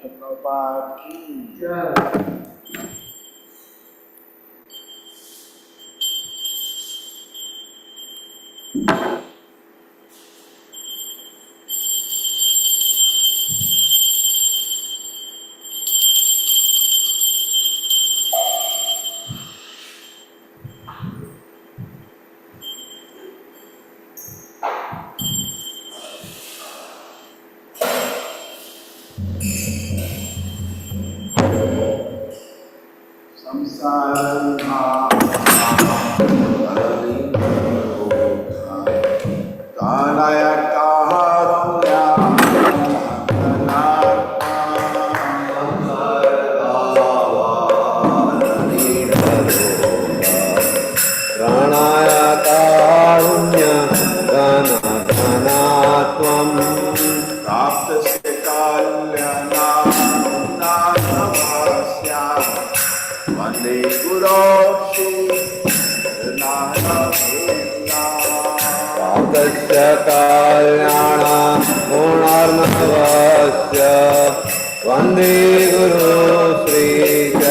प्रभुपाद की जय। वंदे गुरु श्रीचरणरविन्दम्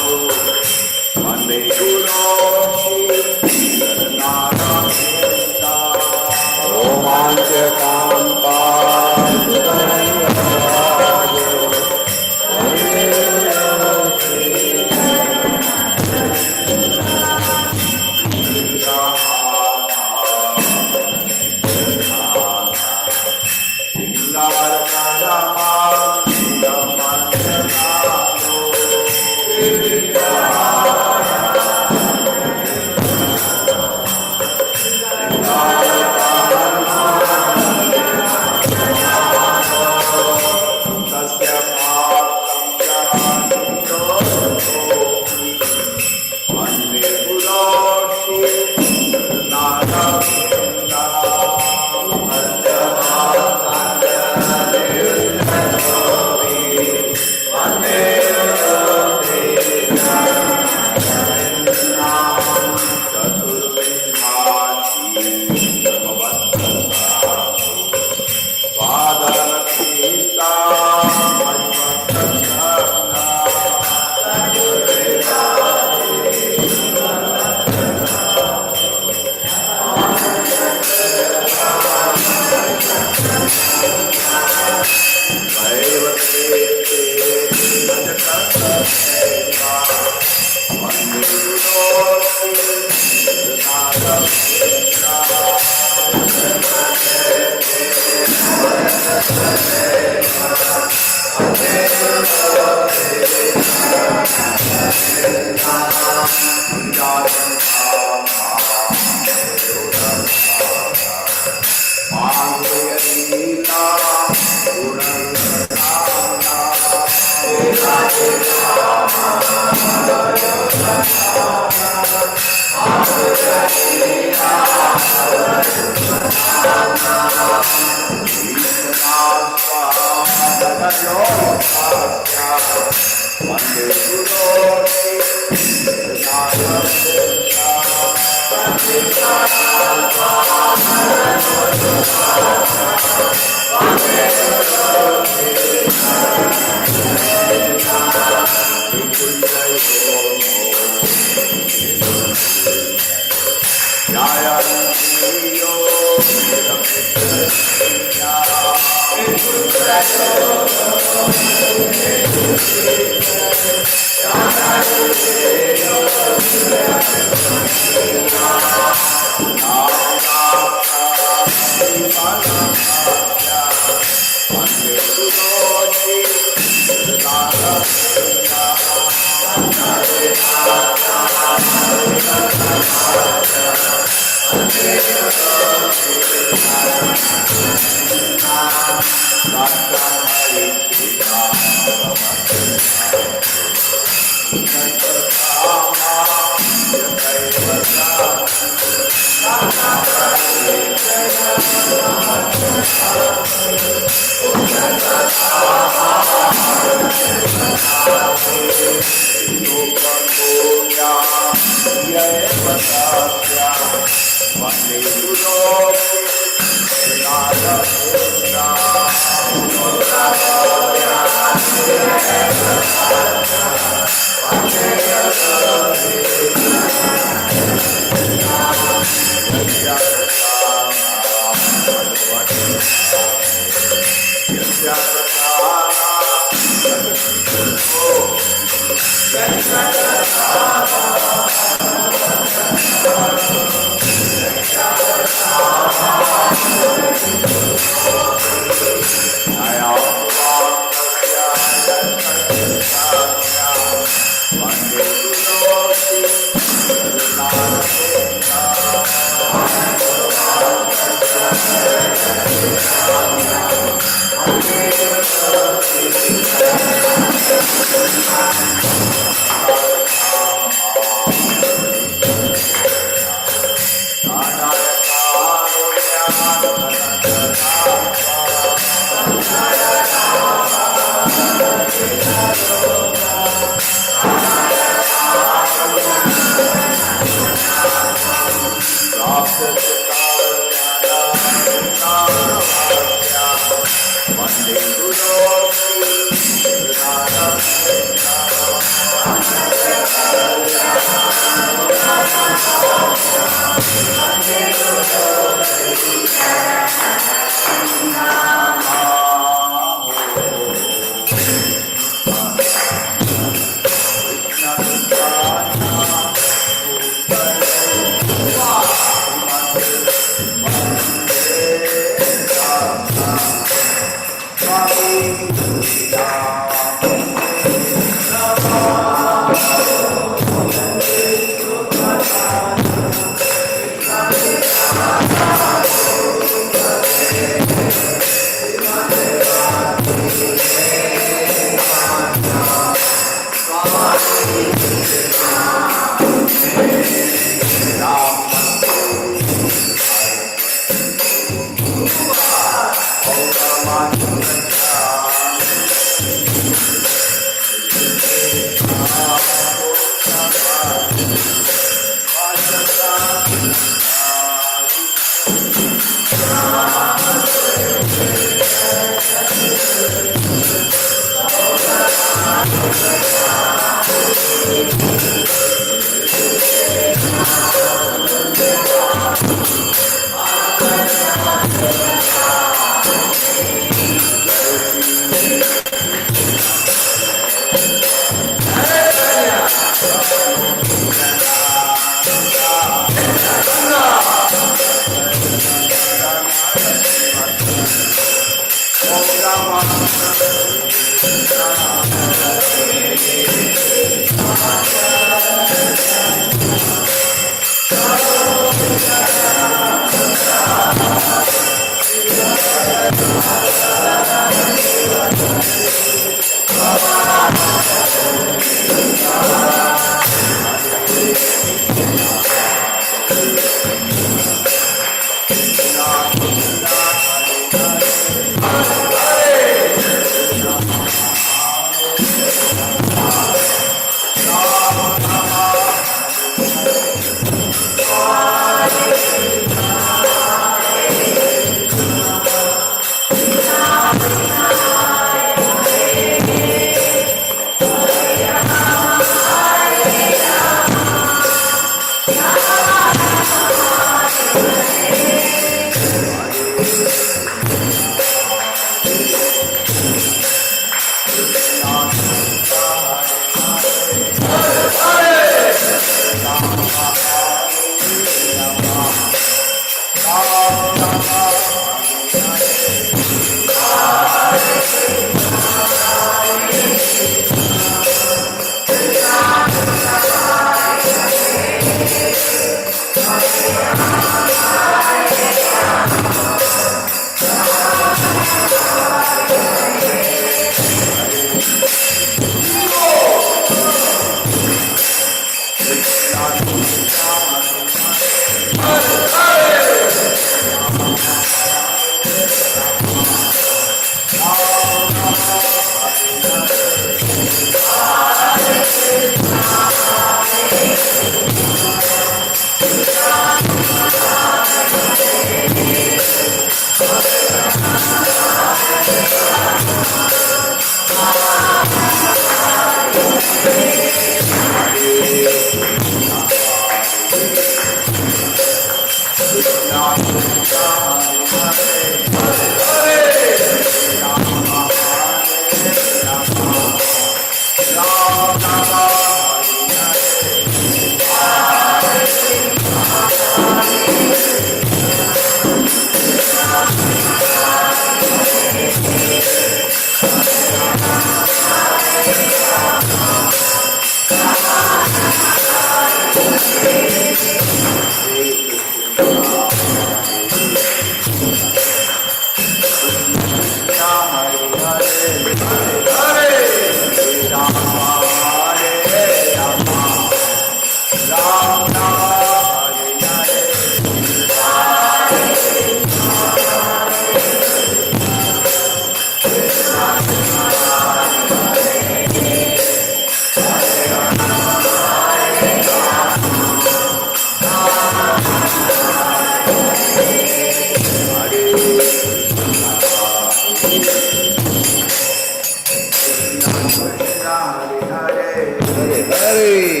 Hare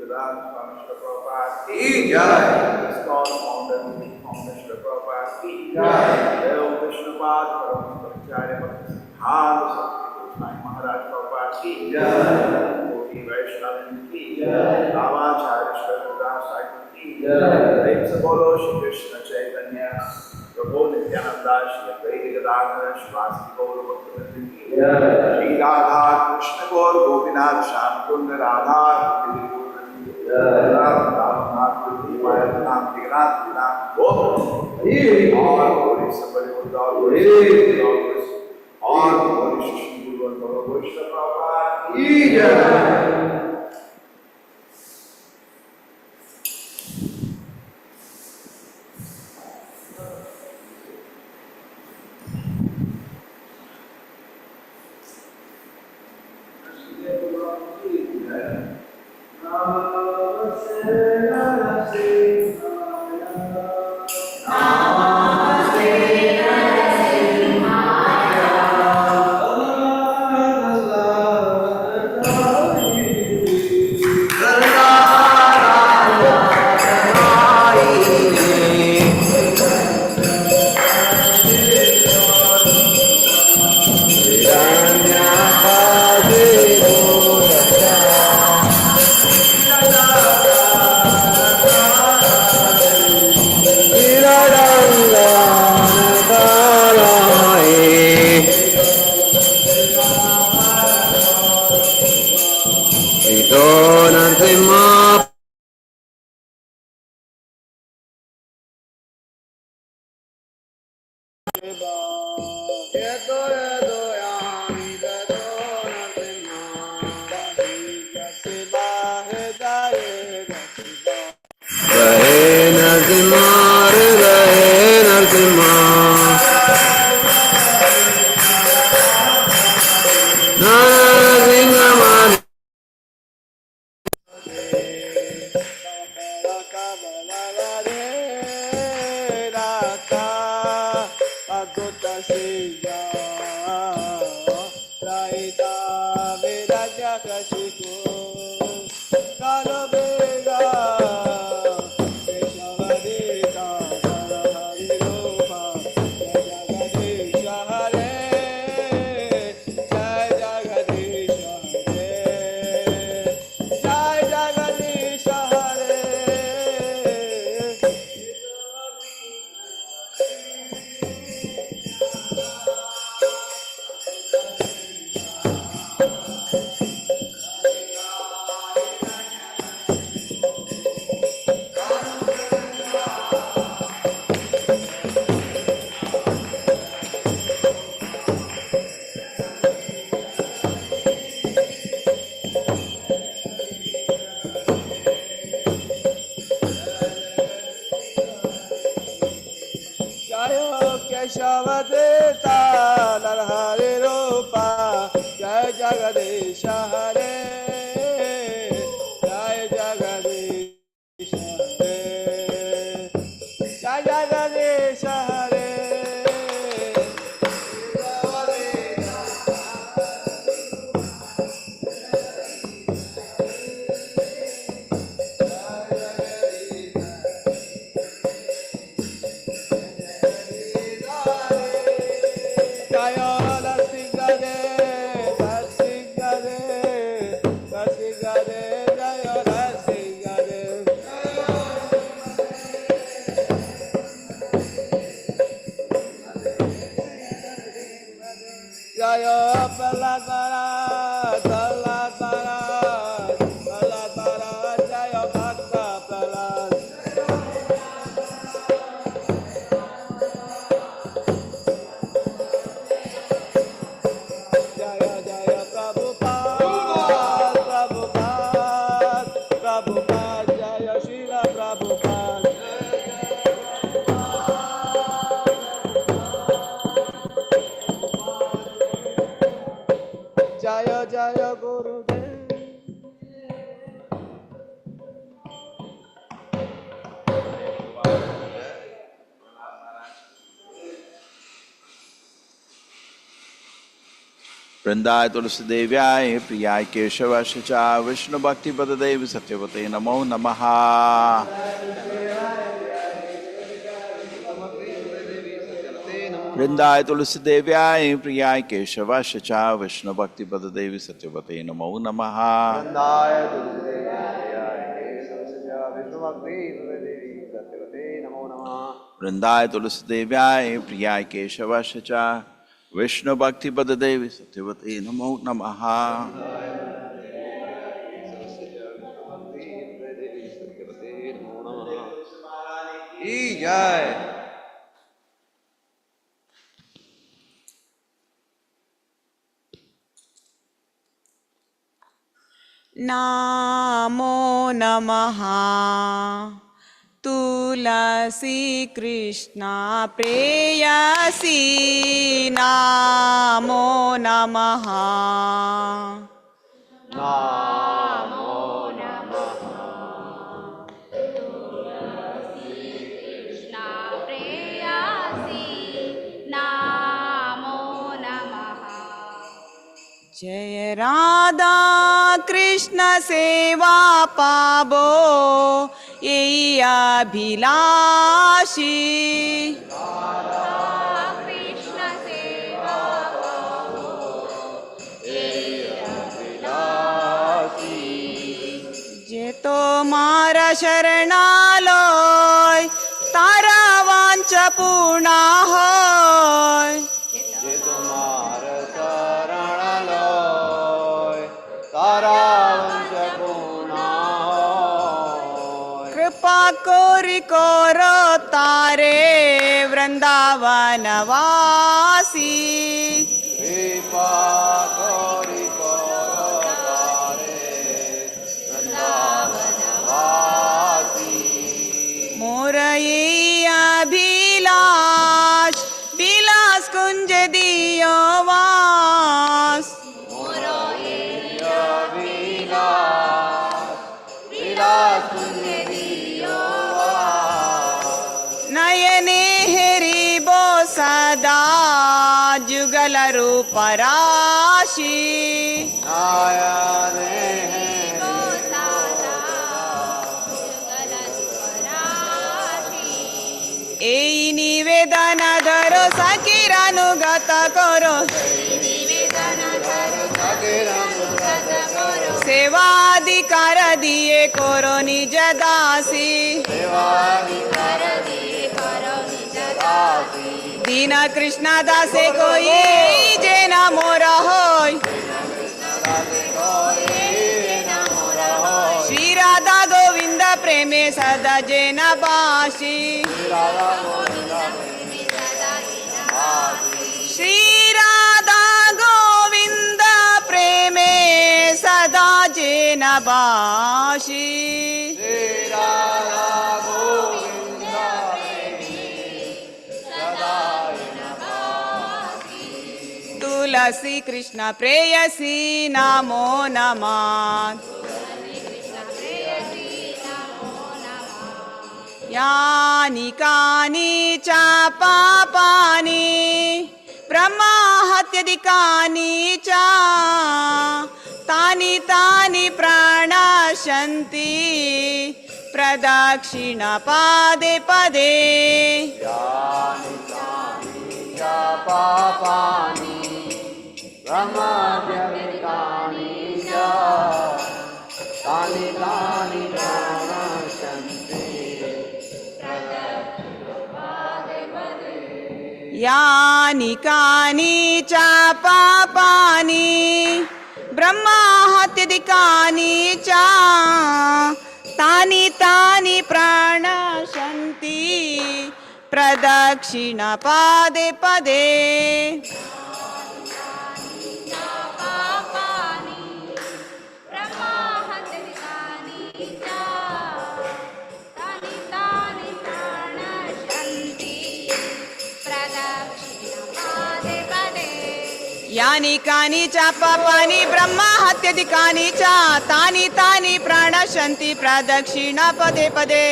की जय। महाराज प्रभुपाद की जय। कोटि वैष्णव की जय। रामाचार्य श्रीदास की जय। से बोलो श्री कृष्ण चैतन्य प्रभु नित्यानंद श्री अद्वैत गदाधर श्रीवासदि गौर भक्तवृंद की जय। श्री राधा कृष्ण गौर गोपीनाथ श्याम कुंड राधा वृंदाय तुलसीदेव्याय प्रियाय केशवाय च विष्णु भक्ति पददेव सत्यवते नमो नमः। वृंदाय तुलसीदेव्याय प्रियाय केशवाय च विष्णु भक्ति पददेव सत्यवते नमो नमः। वृंदाय तुलसीदेव्याय प्रियाय केशवाय च विष्णु भक्ति पददेव सत्यवते नमो नमः। जय। नामो नमः तुलसी कृष्णा प्रेयसी नामो नमः नामो नमः कृष्णा प्रेयसी नामो नमः। जय राधा कृष्ण सेवा पाबो यही अभिलाषी कृष्ण सेवा जे तो मारा शरणालय तारा वांच पूर्ण होय जे तुम्हार शरण लोय तारा वंश पूर्ण होय। कृपा कोरी कोरो तारे वृंदावन वासी कृपा करी करो तारे वृंदावन वासी। मोर ये अभिलाष विलास कुंज दियो वास विलास दियो नयने हेरी बो सदा जुगल रूप राशि आयाने এই নিবেদন ধরো সকিরানুগত করো সেবাধিকার দিয়ে করো নিজ দাসী দীন কৃষ্ণ দাসে কই যে না মোর হয় শ্রী রাধা গোবিন্দ প্রেমে সদা যে না বাসী श्री राधा गोविंद प्रेमे सदा जेन बाशी तुलसी कृष्ण प्रेयसी नमो नमः। यानि कानि च पापानि ब्रह्माहत्यधिकानि च तानि तानि प्रणश्यन्ति प्रदक्षिण पादे पदे पापानि ब्रह्माद्यविकानि च तानि तानि प्रणश्यन्ति। यानि कानि च पापानि ब्रह्माहत्यधिकानि च तानि तानि प्रणश्यन्ति प्रदक्षिण पादे पदे यानि कानि च पापानि ब्रह्माहत्यधिकानि च तानि तानि प्रणश्यन्ति प्रदक्षिण पदे पदे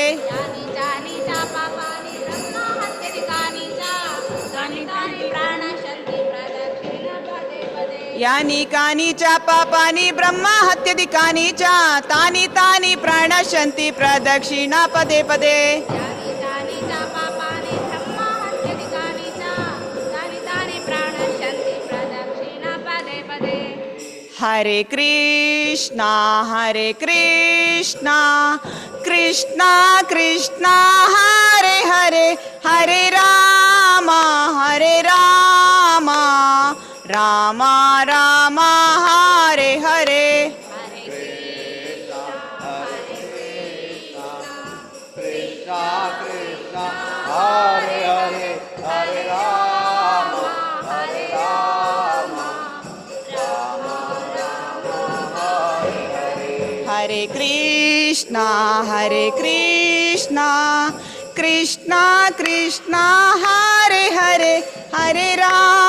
यानि कानि च पापानि ब्रह्महत्यादिकानि च तानि तानि प्रणश्यन्ति प्रदक्षिणा पदे पदे यानि तानि च पापानि ब्रह्महत्यादिकानि च तानि तानि प्रणश्यन्ति प्रदक्षिणा पदे पदे हरे कृष्णा कृष्णा कृष्णा हरे हरे हरे राम राम राम हरे हरे हरे कृष्णा कृष्णा कृष्णा हरे हरे हरे राम हरे Ram Ram Ram Hare Hare Hare Krishna Krishna Krishna Hare Hare Hare Ram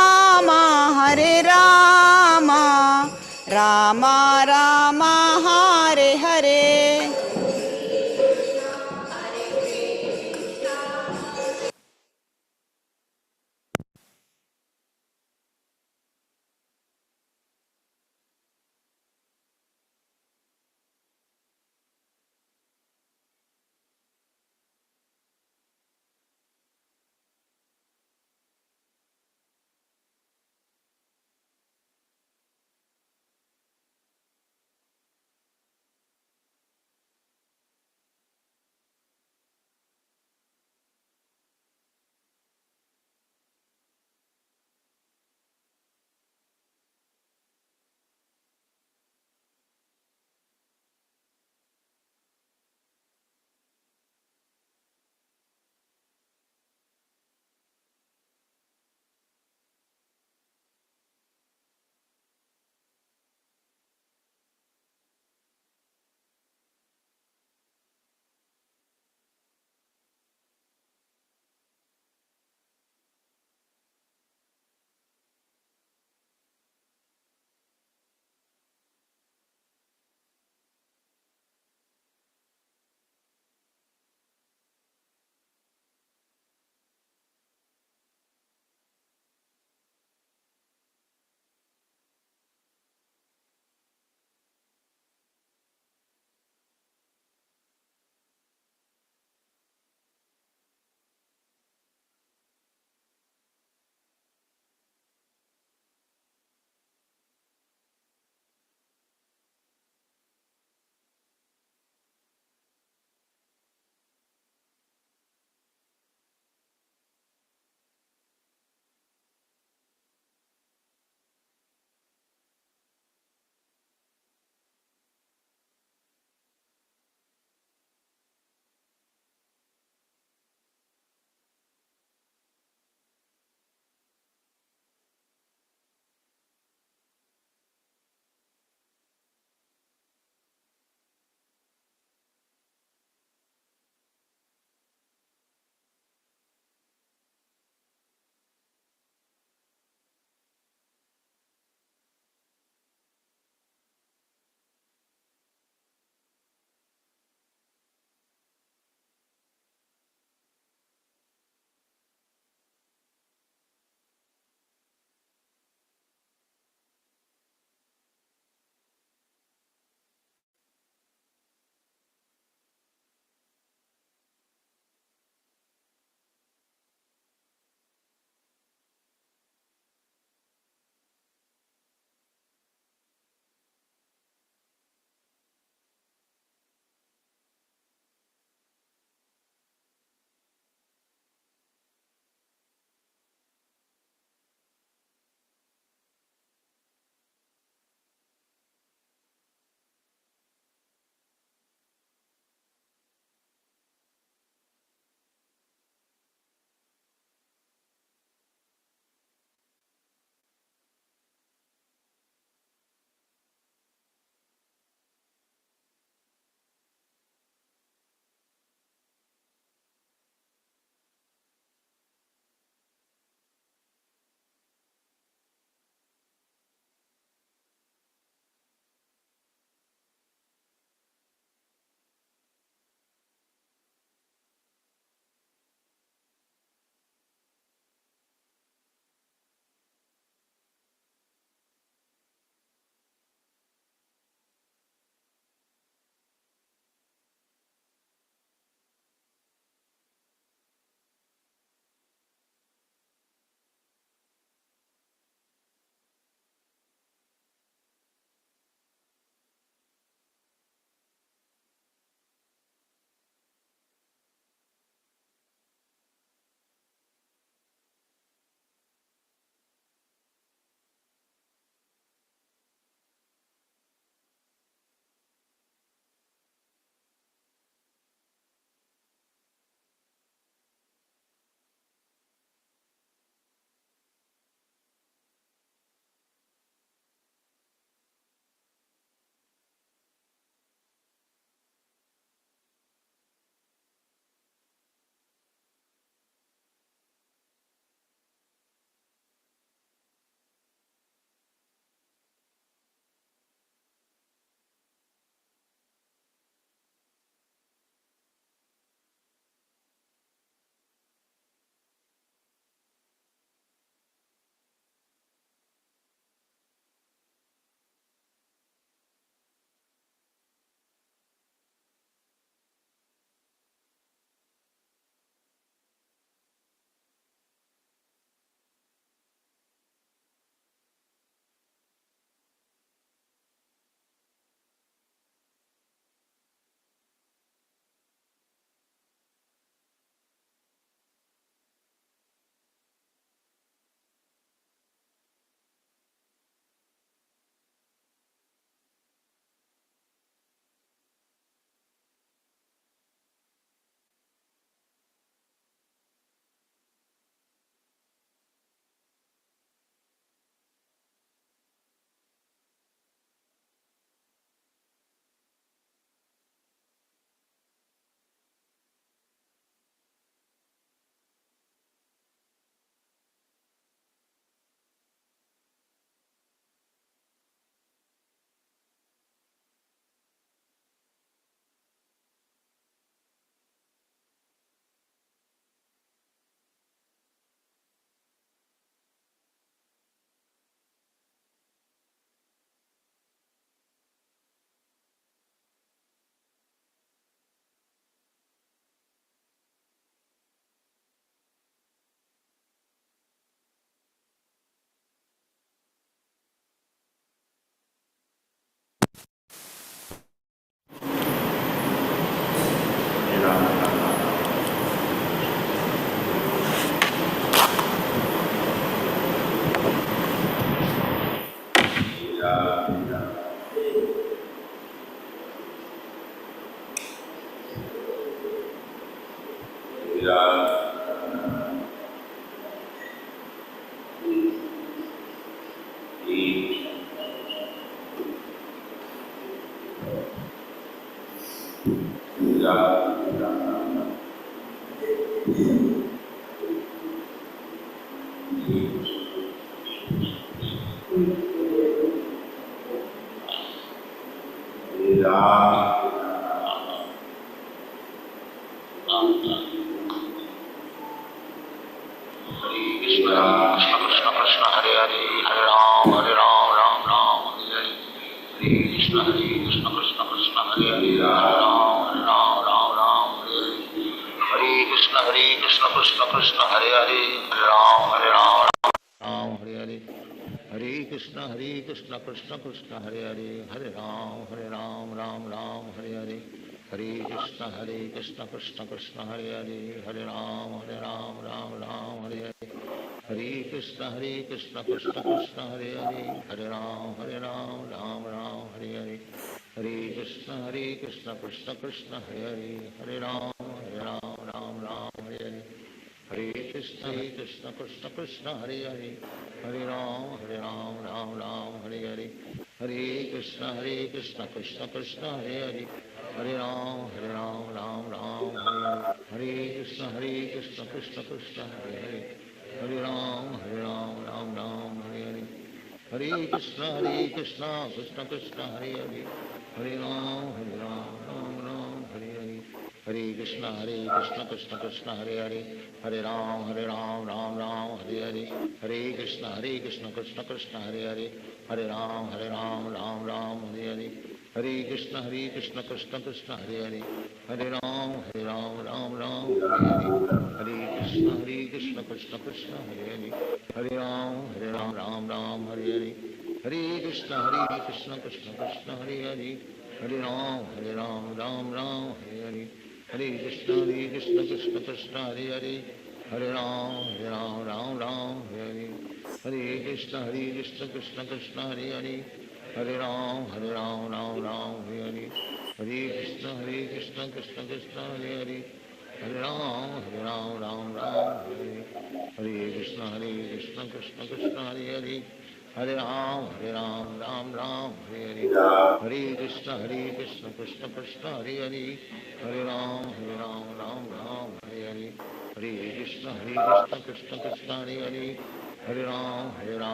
Ram Ram Hare Hare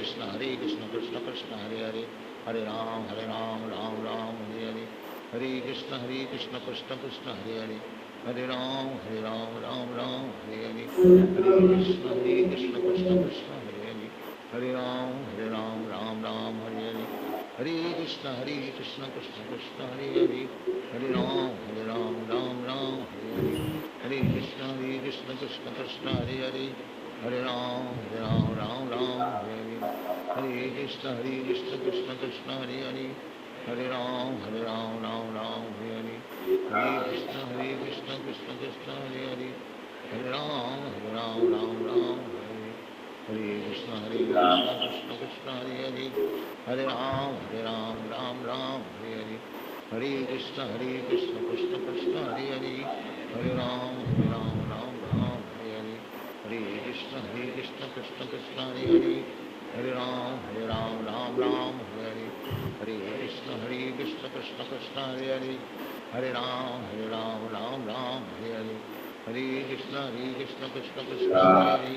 Krishna Hare Krishna Krishna Hare Hare Hare Ram Ram Ram Hare Hare Hare Krishna Krishna Krishna Hare Hare Hare Ram Ram Ram Hare Hare Hare Krishna Krishna Krishna Hare Hare Hare Ram Ram Ram Hare Hare Hare Krishna Krishna Krishna Hare Hare Hare Ram Ram Ram Hare Hare Hare Krishna Krishna Krishna Hare Hare Hare Ram Ram Ram Hare Hare Hare Krishna Krishna Krishna Hare Hare Hare Ram Ram Ram Hare Hare Hare Krishna Krishna Krishna Hare Hare Hare Ram Ram Ram Hare Hare Hare Krishna Krishna Krishna Hare Hare Hare Ram Ram Hare Hare Hare Krishna Krishna Krishna Hare Hare Hare Ram Ram Hare Hare Hare Krishna Krishna Krishna Hare Hare Hare Ram Ram Hare Hare Hare Krishna Krishna Krishna Hare Hare Hare Ram Ram Hare Hare Hare Krishna Krishna Krishna Hare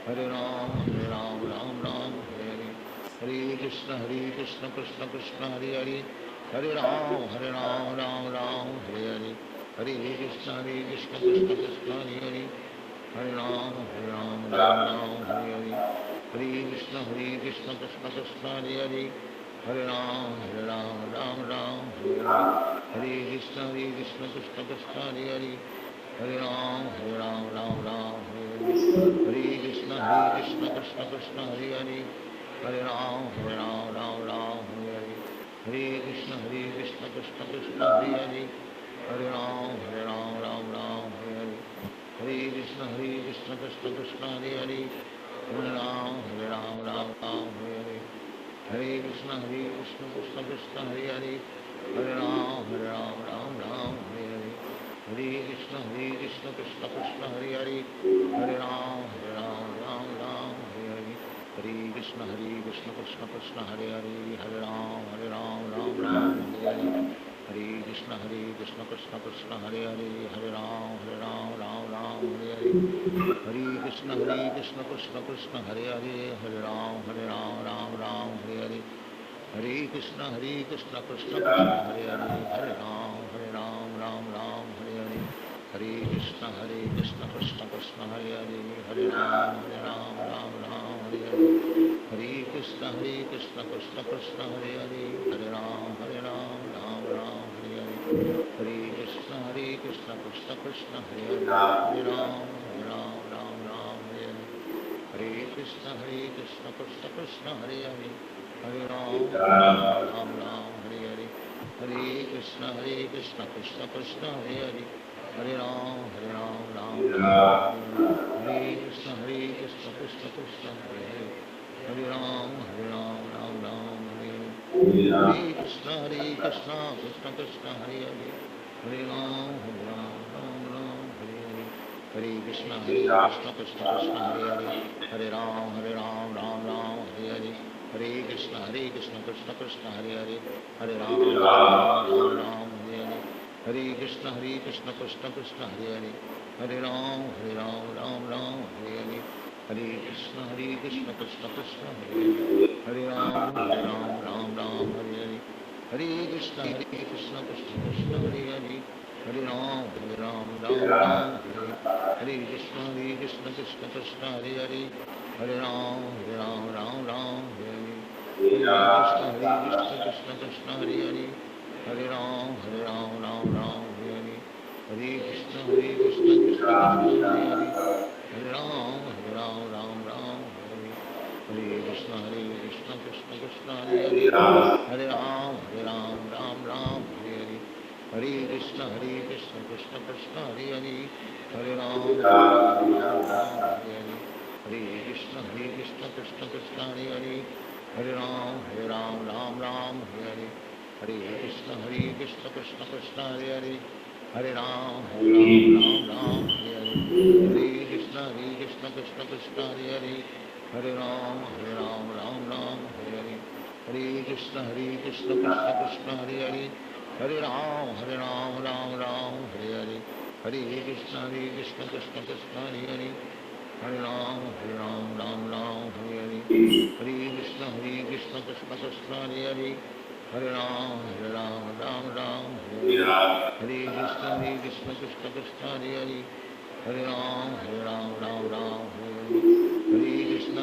Hare Hare Ram Ram Hare Hare Hare Krishna Krishna Krishna Hare Hare Hare Ram Ram Hare Hare Hare Krishna Krishna Krishna Hare Hare Hare Ram Ram Hare Hare Hare Krishna Krishna Krishna Hare Hare Hare Ram Ram Hare Hare Hare Krishna Krishna Krishna Hare Hare Hare Ram Ram Hare Hare Hare Krishna Krishna Krishna Hare Hare Hare Ram Ram Hare Hare Hare Krishna Krishna Krishna Hare Hare Hare Ram Ram Hare Hare Hare Krishna Krishna Krishna Hare Hare Hare Ram Hare Hare Hare Krishna Krishna Krishna Hare Hare Hare Ram Hare Hare Hare Krishna Krishna Krishna Hare Hare Hare Ram Ram Hare Hare Hare Krishna Krishna Krishna Hare Hare Hare Ram Ram Hare Hare Hare Krishna Krishna Krishna Hare Hare Hare Ram Ram Hare Hare Hare Krishna Krishna Krishna Hare Hare Hare Ram Ram Hare Hare Hare Krishna Krishna Krishna Hare Hare Hare Ram Ram Hare Hare Hare Krishna Krishna Krishna Hare Hare Hare Ram Ram Hare Hare Hare Krishna Krishna Krishna Hare Hare Hare Ram Ram Hare Hare Hare Krishna Krishna Krishna Hare Hare Hare Ram Ram Hare Hare Hare Krishna Krishna Krishna Hare Hare Hare Ram Hare Hare Hare Krishna Krishna Krishna Hare Hare Hare Ram Hare Krishna Krishna Krishna Hare Hare Hare Ram Hare Hare Krishna Krishna Krishna Hare Hare Hare Ram Hare Hare Hare Krishna Krishna Krishna Hare Hare Hare Ram Hare Hare Hare Krishna Krishna Krishna Hare Hare Hare Ram Hare Hare Hare Krishna Krishna Krishna Hare Hare Hare Ram Hare Hare Hare Krishna Krishna Krishna Hare Hare Hare Ram Hare Hare Hare Krishna Krishna Krishna Hare Hare Hare Ram Hare Hare Krishna Krishna Krishna Hare Hare Hare Ram Hare Hare Hare Krishna Krishna Krishna Hare Hare Hare Ram Hare Hare Hare Krishna Krishna Krishna Hare Hare Hare Ram Hare Hare Hare Krishna Krishna Krishna Hare Hare Hare Ram Hare Hare Hare Krishna Krishna Krishna Hare Hare Hare Ram Hare Hare Hare Krishna Krishna Krishna Hare Hare Hare Ram Hare Hare Hare Krishna Krishna Krishna Hare Hare Hare Ram Hare Hare Hare Krishna Krishna Krishna Hare Hare Hare Ram Hare Hare Hare Krishna Krishna Krishna Hare Hare Hare Ram Hare Hare Hare Krishna Krishna Krishna Hare Hare Hare Ram Hare Hare Hare Krishna Krishna Krishna Krishna Hare Hare Hare Ram Ram Ram Hare Hare Hare Krishna Krishna Krishna Hare Hare Hare Ram Ram Ram Hare Hare Hare Krishna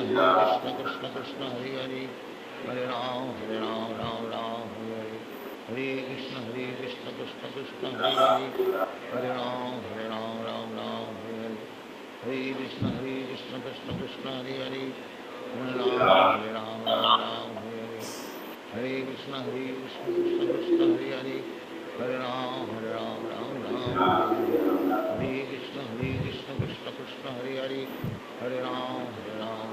Krishna Krishna Hare Hare Hare Ram Ram Ram Hare Hare Hare Krishna Krishna Krishna Hare Hare Hare Ram Ram Ram Hare Hare Hare Krishna Krishna Krishna Hare Hare Hare Ram Ram Hare Hare Hare Krishna Krishna Krishna Hare Hare Hare Ram Ram Hare Hare Hare Krishna Krishna Krishna Hare Hare Hare Ram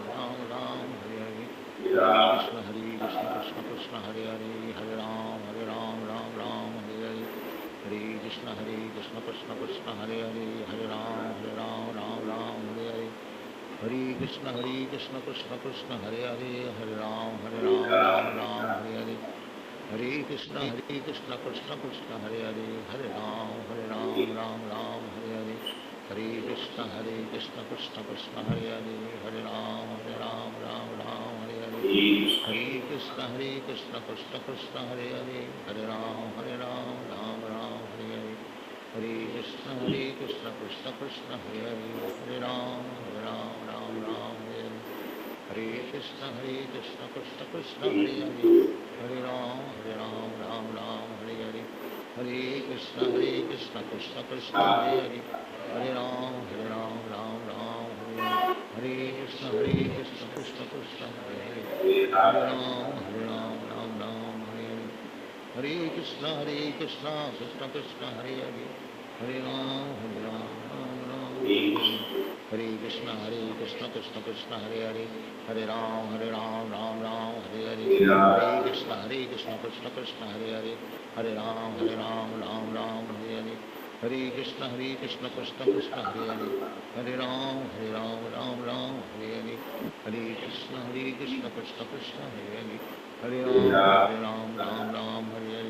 Ram Hare Hare Hare Krishna Krishna Krishna Hare Hare Hare Ram Ram Hare Hare Hare Krishna Krishna Krishna Hare Hare Hare Ram Ram Hare Hare Hare Krishna Krishna Krishna Hare Hare Hare Ram Ram Hare Hare Hare Krishna Krishna Krishna Hare Hare Hare Ram Ram Hare Hare Hare Krishna Krishna Krishna Hare Hare Hare Ram Ram Hare Hare Hare Krishna Krishna Krishna Hare Hare Hare Ram Ram Hare Hare Hare Krishna Krishna Krishna Hare Hare Hare Ram Ram Hare Hare Hare Krishna Krishna Krishna Hare Hare Hare Ram Ram Hare Hare Hare Krishna Krishna Krishna Hare Hare Hare Ram Ram Hare Hare Hare Krishna Krishna Krishna Hare Hare Hare Ram Hare Hare Hare Krishna Krishna Krishna Hare Hare Hare Ram Hare Hare Hare Krishna Krishna Krishna Hare Hare Hare Ram Ram Hare Hare Hare Krishna Krishna Krishna Hare Hare Hare Ram Ram Hare Hare Hare Krishna Krishna Krishna Hare Hare Hare Ram Ram Hare Hare Hare Krishna Krishna Krishna Hare Hare Hare Ram Hare Hare Hare Krishna Krishna Krishna Hare Hare Hare Ram Ram Hare Hare Hare Krishna Krishna Krishna Hare Hare Hare Ram Ram Hare Hare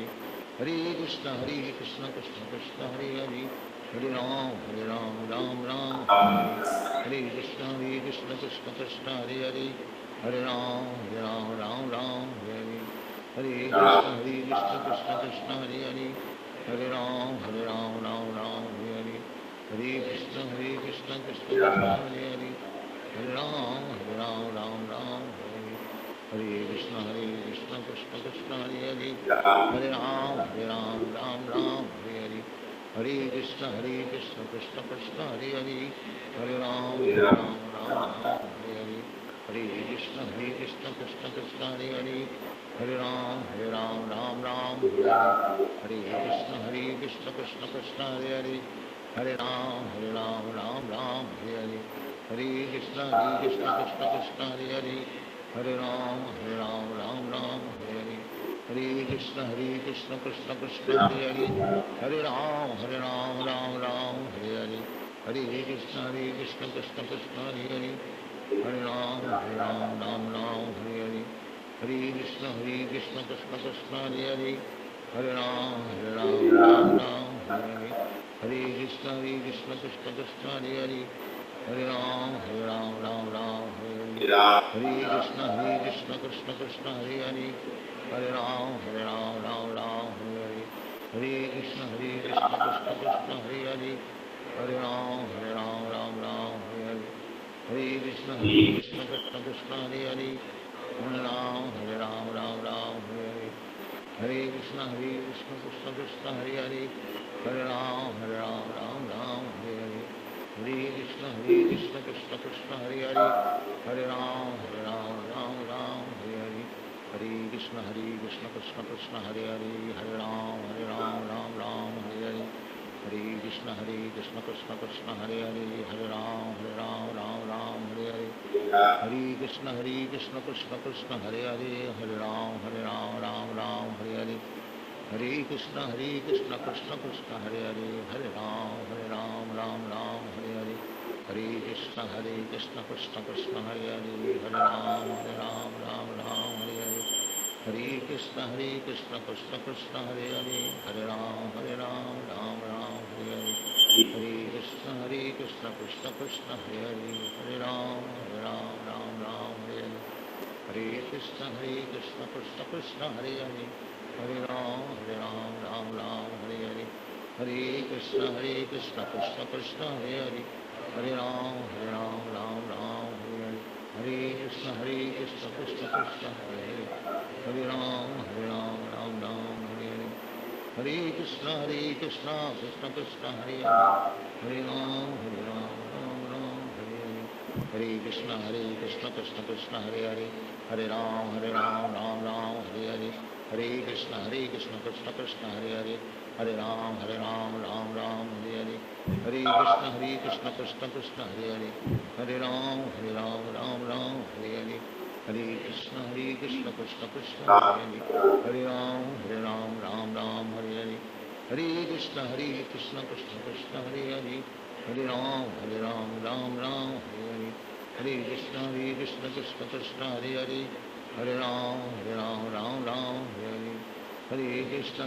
Hare Krishna Krishna Krishna Hare Hare Hare Ram Ram Hare Hare Hare Krishna Krishna Krishna Hare Hare Hare Ram Hare Hare Hare Krishna Krishna Krishna Hare Hare Hare Ram Hare Hare Hare Krishna Krishna Krishna Hare Hare Hare Ram Hare Hare Hare Krishna Krishna Krishna Hare Hare Hare Ram Ram Hare Hare Hare Krishna Krishna Krishna Hare Hare Hare Ram Hare Hare Hare Krishna Krishna Krishna Hare Hare Hare Ram Ram Hare Hare Hare Krishna Krishna Krishna Hare Hare Hare Ram Ram Hare Hare Hare Krishna Krishna Krishna Hare Hare Hare Ram Hare Hare Hare Krishna Krishna Krishna Hare Hare Hare Ram Hare Hare Hare Krishna Krishna Krishna Hare Hare Hare Ram Hare Hare Hare Krishna Krishna Krishna Hare Hare Hare Ram Hare Hare Hare Krishna Krishna Krishna Hare Hare Hare Ram Hare Hare Hare Krishna Krishna Krishna Hare Hare Hare Ram Hare Hare Hare Krishna Krishna Krishna Hare Hare Hare Ram Hare Hare Hare Krishna Krishna Krishna Hare Hare Hare Ram Hare Hare Hare Krishna Krishna Krishna Hare Hare Hare Ram Hare Hare Hare Krishna Krishna Krishna Hare Hare Hare Ram Hare Hare Hare Krishna Krishna Krishna Hare Hare Hare Ram Hare Hare Hare Krishna Krishna Krishna Hare Hare Hare Ram Hare Hare Hare Krishna Krishna Krishna Hare Hare Hare Ram Hare Hare Hare Krishna Krishna Krishna Hare Hare Hare Ram Hare Hare Hare Krishna Krishna Krishna Krishna Hare Hare Hare Ram Ram Hare Hare Hare Krishna Krishna Krishna Hare Hare, हरे राम राम राम हरे हरे, हरे कृष्ण कृष्ण कृष्ण हरे हरे, हरे राम राम राम हरे हरे, हरे कृष्ण कृष्ण कृष्ण हरे हरे, हरे राम राम राम हरे हरे, हरे कृष्ण कृष्ण कृष्ण हरे हरे, हरे राम राम राम हरे हरे, हरे कृष्ण कृष्ण कृष्ण हरे हरे, हरे राम राम राम हरे हरे, हरे कृष्ण कृष्ण कृष्ण हरे हरे, हरे राम राम राम हरे हरे, हरे कृष्ण कृष्ण कृष्ण हरे हरे, हरे राम राम राम हरे हरे, हरे कृष्ण कृष्ण कृष्ण हरे हरे, हरे राम राम हरे हरे, हरे कृष्ण कृष्ण कृष्ण हरे हरे, हरे राम राम हरे हरे, हरे कृष्ण कृष्ण कृष्ण हरे हरे, हरे राम राम हरे हरे, हरे कृष्ण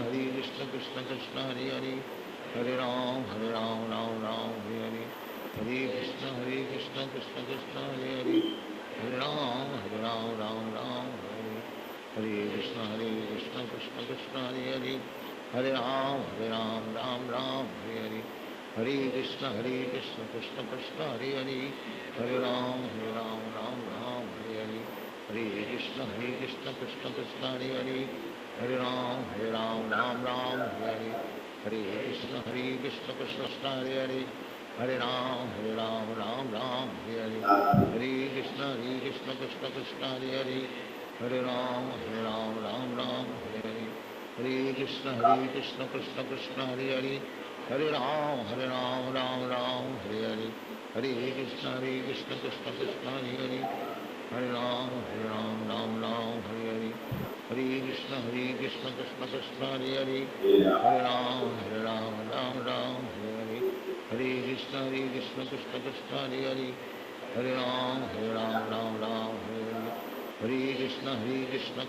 कृष्ण कृष्ण हरे हरे, हरे राम राम हरे हरे, हरे कृष्ण कृष्ण कृष्ण हरे हरे, हरे राम राम हरे हरे, हरे कृष्ण कृष्ण कृष्ण हरे हरे, हरे राम राम हरे हरे, हरे कृष्ण कृष्ण कृष्ण हरे हरे, हरे राम राम हरे हरे, हरे कृष्ण कृष्ण कृष्ण हरे हरे, हरे राम राम हरे हरे, हरे कृष्ण कृष्ण कृष्ण हरे हरे, हरे राम राम हरे हरे, हरे कृष्ण कृष्ण कृष्ण हरे हरे, हरे राम राम हरे हरे, हरे कृष्ण कृष्ण कृष्ण हरे हरे, हरे राम राम हरे हरे, हरे कृष्ण कृष्ण कृष्ण हरे हरे, हरे राम राम हरे हरे, हरे कृष्ण कृष्ण कृष्ण हरे हरे, हरे राम राम हरे हरे, हरे कृष्ण कृष्ण कृष्ण हरे हरे, हरे राम राम हरे हरे, हरे कृष्ण कृष्ण कृष्ण हरे हरे, हरे राम राम हरे हरे, हरे कृष्ण कृष्ण कृष्ण हरे हरे, हरे राम राम हरे हरे, हरे कृष्ण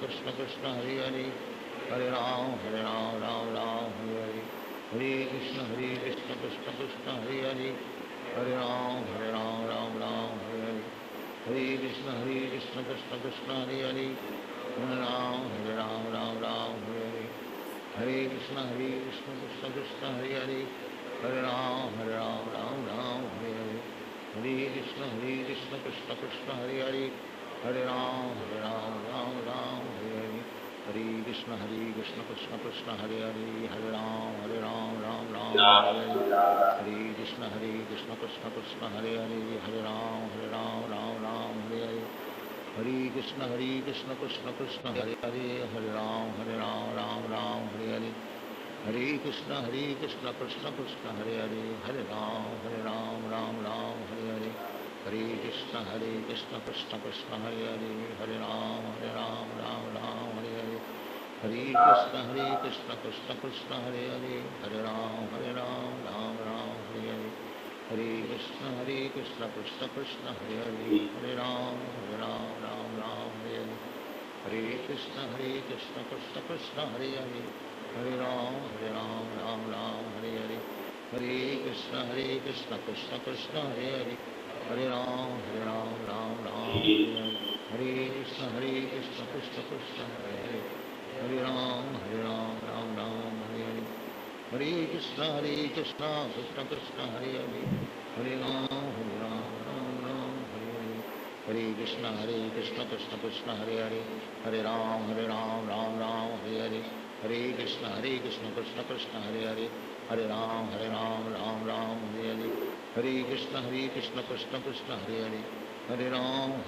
कृष्ण कृष्ण हरे हरे, हरे राम हरे हरे, हरे कृष्ण कृष्ण कृष्ण हरे हरे, हरे राम हरे हरे, हरे कृष्ण कृष्ण कृष्ण हरे हरे, हरे राम राम हरे हरे, हरे कृष्ण कृष्ण कृष्ण हरे हरे, हरे राम राम हरे हरे, हरे कृष्ण कृष्ण कृष्ण हरे हरे, हरे राम हरे हरे, हरे कृष्ण कृष्ण कृष्ण हरे हरे, हरे राम राम हरे हरे, हरे कृष्ण कृष्ण कृष्ण हरे हरे, हरे राम राम हरे हरे, हरे कृष्ण कृष्ण कृष्ण हरे हरे, हरे राम राम हरे हरे, हरे कृष्ण कृष्ण कृष्ण हरे हरे, हरे राम राम हरे हरे, हरे कृष्ण कृष्ण कृष्ण हरे हरे, हरे राम राम हरे हरे, हरे कृष्ण कृष्ण कृष्ण हरे हरे, हरे राम राम हरे हरे, हरे कृष्ण कृष्ण कृष्ण हरे हरे, हरे राम राम हरे हरे, हरे कृष्ण कृष्ण कृष्ण हरे हरे, हरे राम राम हरे हरे, हरे कृष्ण कृष्ण कृष्ण हरे हरे, हरे राम राम हरे हरे, हरे कृष्ण कृष्ण कृष्ण हरे हरे, हरे राम राम हरे हरे, हरे कृष्ण कृष्ण कृष्ण हरे हरे, हरे राम राम हरे हरे, हरे कृष्ण कृष्ण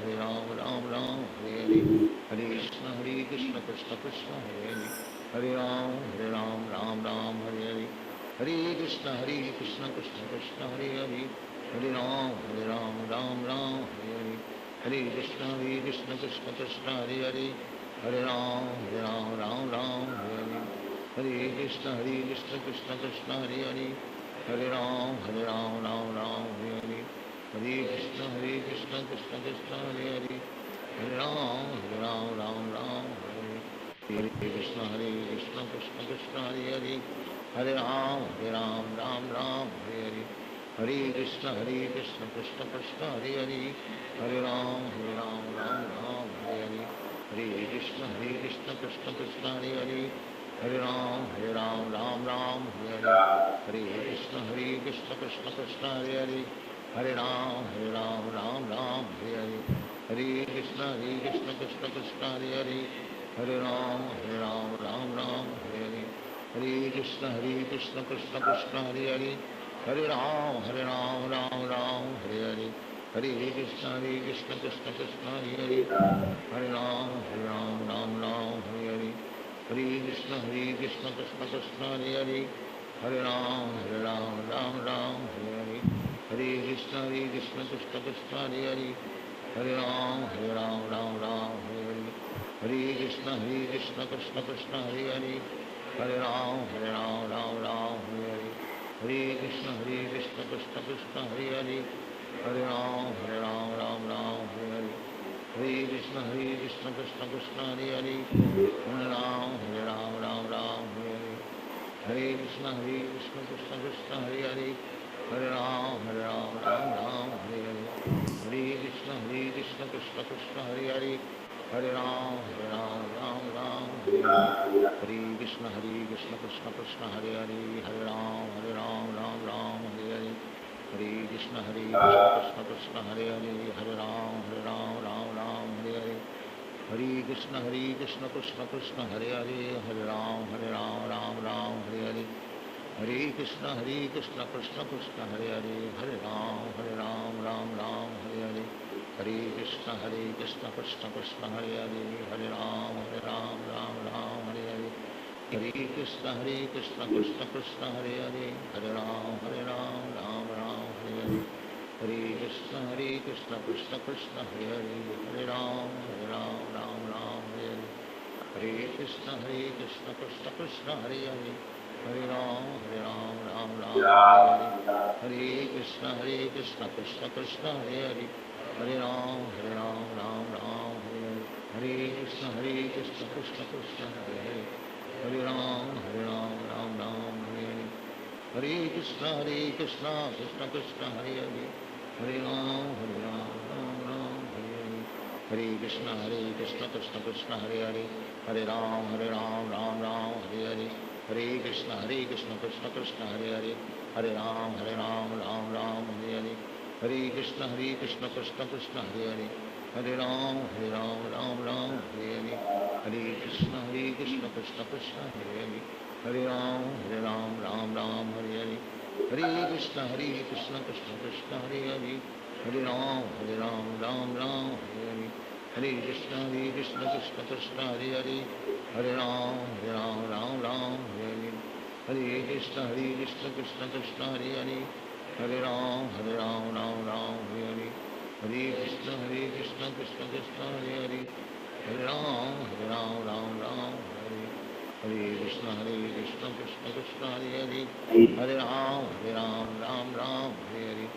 कृष्ण हरे हरे, हरे राम हरे हरे, हरे कृष्ण कृष्ण कृष्ण हरे हरे, हरे राम हरे हरे, हरे कृष्ण कृष्ण कृष्ण हरे हरे, हरे राम हरे हरे, हरे कृष्ण कृष्ण कृष्ण हरे हरे, हरे राम हरे हरे, हरे कृष्ण कृष्ण कृष्ण हरे हरे, हरे राम हरे हरे, हरे कृष्ण कृष्ण कृष्ण हरे हरे, हरे राम हरे हरे, हरे कृष्ण कृष्ण कृष्ण हरे हरे, हरे राम हरे हरे, हरे कृष्ण कृष्ण कृष्ण हरे हरे, हरे राम राम हरे हरे, हरे कृष्ण कृष्ण कृष्ण हरे हरे हरे राम राम हरे हरे हरे कृष्ण कृष्ण कृष्ण हरे हरे हरे राम राम हरे हरे हरे कृष्ण कृष्ण कृष्ण हरे हरे हरे राम राम हरे हरे हरे कृष्ण कृष्ण कृष्ण हरे हरे हरे राम राम हरे हरे हरे कृष्ण कृष्ण कृष्ण हरे हरे हरे राम राम हरे हरे हरे कृष्ण कृष्ण कृष्ण हरे हरे हरे राम राम हरे हरे हरे कृष्ण कृष्ण कृष्ण हरे हरे हरे राम राम हरे हरे हरे कृष्ण कृष्ण कृष्ण हरे हरे हरे राम राम हरे हरे हरे कृष्ण कृष्ण कृष्ण हरे हरे हरे राम राम हरे हरे हरे कृष्ण कृष्ण कृष्ण हरे हरे हरे राम हरे हरे हरे कृष्ण कृष्ण कृष्ण हरे हरे हरे राम हरे हरे हरे कृष्ण कृष्ण कृष्ण हरे हरे हरे राम हरे हरे हरे कृष्ण कृष्ण कृष्ण हरे हरे हरे राम हरे हरे हरे कृष्ण कृष्ण कृष्ण हरे हरे हरे राम हरे हरे हरे कृष्ण कृष्ण कृष्ण हरे हरे हरे राम हरे हरे हरे कृष्ण कृष्ण कृष्ण हरे हरे हरे राम राम हरे हरे हरे कृष्ण कृष्ण कृष्ण हरे हरे हरे राम हरे हरे हरे कृष्ण कृष्ण कृष्ण हरे हरे हरे राम राम हरे हरे हरे कृष्ण कृष्ण कृष्ण हरे हरे हरे राम हरे हरे हरे कृष्ण कृष्ण कृष्ण हरे हरे हरे राम हरे हरे हरे कृष्ण कृष्ण कृष्ण हरे हरे हरे राम हरे हरे हरे कृष्ण कृष्ण कृष्ण हरे हरे हरे राम हरे हरे हरे कृष्ण कृष्ण कृष्ण हरे हरे हरे राम हरे हरे हरे कृष्ण कृष्ण कृष्ण हरे हरे हरे राम राम हरे हरे हरे कृष्ण कृष्ण कृष्ण हरे हरे हरे राम राम हरे हरे हरे कृष्ण कृष्ण कृष्ण हरे हरे हरे राम राम हरे हरे हरे कृष्ण कृष्ण कृष्ण हरे हरे हरे राम हरे हरे हरे कृष्ण कृष्ण कृष्ण हरे हरे हरे राम हरे हरे हरे कृष्ण कृष्ण कृष्ण हरे हरे हरे राम हरे हरे हरे कृष्ण कृष्ण कृष्ण हरे हरे हरे राम राम हरे हरे हरे कृष्ण कृष्ण कृष्ण हरे हरे हरे राम हरे हरे हरे कृष्ण कृष्ण कृष्ण हरे हरे हरे राम हरे हरे हरे कृष्ण कृष्ण कृष्ण हरे हरे हरे राम राम हरे हरे हरे कृष्ण कृष्ण कृष्ण हरे हरे हरे राम हरे हरे हरे कृष्ण कृष्ण कृष्ण हरे हरे हरे राम हरे हरे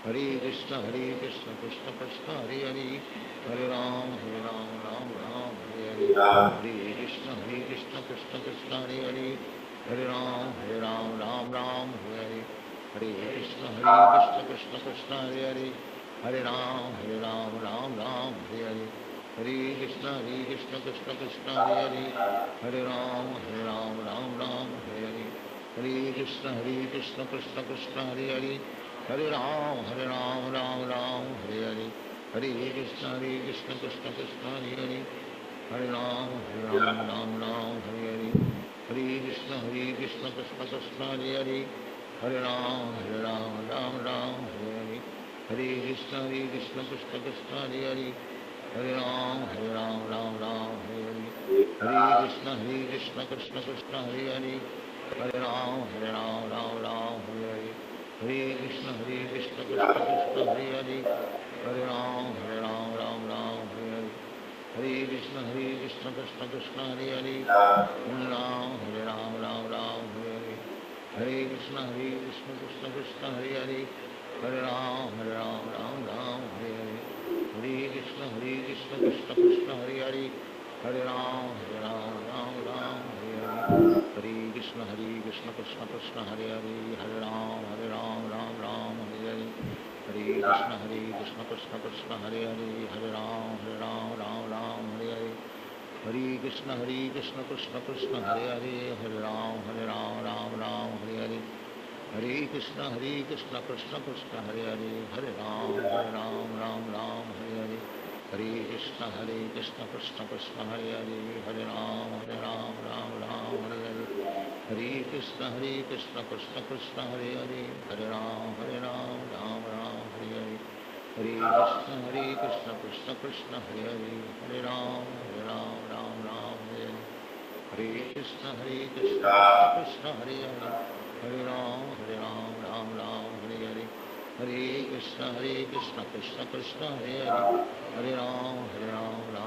हरे कृष्ण कृष्ण कृष्ण हरे हरे हरे राम राम हरे हरे हरे कृष्ण कृष्ण कृष्ण हरे हरे हरे राम राम हरे हरे हरे कृष्ण कृष्ण कृष्ण हरे हरे हरे राम राम हरे हरे हरे कृष्ण कृष्ण कृष्ण हरे हरे हरे राम हरे हरे हरे कृष्ण कृष्ण कृष्ण हरे हरे हरे राम हरे हरे हरे कृष्ण कृष्ण कृष्ण हरे हरे हरे राम हरे हरे हरे कृष्ण कृष्ण कृष्ण हरे हरे हरे राम हरे हरे हरे कृष्ण कृष्ण कृष्ण हरे हरे हरे राम हरे हरे हरे कृष्ण कृष्ण कृष्ण हरे हरे हरे राम हरे हरे हरे कृष्ण कृष्ण कृष्ण हरे हरे हरे राम हरे हरे हरे कृष्ण कृष्ण कृष्ण हरे हरे हरे राम हरे हरे हरे कृष्ण कृष्ण कृष्ण हरे हरे हरे राम राम हरे हरे हरे कृष्ण कृष्ण कृष्ण हरे हरे, हरे राम राम राम हरे हरे, हरे कृष्ण कृष्ण कृष्ण हरे हरे, हरे राम राम राम हरे हरे, हरे कृष्ण कृष्ण कृष्ण हरे हरे, हरे राम राम राम हरे हरे, हरे कृष्ण कृष्ण कृष्ण हरे हरे, हरे राम राम राम हरे हरे, हरे कृष्ण कृष्ण कृष्ण हरे हरे, हरे राम राम राम हरे हरे, हरे कृष्ण कृष्ण कृष्ण हरे हरे, हरे राम राम राम हरे हरे, हरे कृष्ण कृष्ण कृष्ण हरे हरे, हरे राम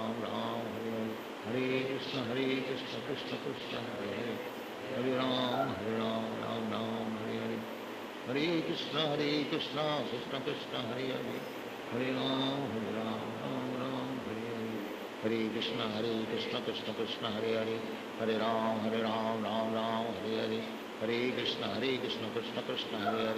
राम राम हरे हरे, हरे कृष्ण कृष्ण कृष्ण हरे हरे, हरे राम राम राम हरे हरे, हरे कृष्ण कृष्ण कृष्ण हरे हरे, हरे राम राम राम हरे हरे, हरे कृष्ण कृष्ण कृष्ण हरे हरे, हरे राम राम राम हरे हरे, हरे कृष्ण कृष्ण कृष्ण हरे हरे,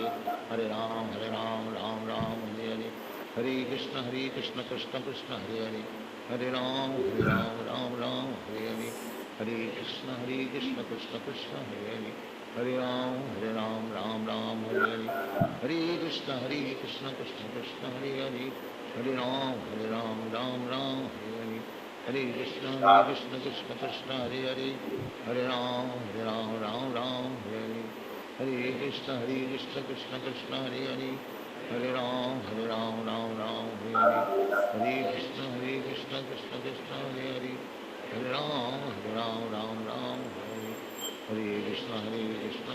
हरे राम राम राम हरे हरे, हरे कृष्ण कृष्ण कृष्ण हरे हरे, हरे राम राम राम हरे हरे, हरे कृष्ण कृष्ण कृष्ण हरे हरे, हरे राम राम हरे हरे, हरे कृष्ण कृष्ण कृष्ण हरे हरे, हरे राम राम हरे हरे, हरे कृष्ण कृष्ण कृष्ण हरे हरे, हरे राम राम हरे हरे, हरे कृष्ण कृष्ण कृष्ण हरे हरे, हरे राम राम हरे हरे, हरे कृष्ण कृष्ण कृष्ण हरे हरे, हरे राम राम हरे हरे, हरे कृष्ण कृष्ण कृष्ण हरे हरे, हरे राम राम हरे हरे, हरे कृष्ण कृष्ण कृष्ण हरे हरे, हरे राम राम राम हरे हरे, हरे कृष्ण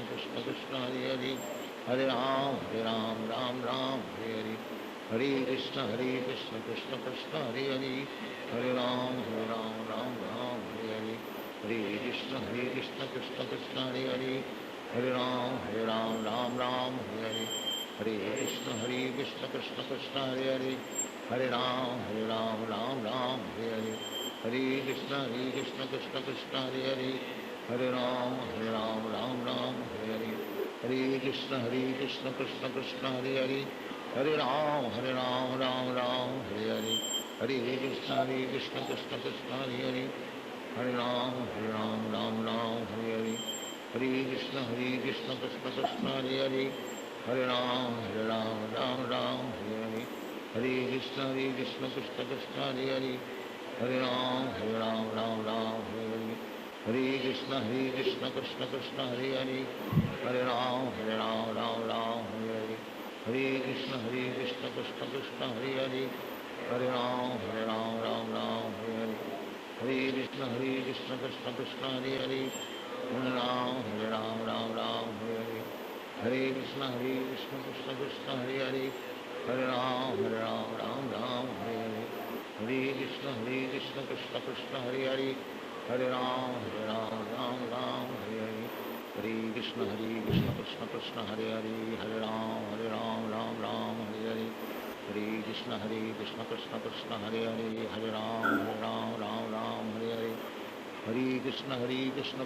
कृष्ण कृष्ण हरे हरे, हरे राम राम हरे हरे, हरे कृष्ण कृष्ण कृष्ण हरे हरे, हरे राम राम हरे हरे, हरे कृष्ण कृष्ण कृष्ण हरे हरे, हरे राम राम हरे हरे, हरे कृष्ण कृष्ण कृष्ण हरे हरे, हरे राम राम हरे हरे, हरे कृष्ण कृष्ण कृष्ण हरे हरे, हरे राम राम हरे हरे, हरे कृष्ण कृष्ण कृष्ण हरे हरे, हरे राम राम हरे हरे, हरे कृष्ण कृष्ण कृष्ण हरे हरे, हरे राम राम हरे हरे, हरे कृष्ण कृष्ण कृष्ण हरे हरे, हरे राम राम हरे हरे, हरे कृष्ण कृष्ण कृष्ण हरे हरे, हरे राम राम हरे हरे, हरे कृष्ण कृष्ण कृष्ण हरे हरे, हरे राम हरे हरे, हरे कृष्ण कृष्ण कृष्ण हरे हरे, हरे राम राम हरे हरे, हरे कृष्ण कृष्ण कृष्ण हरे हरे, हरे राम राम हरे हरे, हरे कृष्ण कृष्ण कृष्ण हरे हरे, हरे राम राम हरे हरे, हरे कृष्ण कृष्ण कृष्ण हरे हरे, हरे राम राम हरे हरे, हरे कृष्ण कृष्ण कृष्ण हरे हरे, हरे राम राम हरे हरे, हरे कृष्ण कृष्ण कृष्ण हरे हरे, हरे राम राम हरे हरे, हरे कृष्ण कृष्ण कृष्ण हरे हरे, हरे राम राम हरे हरे, हरे कृष्ण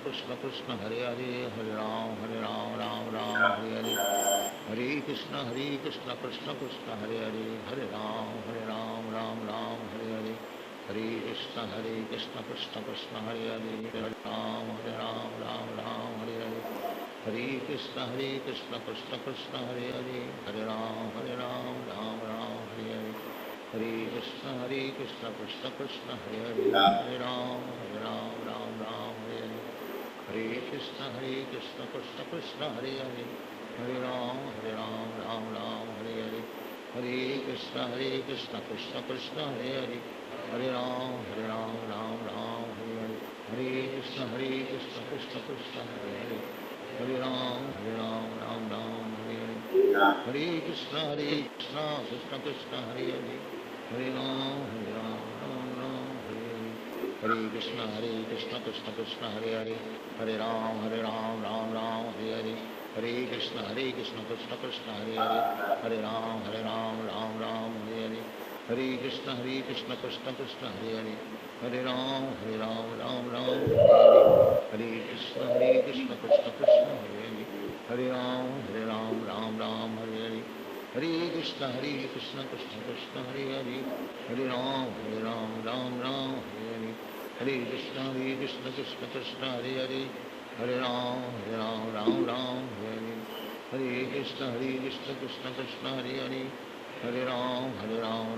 कृष्ण कृष्ण हरे हरे, हरे राम राम हरे हरे, हरे कृष्ण कृष्ण कृष्ण हरे हरे, हरे राम राम हरे हरे, हरे कृष्ण कृष्ण कृष्ण हरे हरे, हरे राम राम हरे हरे, हरे कृष्ण कृष्ण कृष्ण हरे हरे, हरे राम राम हरे हरे, हरे कृष्ण कृष्ण कृष्ण हरे हरे, हरे राम राम हरे हरे, हरे कृष्ण कृष्ण कृष्ण हरे हरे, हरे राम राम हरे हरे, हरे कृष्ण कृष्ण कृष्ण हरे हरे, हरे राम राम हरे हरे, हरे कृष्ण कृष्ण कृष्ण हरे हरे, हरे राम राम हरे हरे, हरे कृष्ण कृष्ण कृष्ण हरे हरे, हरे राम राम हरे हरे, हरे कृष्ण कृष्ण कृष्ण हरे हरे, हरे राम हरे हरे, हरे कृष्ण कृष्ण कृष्ण हरे हरे, हरे राम राम राम हरे हरे, हरे कृष्ण कृष्ण कृष्ण हरे हरे हरे राम राम राम हरे कृष्ण कृष्ण कृष्ण हरे हरे हरे राम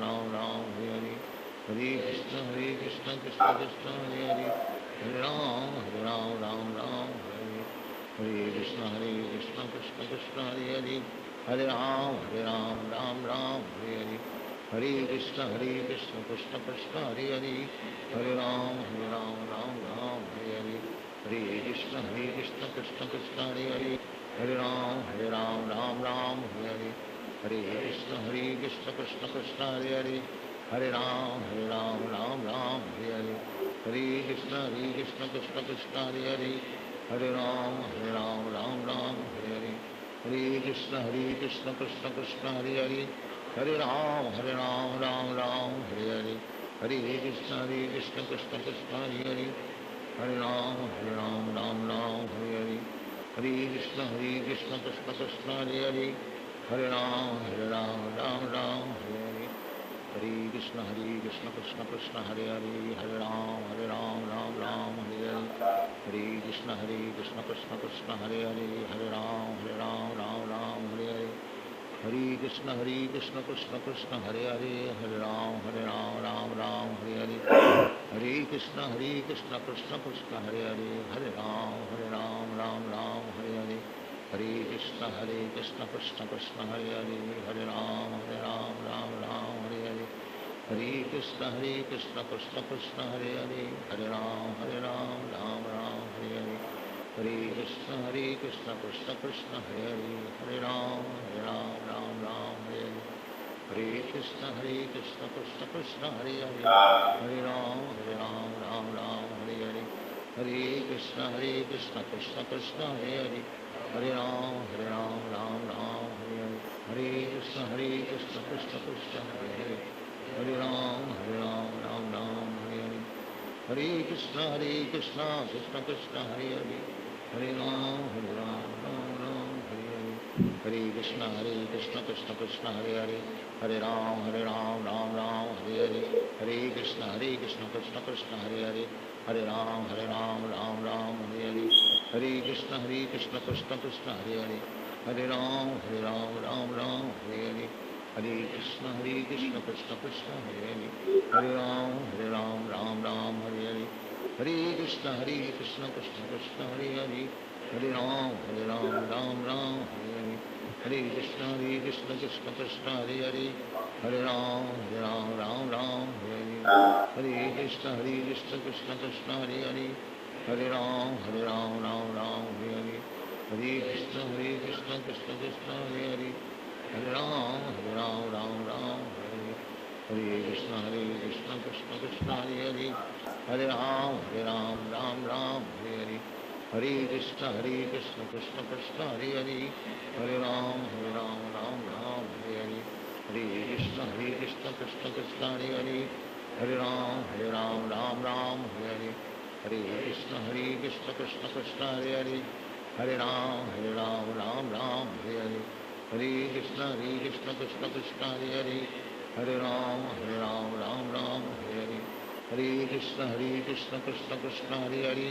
राम हरे हरे हरे कृष्ण कृष्ण कृष्ण हरे हरे हरे राम राम हरे हरे कृष्ण कृष्ण कृष्ण हरे हरे हरे राम राम हरे हरे हरे कृष्ण कृष्ण कृष्ण हरे हरे हरे राम राम हरे हरे हरे कृष्ण कृष्ण कृष्ण हरे हरे हरे राम राम हरे हरे हरे कृष्ण कृष्ण कृष्ण हरे हरे हरे राम राम हरे हरे हरे कृष्ण कृष्ण कृष्ण हरे हरे हरे राम राम हरे हरे हरे कृष्ण कृष्ण कृष्ण हरे हरे हरे राम राम हरे हरे हरे कृष्ण कृष्ण कृष्ण हरे हरे हरे राम राम हरे हरे हरे कृष्ण कृष्ण कृष्ण हरे हरे हरे राम राम हरे हरे हरे कृष्ण कृष्ण कृष्ण हरे हरे हरे राम राम हरे हरे हरे कृष्ण कृष्ण कृष्ण हरे हरे हरे राम राम हरे हरे हरे कृष्ण कृष्ण कृष्ण हरे हरे हरे राम राम हरे हरे हरे कृष्ण कृष्ण कृष्ण हरे हरे हरे राम राम हरे हरे हरे कृष्ण कृष्ण कृष्ण हरे हरे हरे राम राम हरे हरे हरे कृष्ण कृष्ण कृष्ण हरे हरे हरे राम राम हरे हरे हरे कृष्ण कृष्ण कृष्ण हरे हरे हरे राम राम हरे हरे हरे कृष्ण कृष्ण कृष्ण हरे हरे हरे राम राम हरे हरे हरे कृष्ण कृष्ण कृष्ण हरे हरे हरे राम राम हरे हरे हरे कृष्ण कृष्ण कृष्ण हरे हरे हरे राम राम हरे हरे हरे कृष्ण कृष्ण कृष्ण हरे हरे हरे राम राम हरे हरे हरे कृष्ण कृष्ण कृष्ण हरे हरे हरे राम राम हरे हरे हरे कृष्ण कृष्ण कृष्ण हरे हरे हरे राम राम हरे हरे हरे कृष्ण कृष्ण कृष्ण हरे हरे हरे राम राम हरे हरे हरे कृष्ण कृष्ण कृष्ण हरे हरे हरे राम हरे हरे हरे कृष्ण कृष्ण कृष्ण हरे हरे हरे राम हरे हरे हरे कृष्ण कृष्ण कृष्ण हरे हरे हरे राम हरे हरे हरे कृष्ण कृष्ण कृष्ण हरे हरे हरे राम राम हरे हरे हरे कृष्ण कृष्ण कृष्ण हरे हरे हरे राम हरे हरे हरे कृष्ण कृष्ण कृष्ण हरे हरे हरे राम हरे हरे हरे कृष्ण कृष्ण कृष्ण हरे हरे हरे राम हरे हरे हरे कृष्ण कृष्ण कृष्ण हरे हरे हरे राम हरे हरे हरे कृष्ण कृष्ण कृष्ण हरे हरे हरे राम हरे हरे हरे कृष्ण कृष्ण कृष्ण हरे हरे हरे राम राम हरे हरे हरे कृष्ण कृष्ण कृष्ण हरे हरे हरे राम राम हरे हरे हरे कृष्ण कृष्ण कृष्ण हरे हरे हरे राम राम हरे हरे हरे कृष्ण कृष्ण कृष्ण हरे हरे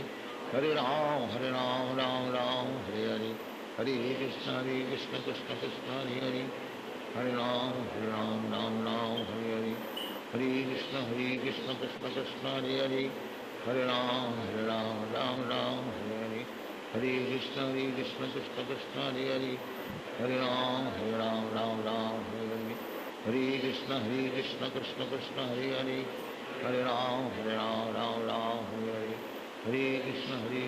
हरे राम हरे हरे हरे कृष्ण कृष्ण कृष्ण हरे हरे हरे राम हरे हरे हरे कृष्ण कृष्ण कृष्ण हरे हरे हरे राम राम हरे हरे हरे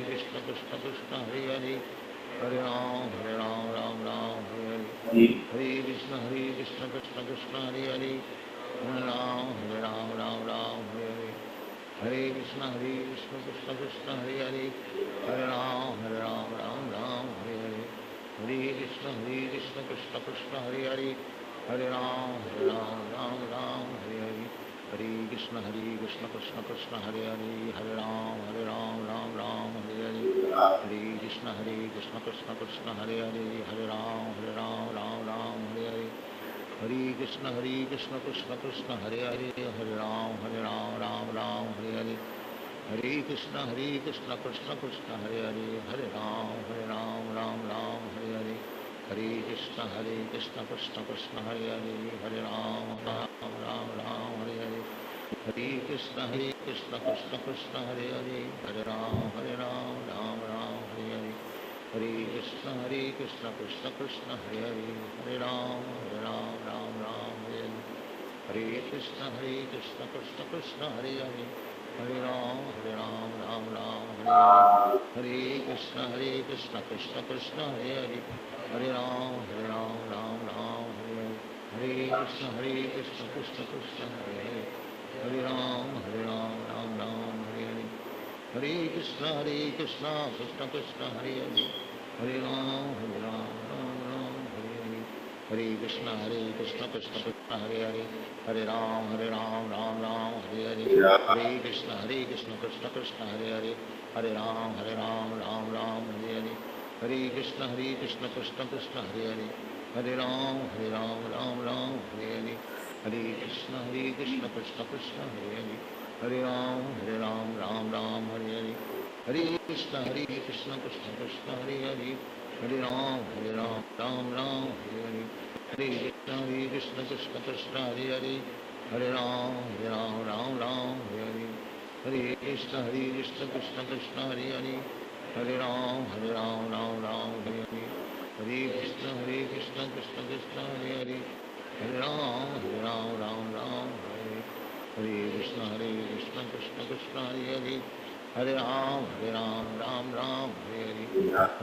कृष्ण कृष्ण कृष्ण हरे हरे हरे राम राम हरे हरे हरे कृष्ण कृष्ण कृष्ण हरे हरे हरे राम हरे हरे हरे कृष्ण कृष्ण कृष्ण हरे हरे हरे राम हरे हरे हरे कृष्ण कृष्ण कृष्ण हरे हरे हरे राम हरे हरे हरे कृष्ण कृष्ण कृष्ण हरे हरे हरे राम हरे हरे हरे कृष्ण कृष्ण कृष्ण हरे हरे हरे राम हरे हरे हरे कृष्ण कृष्ण कृष्ण हरे हरे हरे राम राम हरे हरे हरे कृष्ण कृष्ण कृष्ण हरे हरे, हरे राम राम राम हरे हरे, हरे कृष्ण कृष्ण कृष्ण हरे हरे, हरे राम राम हरे हरे, हरे कृष्ण कृष्ण कृष्ण हरे हरे, हरे राम राम हरे हरे, हरे कृष्ण कृष्ण कृष्ण हरे हरे, हरे राम राम हरे हरे, हरे कृष्ण कृष्ण कृष्ण हरे हरे, हरे राम राम हरे हरे, हरे कृष्ण कृष्ण कृष्ण हरे हरे, हरे राम राम हरे हरे, हरे कृष्ण कृष्ण कृष्ण हरे हरे, हरे राम राम हरे हरे, हरे कृष्ण कृष्ण कृष्ण हरे हरे, हरे राम राम हरे हरे, हरे कृष्ण कृष्ण कृष्ण हरे हरे, हरे राम राम हरे हरे, हरे कृष्ण कृष्ण कृष्ण हरे हरे, हरे राम राम हरे हरे, हरे कृष्ण कृष्ण कृष्ण हरे हरे, हरे राम राम हरे हरे, हरे कृष्ण कृष्ण कृष्ण हरे हरे, हरे राम राम हरे हरे, हरे कृष्ण कृष्ण कृष्ण हरे हरे, हरे राम हरे हरे, हरे कृष्ण कृष्ण कृष्ण हरे हरे, हरे राम हरे हरे, हरे कृष्ण कृष्ण कृष्ण हरे हरे, हरे राम राम हरे हरे, हरे कृष्ण कृष्ण कृष्ण हरे हरे, हरे राम राम हरे हरे, हरे कृष्ण कृष्ण कृष्ण हरे हरे, हरे राम हरे हरे, हरे कृष्ण कृष्ण कृष्ण हरे हरे, हरे राम राम हरे हरे, हरे कृष्ण कृष्ण कृष्ण हरे हरे, हरे राम राम हरे हरे,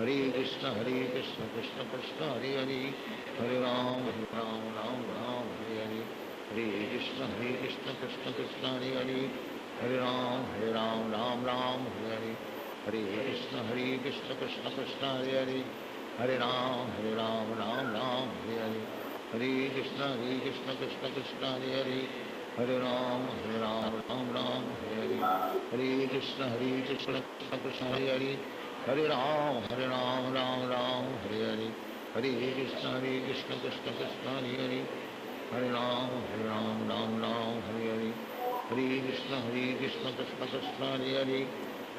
हरे कृष्ण कृष्ण कृष्ण हरे हरे, हरे राम राम हरे हरे, हरे कृष्ण कृष्ण कृष्ण हरे हरे, हरे राम राम हरे हरे, हरे कृष्ण कृष्ण कृष्ण हरे हरे, हरे राम राम हरे हरे, हरे कृष्ण कृष्ण कृष्ण हरे हरे, हरे राम राम हरे हरे, हरे कृष्ण कृष्ण कृष्ण हरे हरे, हरे राम राम हरे हरे, हरे कृष्ण कृष्ण कृष्ण हरे हरे, हरे राम हरे हरे, हरे कृष्ण कृष्ण कृष्ण हरे हरे,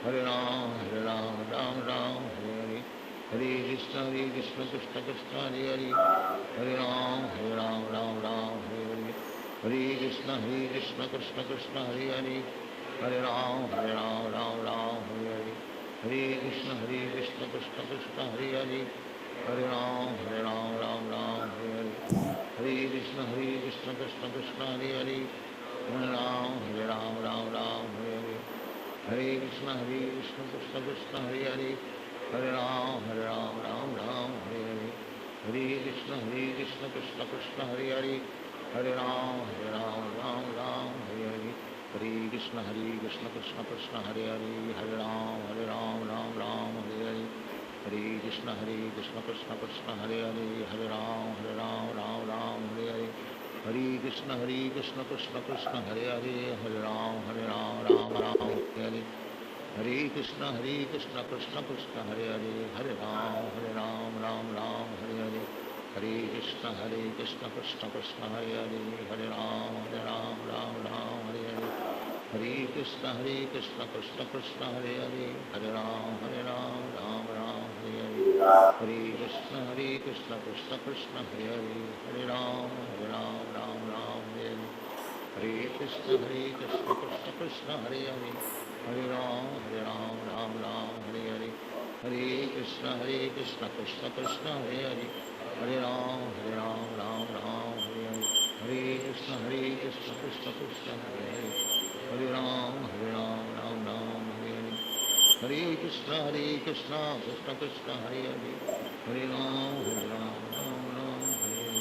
हरे राम राम हरे हरे, हरे कृष्ण कृष्ण कृष्ण हरे हरे, हरे राम राम हरे हरे, हरे कृष्ण कृष्ण कृष्ण हरे हरे, हरे राम हरे हरे, हरे कृष्ण कृष्ण कृष्ण हरे हरे, हरे राम हरे हरे, हरे कृष्ण कृष्ण कृष्ण हरे हरे, हरे राम हरे हरे, हरे कृष्ण कृष्ण कृष्ण हरे हरे, हरे राम हरे हरे, हरे कृष्ण कृष्ण कृष्ण हरे हरे, हरे राम हरे हरे, हरे कृष्ण कृष्ण कृष्ण हरे हरे, हरे राम हरे हरे, हरे कृष्ण कृष्ण कृष्ण हरे हरे, हरे राम राम हरे हरे, हरे कृष्ण कृष्ण कृष्ण हरे हरे, हरे राम हरे हरे, हरे कृष्ण कृष्ण कृष्ण हरे हरे, हरे राम राम हरे हरे, हरे कृष्ण कृष्ण कृष्ण हरे हरे, हरे राम राम हरे हरे, हरे कृष्ण कृष्ण कृष्ण हरे हरे, हरे राम हरे हरे, हरे कृष्ण कृष्ण कृष्ण हरे हरे, हरे राम हरे हरे, हरे कृष्ण कृष्ण कृष्ण हरे हरे, हरे राम राम हरे हरे, हरे कृष्ण कृष्ण कृष्ण हरे हरे, हरे राम हरे हरे,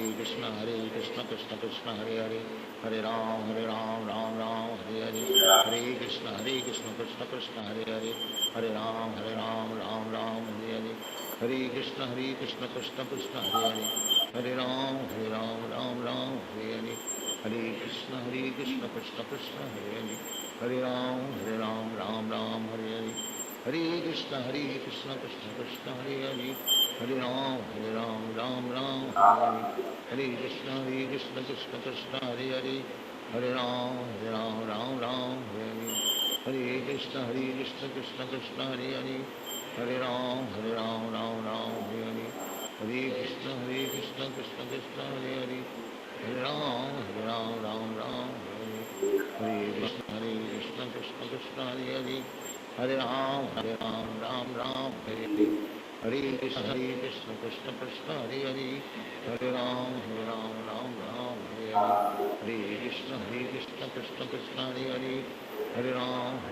हरे कृष्ण कृष्ण कृष्ण हरे हरे, हरे राम राम हरे हरे, हरे कृष्ण कृष्ण कृष्ण हरे हरे, हरे राम राम हरे हरे, हरे कृष्ण कृष्ण कृष्ण हरे हरे, हरे राम हरे हरे, हरे कृष्ण कृष्ण कृष्ण हरे हरे, हरे राम हरे हरे, हरे कृष्ण कृष्ण कृष्ण हरे हरे, हरे राम हरे हरे, हरे कृष्ण कृष्ण कृष्ण हरे हरे, हरे Ram Ram Hare Hare, Hare Krishna Krishna Krishna Hare Hare Hare Ram Ram Ram Hare Hare Hare Krishna Krishna Krishna Hare Hare Hare Ram Ram Ram Hare Hare Hare Krishna Krishna Krishna Hare Hare Hare Ram Ram Hare Hare Hare Krishna Krishna Krishna Hare Hare Hare Ram Ram Hare Hare Hare Krishna Krishna Krishna Hare Hare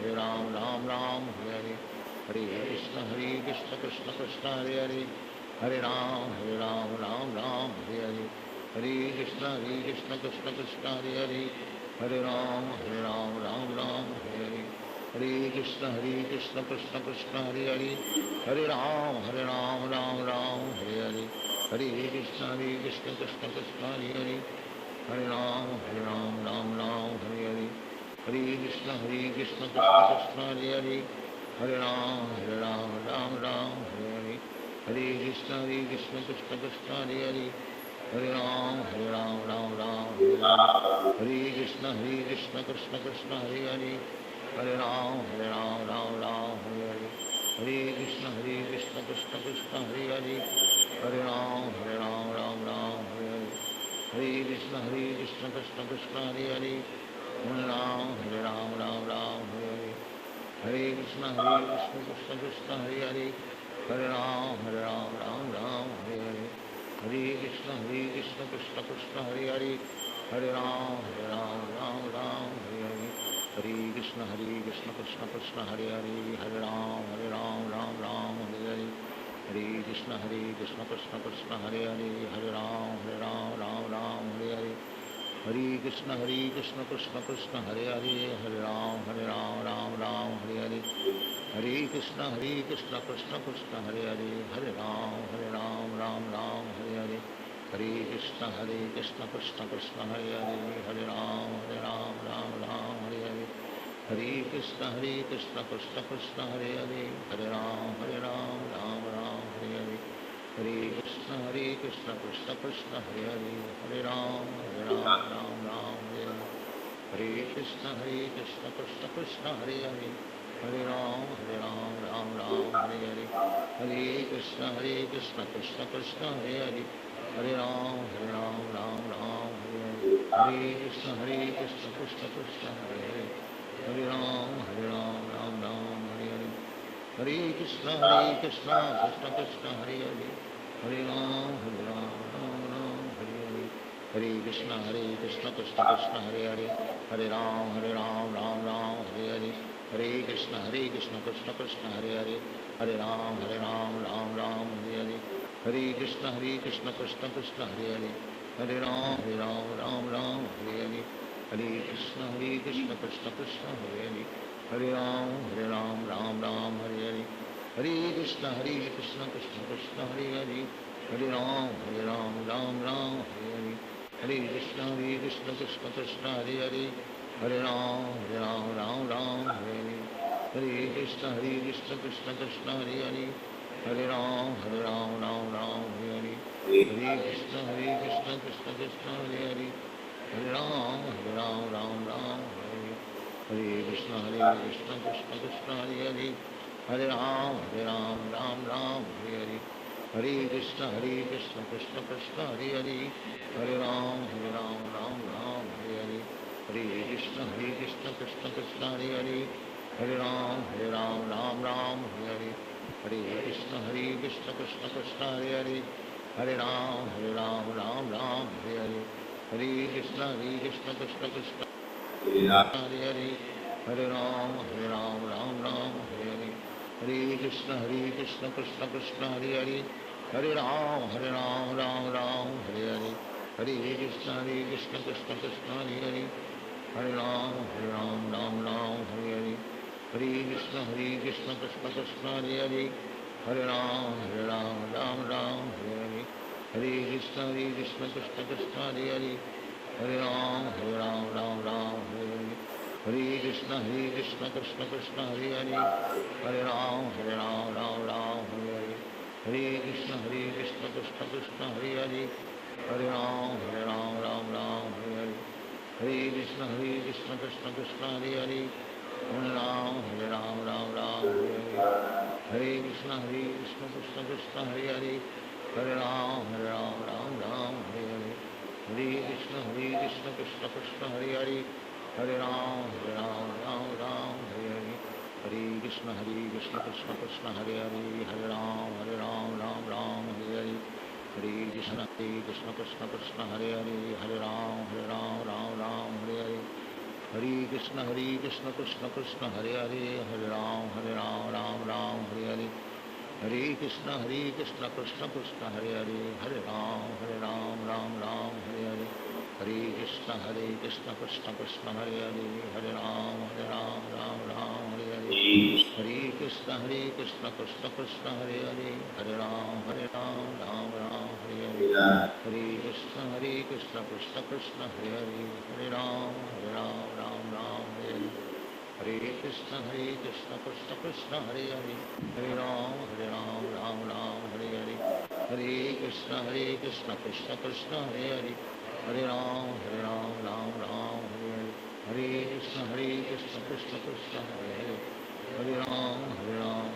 Hare Ram Ram Hare Hare Hare Krishna Krishna Krishna Hare Hare Hare Ram Ram Hare Hare Hare Krishna Krishna Krishna Hare Hare Hare Ram Ram Hare Hare Hare Krishna Krishna Krishna Hare Hare Hare Ram Hare Hare Hare Krishna Krishna Krishna Hare Hare Hare Ram Hare Hare Hare Krishna Krishna Krishna Hare Hare Hare Ram Hare Hare Hare Krishna Krishna Krishna Hare Hare Hare Ram Hare Hare Hare Krishna Krishna Krishna Hare Hare Hare Ram Hare Hare Hare Krishna Krishna Krishna Hare Hare Hare Ram Hare Hare Hare Krishna Krishna Krishna Hare Hare Hare Ram Hare Hare Hare Krishna Krishna Krishna Hare Hare Hare Ram Hare Hare Hare Krishna Krishna Krishna Hare Hare Hare Ram Hare Hare Hare Krishna Krishna Krishna Hare Hare Hare Ram Hare Hare Hare Krishna Krishna Krishna Hare Hare Hare Ram Hare Hare Hare Krishna Krishna Krishna Hare Hare Hare Ram Hare Hare Hare Krishna Krishna Krishna Hare Hare Hare Ram Hare Hare Hare Krishna Krishna Krishna Hare Hare Hare Ram Hare Hare Hare Krishna Krishna Krishna Hare Hare Hare Ram Hare Hare Hare Krishna Krishna Krishna Hare Hare Hare Ram Hare Hare Hare Krishna Krishna Krishna Hare Hare Hare Ram Hare Hare Hare Krishna Krishna Krishna Hare Hare Hare Ram Hare Hare Hare Krishna Krishna Krishna Hare Hare Hare Ram Hare Hare Hare Krishna Krishna Krishna Hare Hare Hare Ram Hare Hare Hare Krishna Krishna Krishna Hare Hare Hare Ram Hare Hare Hare Krishna Krishna Krishna Hare Hare Hare Ram Hare Hare Hare Krishna Krishna Krishna Hare Hare Hare Ram Hare Hare Hare Krishna Krishna Krishna Hare Hare Hare Ram Hare Hare Hare Krishna Krishna Krishna Hare Hare Hare Ram Hare Hare Hare Krishna Krishna Krishna Hare Hare Hare Ram Hare Hare Hare Krishna Krishna Krishna Hare Hare Hare Ram Hare Hare Hare Krishna Krishna Krishna Hare Hare Hare Ram Hare Hare Krishna Krishna Krishna Hare Hare Hare Ram Hare Hare Hare Krishna Krishna Krishna Hare Hare Hare Ram Hare Hare Hare Krishna Krishna Krishna Hare Hare Hare Ram Hare Hare Hare Krishna Krishna Krishna Hare Hare Hare Ram Hare Hare Hare Krishna Krishna Krishna Hare Hare Hare Ram Hare Hare Hare Krishna Krishna Krishna Hare Hare Hare Ram Hare Hare Hare Krishna Krishna Krishna Hare Hare Hare Ram Hare Hare Hare Krishna Krishna Krishna Hare Hare Hare Ram Hare Hare Hare Krishna Krishna Krishna Hare Hare Hare Ram Hare Hare Hare Krishna Krishna Krishna Hare Hare Hare Ram Hare Hare Hare Krishna Krishna Krishna Hare Hare Hare Ram Hare Hare Hare Krishna Krishna Krishna Hare Hare Hare Ram, Ram Ram, Hare Hare. Hare Krishna, Krishna Krishna, Hare Hare. Hare Ram, Ram Ram, Hare Hare. Hare Krishna, Krishna Krishna, Hare Hare. Hare Ram, Ram Ram, Hare Hare. Hare Krishna, Krishna Krishna, Hare Hare. Hare Ram, Ram Ram, Hare Hare. Hare Krishna, Krishna Krishna, Hare Hare. Hare Ram, Ram Hare Hare. Hare Krishna, Krishna Krishna, Hare Hare. Hare Ram, Ram Hare Hare. Hare Krishna, Krishna Krishna, Hare Hare. Hare Ram, Ram Hare Hare. Hare Krishna, Krishna Krishna, Hare Hare. Hare Ram, Ram Hare Hare. Hare Krishna, Krishna Krishna, Hare Hare. Hare Ram, Ram Hare Hare. Hare Krishna, Krishna Krishna, Hare Hare. Hare Ram, Ram Hare Hare. Hare Krishna, Krishna Krishna, Hare Hare. Hare Ram, Ram Hare Hare. Hare Krishna, Krishna Krishna, Hare Hare. Hare Ram, Ram Hare Hare. Hare Krishna, Krishna Krishna, Hare Hare. Hare Ram, Ram Hare Hare. Hare Krishna, Krishna Krishna, Hare Hare. Hare Ram,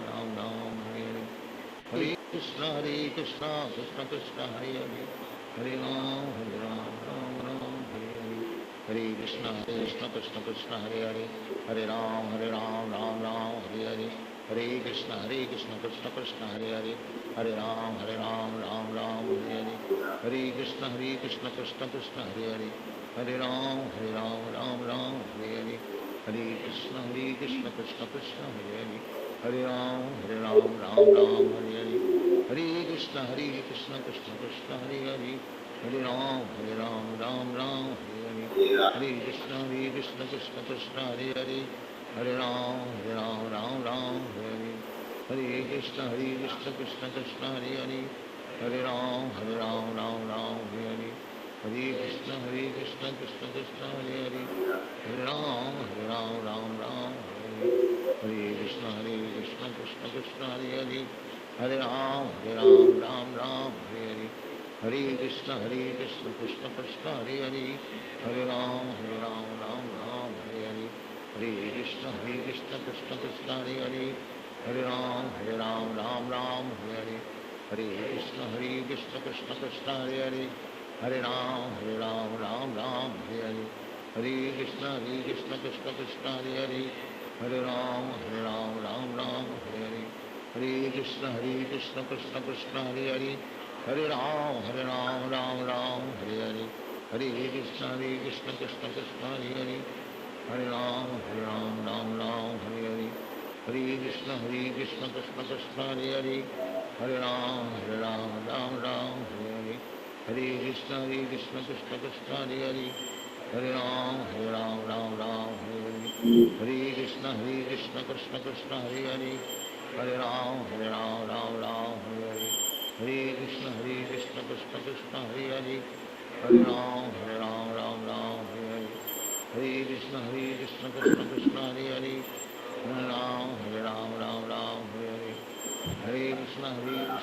Ram Hare Hare. Hare Krishna, Krishna Krishna, Hare Hare. Hare Ram, Ram Hare Hare. Hare Krishna, Krishna Krishna, Hare Hare. Hare Ram, Ram Hare Hare. Hare Krishna, Krishna Krishna, Hare Hare. Hare Ram, Ram Hare Hare. Hare Krishna, Krishna Krishna, Hare Hare. Hare Ram, Ram Hare Hare. Hare Krishna, Krishna Krishna, Hare Hare. Hare Ram, Ram Hare Hare. Hare Krishna, Krishna Krishna, Hare Hare. Hare Ram, Ram Hare Hare. Hare Krishna, Krishna Krishna, Hare Hare. Hare Ram, Ram Hare Hare. Hare Krishna, Krishna Krishna, Hare Hare. Hare Ram, Ram Hare Hare. Hare Krishna, Krishna Krishna, Hare Hare. Hare Ram, Ram Hare Hare. Hare Krishna, Krishna Krishna, Hare Hare. Hare Ram, Ram Hare Hare. Hare Krishna, Krishna Krishna, Hare Hare. Hare Ram, Ram Hare Hare. Hare Krishna, Krishna Krishna, Hare Hare. Hare Ram, Ram Hare Hare. Hare Krishna, Krishna Krishna, Hare Hare. Hare Ram, Ram Hare Hare. Hare Krishna, Krishna Krishna, Hare Hare. Hare Ram, Ram Hare Hare. Hare Krishna, Krishna Krishna, Hare Hare. Hare Ram, Ram Hare Hare. Hare Krishna, Krishna Krishna, Hare Hare. Hare Ram, Ram Hare Hare. Hare Krishna, Krishna Krishna, Hare Hare. Hare Ram, Ram Hare Hare. Hare Krishna, Krishna Krishna, Hare Hare. Hare Ram, Ram Hare Hare. Hare Krishna, Krishna Krishna, Hare Hare. Hare Ram, Ram Hare Hare. Hare Krishna, Krishna Krishna, Hare Hare. Hare Ram, Ram Hare Hare. Hare Krishna, Krishna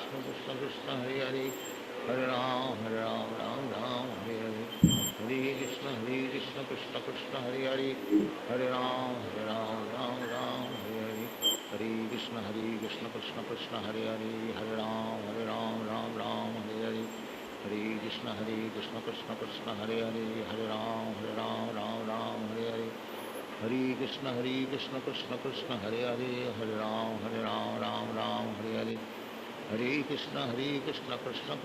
Krishna, Hare Hare. Hare Ram, Ram Hare Hare. Hare Krishna, Krishna Krishna, Hare Hare. Hare Ram, Ram Hare Hare. Hare Krishna, Krishna Krishna, Hare Hare. Hare Ram, Ram Hare Hare. Hare Krishna, Krishna Krishna, Hare Hare. Hare Ram, Ram Hare Hare. Hare Krishna, Krishna Krishna, Hare Hare. Hare Ram, Ram Hare Hare. Hare Krishna, Krishna Krishna, Hare Hare. Hare Ram, Ram Hare Hare. Hare Krishna, Krishna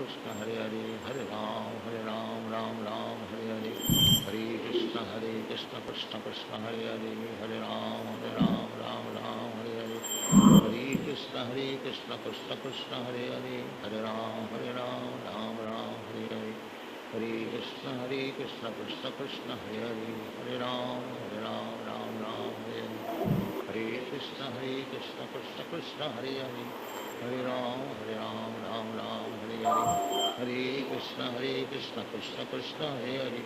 Krishna, Hare Hare. Hare Ram, Ram Hare Hare. Hare Krishna, Krishna Krishna, Hare Hare. Hare Ram, Ram Hare Hare. Hare Krishna, Krishna Krishna, Hare Hare. Hare Ram, Ram Hare Hare. Hare Krishna, Krishna Krishna, Hare Hare. Hare Ram, Ram Hare Hare. Hare Krishna, Krishna Krishna, Hare Hare.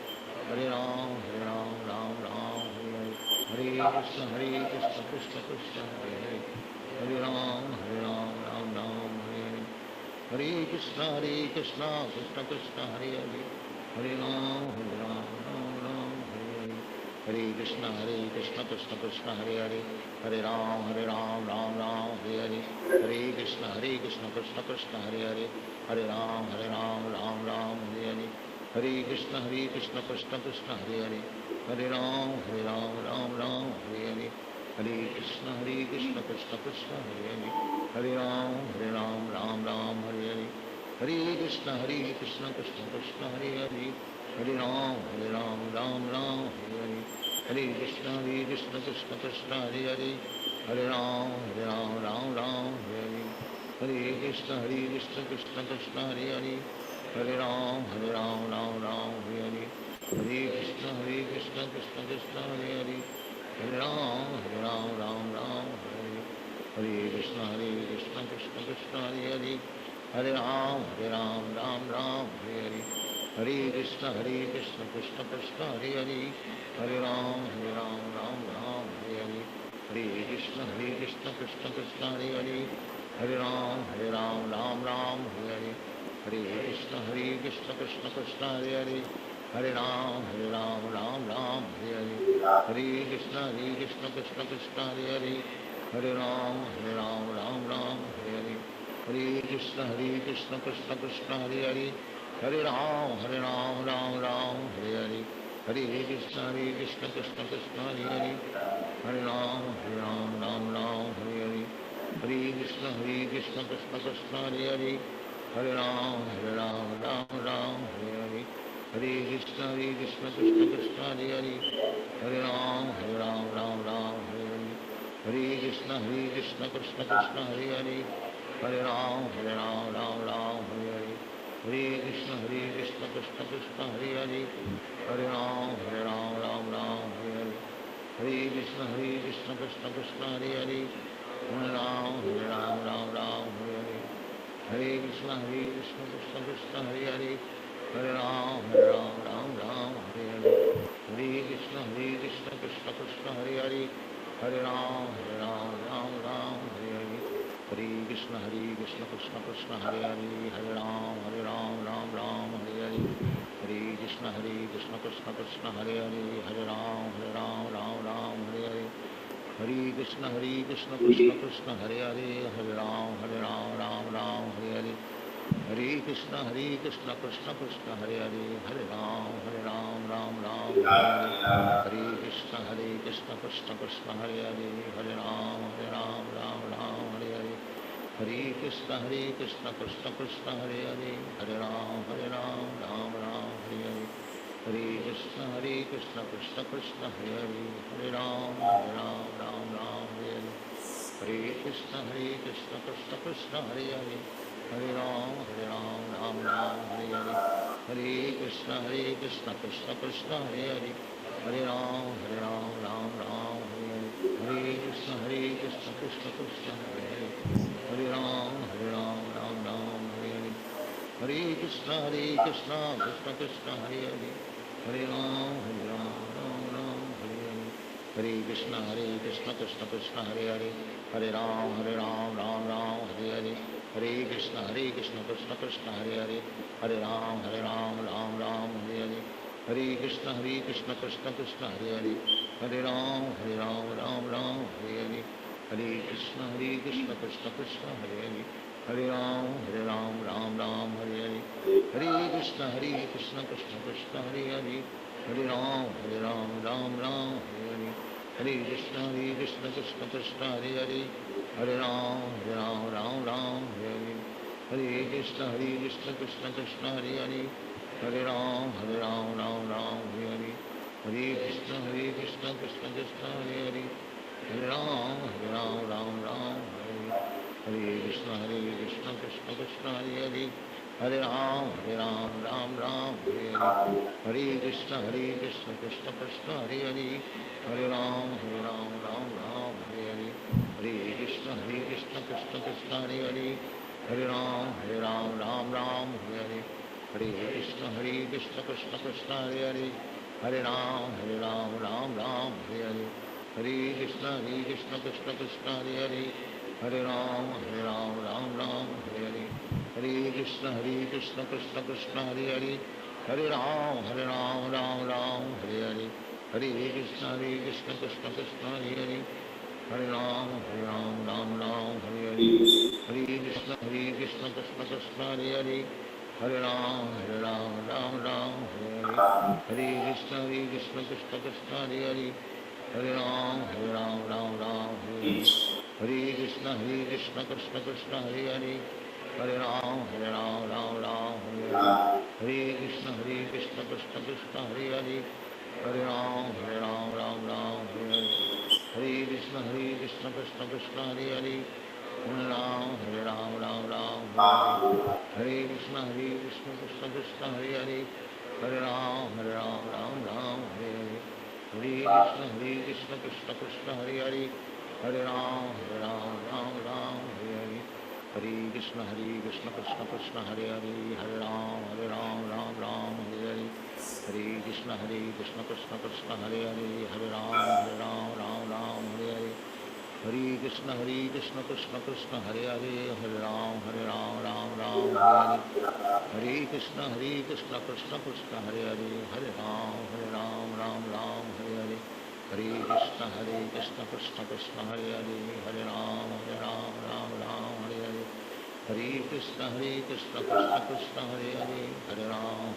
Hare Ram, Ram Hare Hare. Hare Krishna, Krishna Krishna, Hare Hare. Hare Ram, Ram Hare Hare. Hare Krishna, Krishna Krishna, Hare Hare. Hare Ram, Ram Hare Hare. हरे Krishna Krishna Krishna Hare Hare Hare Ram Ram Ram Hare Hare Hare Krishna Krishna Krishna Hare Hare Hare Ram Ram Ram Hare Hare Hare Krishna Krishna Krishna Hare Hare Hare Ram Ram Ram Hare Hare Hare Krishna Krishna Krishna Hare Hare Hare Ram Ram Hare Hare Hare Krishna Krishna Krishna Hare Hare Hare Ram Ram Hare Hare Hare Krishna Krishna Krishna Hare Hare Hare Ram Ram Hare Hare Hare Krishna Krishna Krishna Hare Hare Hare Ram Ram Hare Hare Hare Krishna Krishna Krishna Hare Hare Hare Ram Ram Hare Hare Hare Krishna Krishna Krishna Hare Hare Hare Ram Ram Hare Hare Hare Krishna Krishna Krishna Hare Hare Hare Ram Ram Hare Hare Hare Krishna Krishna Krishna Hare Hare Hare Ram Ram Hare Hare Hare Krishna Krishna Krishna Hare Hare Hare Ram Ram Hare Hare Hare Krishna Krishna Krishna Hare Hare Hare Ram Ram Hare Hare Hare Krishna Krishna Krishna Hare Hare Hare Ram Ram Hare Hare Hare Krishna Krishna Krishna Hare Hare Hare Ram Ram Hare Hare Hare Krishna Krishna Krishna Hare Hare Hare Ram Ram Hare Hare Hare Krishna Krishna Krishna Hare Hare Hare Ram Ram Hare Hare Hare Krishna Krishna Krishna Hare Hare Hare Ram Ram Hare Hare Hare Krishna Krishna Krishna Hare Hare Hare Ram Ram Hare Hare Hare Krishna Krishna Krishna Hare Hare Hare Ram Hare Hare Hare Krishna Krishna Krishna Hare Hare Hare Ram Hare Hare Hare Krishna Krishna Krishna Hare Hare Hare Ram Hare Hare Hare Krishna Krishna Krishna Hare Hare Hare Ram Ram Hare Hare Hare Krishna Krishna Krishna Hare Hare Hare Ram Hare Hare Hare Krishna Krishna Krishna Hare Hare Hare Ram Ram Hare Hare Hare Krishna Krishna Krishna Hare Hare Hare Ram Ram Hare Hare Hare Krishna Krishna Krishna Hare Hare Hare Ram Ram Hare Hare Hare Krishna Krishna Krishna Hare Hare Hare Ram Ram Hare Hare Hare Krishna Krishna Krishna Hare Hare Hare Ram Ram Hare Hare Hare Krishna Krishna Krishna Hare Hare Hare Ram Ram Hare Hare Hare Krishna Krishna Krishna Hare Hare Hare Ram Ram Hare Hare Hare Krishna Krishna Krishna Hare Hare Hare Ram Ram Hare Hare Hare Krishna Krishna Krishna Hare Hare Hare Ram Hare Hare Hare Krishna Krishna Krishna Hare Hare Hare Ram Ram Hare Hare Hare Krishna Krishna Krishna Hare Hare Hare Ram Ram Hare Hare Hare Krishna Krishna Krishna Hare Hare Hare Ram Ram Hare Hare Hare Krishna Krishna Krishna Hare Hare Hare Ram Ram Hare Hare Hare Krishna Krishna Krishna Hare Hare Hare Ram Ram Hare Hare Hare Krishna Krishna Krishna Hare Hare Hare Ram Ram Hare Hare Hare Krishna Krishna Krishna Hare Hare Hare Ram Ram Hare Hare Hare Krishna Krishna Krishna Hare Hare Hare Ram Ram Hare Hare Hare Krishna Krishna Krishna Hare Hare Hare Ram Hare Hare Hare Krishna Krishna Krishna Hare Hare Hare Ram Hare Hare Hare Krishna Krishna Krishna Hare Hare Hare Ram Hare Hare Hare Krishna Krishna Krishna Hare Hare Hare Ram Hare Hare Hare Krishna Krishna Krishna Hare Hare Hare Ram Hare Hare Hare Krishna Krishna Krishna Hare Hare Hare Ram Ram Hare Hare Hare Krishna Krishna Krishna Hare Hare Hare Ram Ram Ram Hare Hare Hare Krishna Krishna Krishna Hare Hare Hare Ram Ram Ram Hare Hare Hare Krishna Krishna Krishna Hare Hare Hare Ram Ram Ram Hare Hare Hare Krishna Krishna Krishna Hare Hare Hare Ram Ram Ram Hare Hare Hare Krishna Krishna Krishna Hare Hare Hare Ram Ram Ram Hare Hare Hare Krishna Krishna Krishna Hare Hare Hare Ram Ram Hare Hare Hare Krishna Krishna Krishna Hare Hare Hare Ram Ram Hare Hare Hare Krishna Krishna Krishna Hare Hare Hare Ram Ram Hare Hare Hare Krishna Krishna Krishna Hare Hare Hare Ram Ram Hare Hare Hare Krishna Krishna Krishna Hare Hare Hare Ram Ram Hare Hare Hare Krishna Krishna Krishna Hare Hare Hare Ram Ram Hare Hare Hare Krishna Krishna Krishna Hare Hare Hare Ram Ram Hare Hare Hare Krishna Krishna Krishna Hare Hare Hare Ram Ram Hare Hare Hare Krishna Krishna Krishna Hare Hare Hare Ram Ram Hare Hare Hare Krishna Krishna Krishna Hare Hare Hare Ram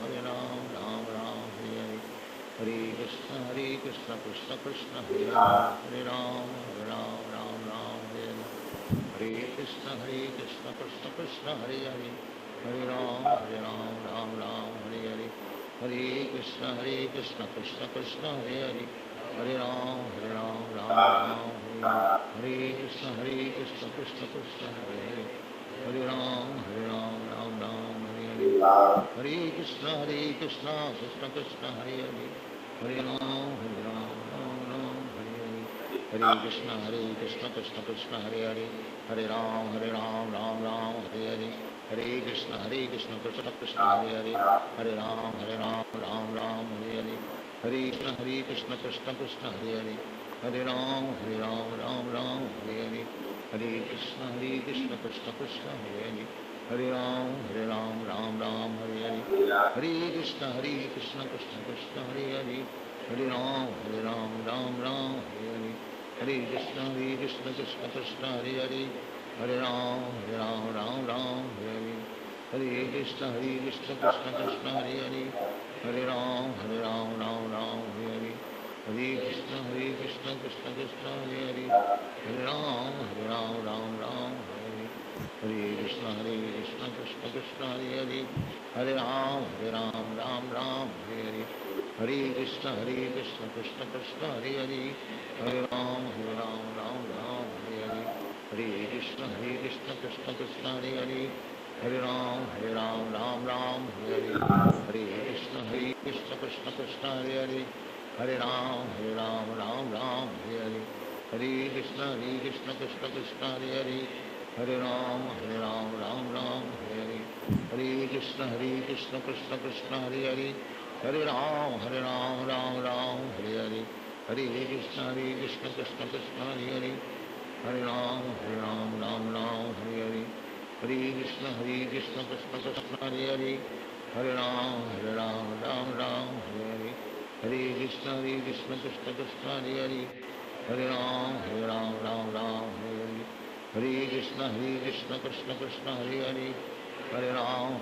Ram Hare Hare Hare Krishna Krishna Krishna Hare Hare Hare Ram Ram Hare Hare Hare Krishna Krishna Krishna Hare Hare Hare Ram Ram Hare Hare Hare Krishna Krishna Krishna Hare Hare Hare Ram Ram Hare Hare Hare Krishna Krishna Krishna Hare Hare Hare Ram Hare Hare Hare Krishna Krishna Krishna Hare Hare Hare Ram Ram Hare Hare Hare Krishna Krishna Krishna Hare Hare Hare Ram Ram Hare Hare Hare Krishna Krishna Krishna Hare Hare Hare Ram Ram Hare Hare Hare Krishna Krishna Krishna Hare Hare Hare Ram Hare Hare Hare Krishna Krishna Krishna Hare Hare Hare Ram Hare Hare Hare Krishna Krishna Krishna Hare Hare Hare Ram Hare Hare Hare Krishna Krishna Krishna Hare Hare Hare Ram Hare Hare Hare Krishna Krishna Krishna Hare Hare Hare Ram Hare Hare Hare Krishna Krishna Krishna Hare Hare Hare Ram Hare Hare Hare Krishna Krishna Krishna Hare Hare Hare Ram Hare Hare Hare Krishna Krishna Krishna Hare Hare Hare Ram Hare Hare Hare Krishna Krishna Krishna Hare Hare Hare Ram Hare Hare Hare Krishna Krishna Krishna Hare Hare Hare Ram Ram Hare Hare Hare Krishna Krishna Krishna Hare Hare Hare Ram Hare Hare Hare Krishna Krishna Krishna Hare Hare Hare Ram Hare Hare Hare Krishna Krishna Krishna Hare Hare Hare Ram Hare Hare Hare Krishna Krishna Krishna Hare Hare Hare Ram Hare Hare Hare Krishna Krishna Krishna Hare Hare Hare Ram Hare Hare Hare Krishna Krishna Krishna Hare Hare Hare Ram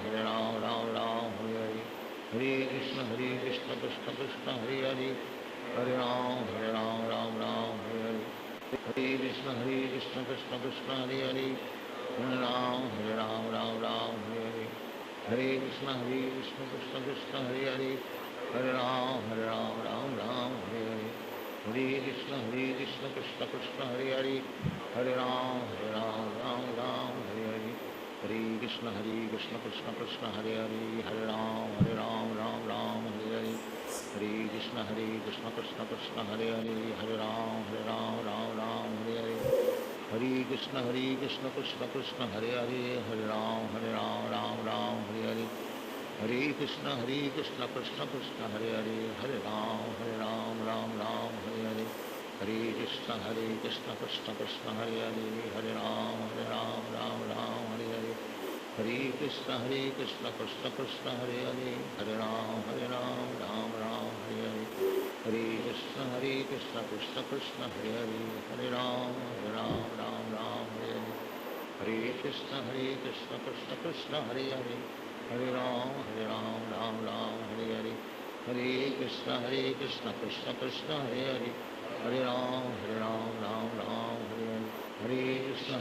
Hare Hare Hare Krishna Krishna Krishna Hare Hare Hare Ram Hare Hare Hare Krishna Krishna Krishna Hare Hare Hare Ram Hare Hare Hare Krishna Krishna Krishna Hare Hare Hare Ram Hare Hare Hare Krishna Krishna Krishna Hare Hare Hare Ram Hare Hare Hare Krishna Krishna Krishna Hare Hare Hare Ram Hare Hare Hare Krishna Krishna Krishna Hare Hare Hare Ram Hare Hare Hare Krishna Krishna Krishna Hare Hare Hare Ram Hare Hare Hare Krishna Krishna Krishna Hare Hare Hare Ram Ram Hare Hare Hare Krishna Krishna Krishna Krishna Hare Hare Hare Ram Ram Hare Hare Hare Krishna Krishna Krishna Hare Hare Hare Ram Ram Ram Hare Hare Hare Krishna Krishna Krishna Hare Hare Hare Ram Ram Ram Hare Hare Hare Krishna Krishna Krishna Hare Hare Hare Ram Ram Ram Hare Hare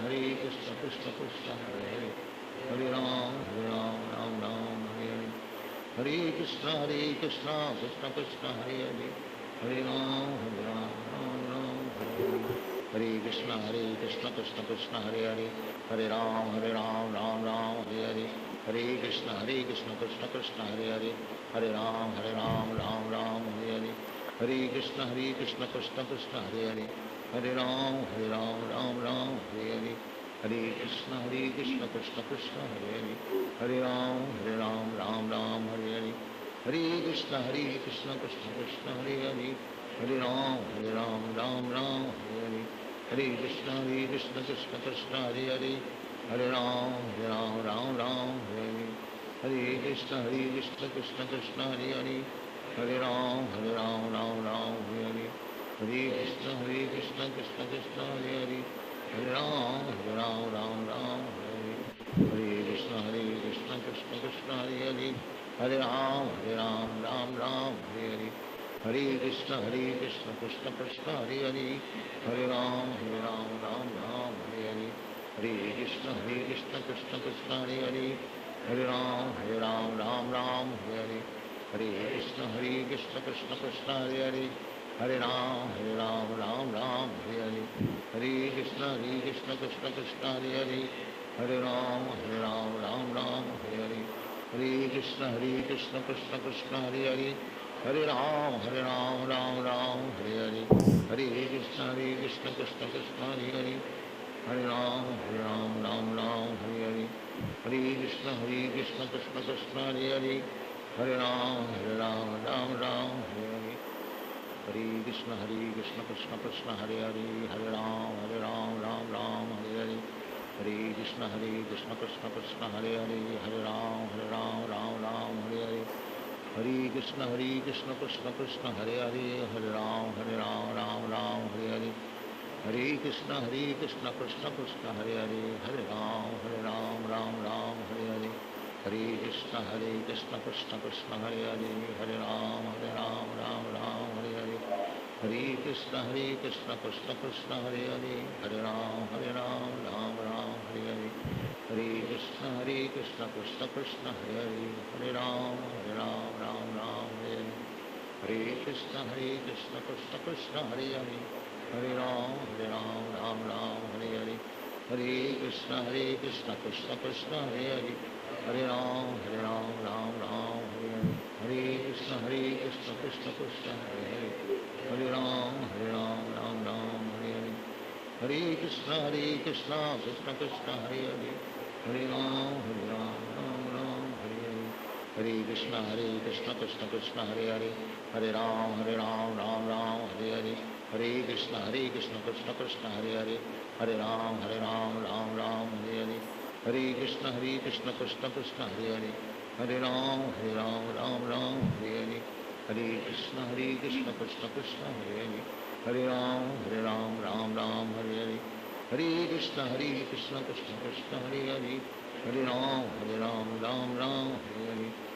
Hare Krishna Krishna Krishna Hare Hare Hare Ram Ram Ram Hare Hare Hare Krishna Krishna Krishna Hare Hare Hare Ram Ram Hare Hare Hare Krishna Krishna Krishna Hare Hare Hare Ram Ram Ram Hare Hare Hare Krishna Krishna Krishna Hare Hare Hare Ram Ram Ram Hare Hare Hare Krishna Krishna Krishna Hare Hare Hare Ram Ram Ram Hare Hare Hare Krishna Krishna Krishna Hare Hare Hare Ram Ram Hare Hare Hare Krishna Krishna Krishna Hare Hare Hare Ram Ram Hare Hare Hare Krishna Krishna Krishna Hare Hare Hare Ram Ram Hare Hare Hare Krishna Krishna Krishna Hare Hare Hare Ram Ram Hare Hare Hare Krishna Krishna Krishna Hare Hare Hare Ram Ram Hare Hare Hare Krishna Krishna Krishna Hare Hare Hare Ram Ram Hare Hare Hare Krishna Krishna Krishna Hare Hare Hare Ram Ram Hare Hare Hare Krishna Krishna Krishna Hare Hare Hare Ram Ram Hare Hare Hare Krishna Krishna Krishna Hare Hare Hare Ram Ram Hare Hare Hare Krishna Krishna Krishna Hare Hare Hare Ram Ram Hare Hare Hare Krishna Krishna Krishna Hare Hare Hare Ram Ram Hare Hare Hare Krishna Krishna Krishna Hare Hare Hare Ram Ram Hare Hare Hare Krishna Krishna Krishna Hare Hare Hare Ram Ram Hare Hare Hare Krishna Krishna Krishna Hare Hare Hare Ram Ram Hare Hare Hare Krishna Krishna Krishna Hare Hare Hare Ram Ram Hare Hare Hare Krishna Krishna Krishna Hare Hare Hare Ram Ram Hare Hare Hare Krishna Krishna Krishna Hare Hare Hare Ram Ram Hare Hare Hare Krishna Krishna Krishna Hare Hare Hare Ram Ram Hare Hare Hare Krishna Krishna Krishna Hare Hare Hare Ram Ram Hare Hare Hare Krishna Krishna Krishna Hare Hare Hare Ram Ram Hare Hare Hare Krishna Krishna Krishna Hare Hare Hare Ram Ram Hare Hare Hare Krishna Krishna Krishna Hare Hare Hare Ram Ram Hare Hare Hare Krishna Krishna Krishna Hare Hare Hare Ram Ram Hare Hare Hare Krishna Krishna Krishna Hare Hare Hare Ram Hare Hare Hare Krishna Krishna Krishna Hare Hare Hare Ram Ram Hare Hare Hare Krishna Krishna Krishna Hare Hare Hare Ram Ram Hare Hare Hare Krishna Krishna Krishna Hare Hare Hare Ram Ram Hare Hare Hare Krishna Krishna Krishna Hare Hare Hare Ram Ram Hare Hare Hare Krishna Krishna Krishna Hare Hare Hare Ram Ram Hare Hare Hare Krishna Krishna Krishna Hare Hare Hare Ram Ram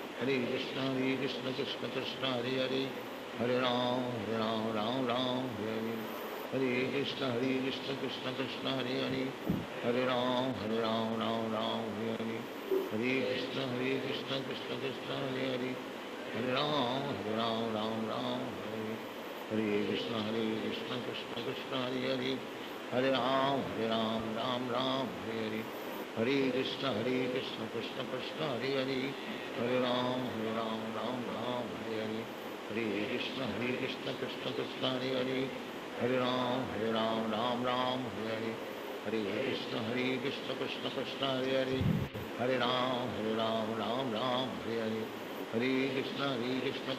Hare Hare Hare Krishna Krishna Krishna Hare Hare Hare Ram Ram Hare Hare Hare Krishna Krishna Krishna Hare Hare Hare Ram Ram Hare Hare Hare Krishna Krishna Krishna Hare Hare Hare Ram Ram Hare Hare Hare Krishna Krishna Krishna Hare Hare Hare Ram Ram Hare Hare Hare Krishna Krishna Krishna Hare Hare Hare Ram Ram Hare Hare Hare Krishna Krishna Krishna Hare Hare Hare Ram Ram Hare Hare Hare Krishna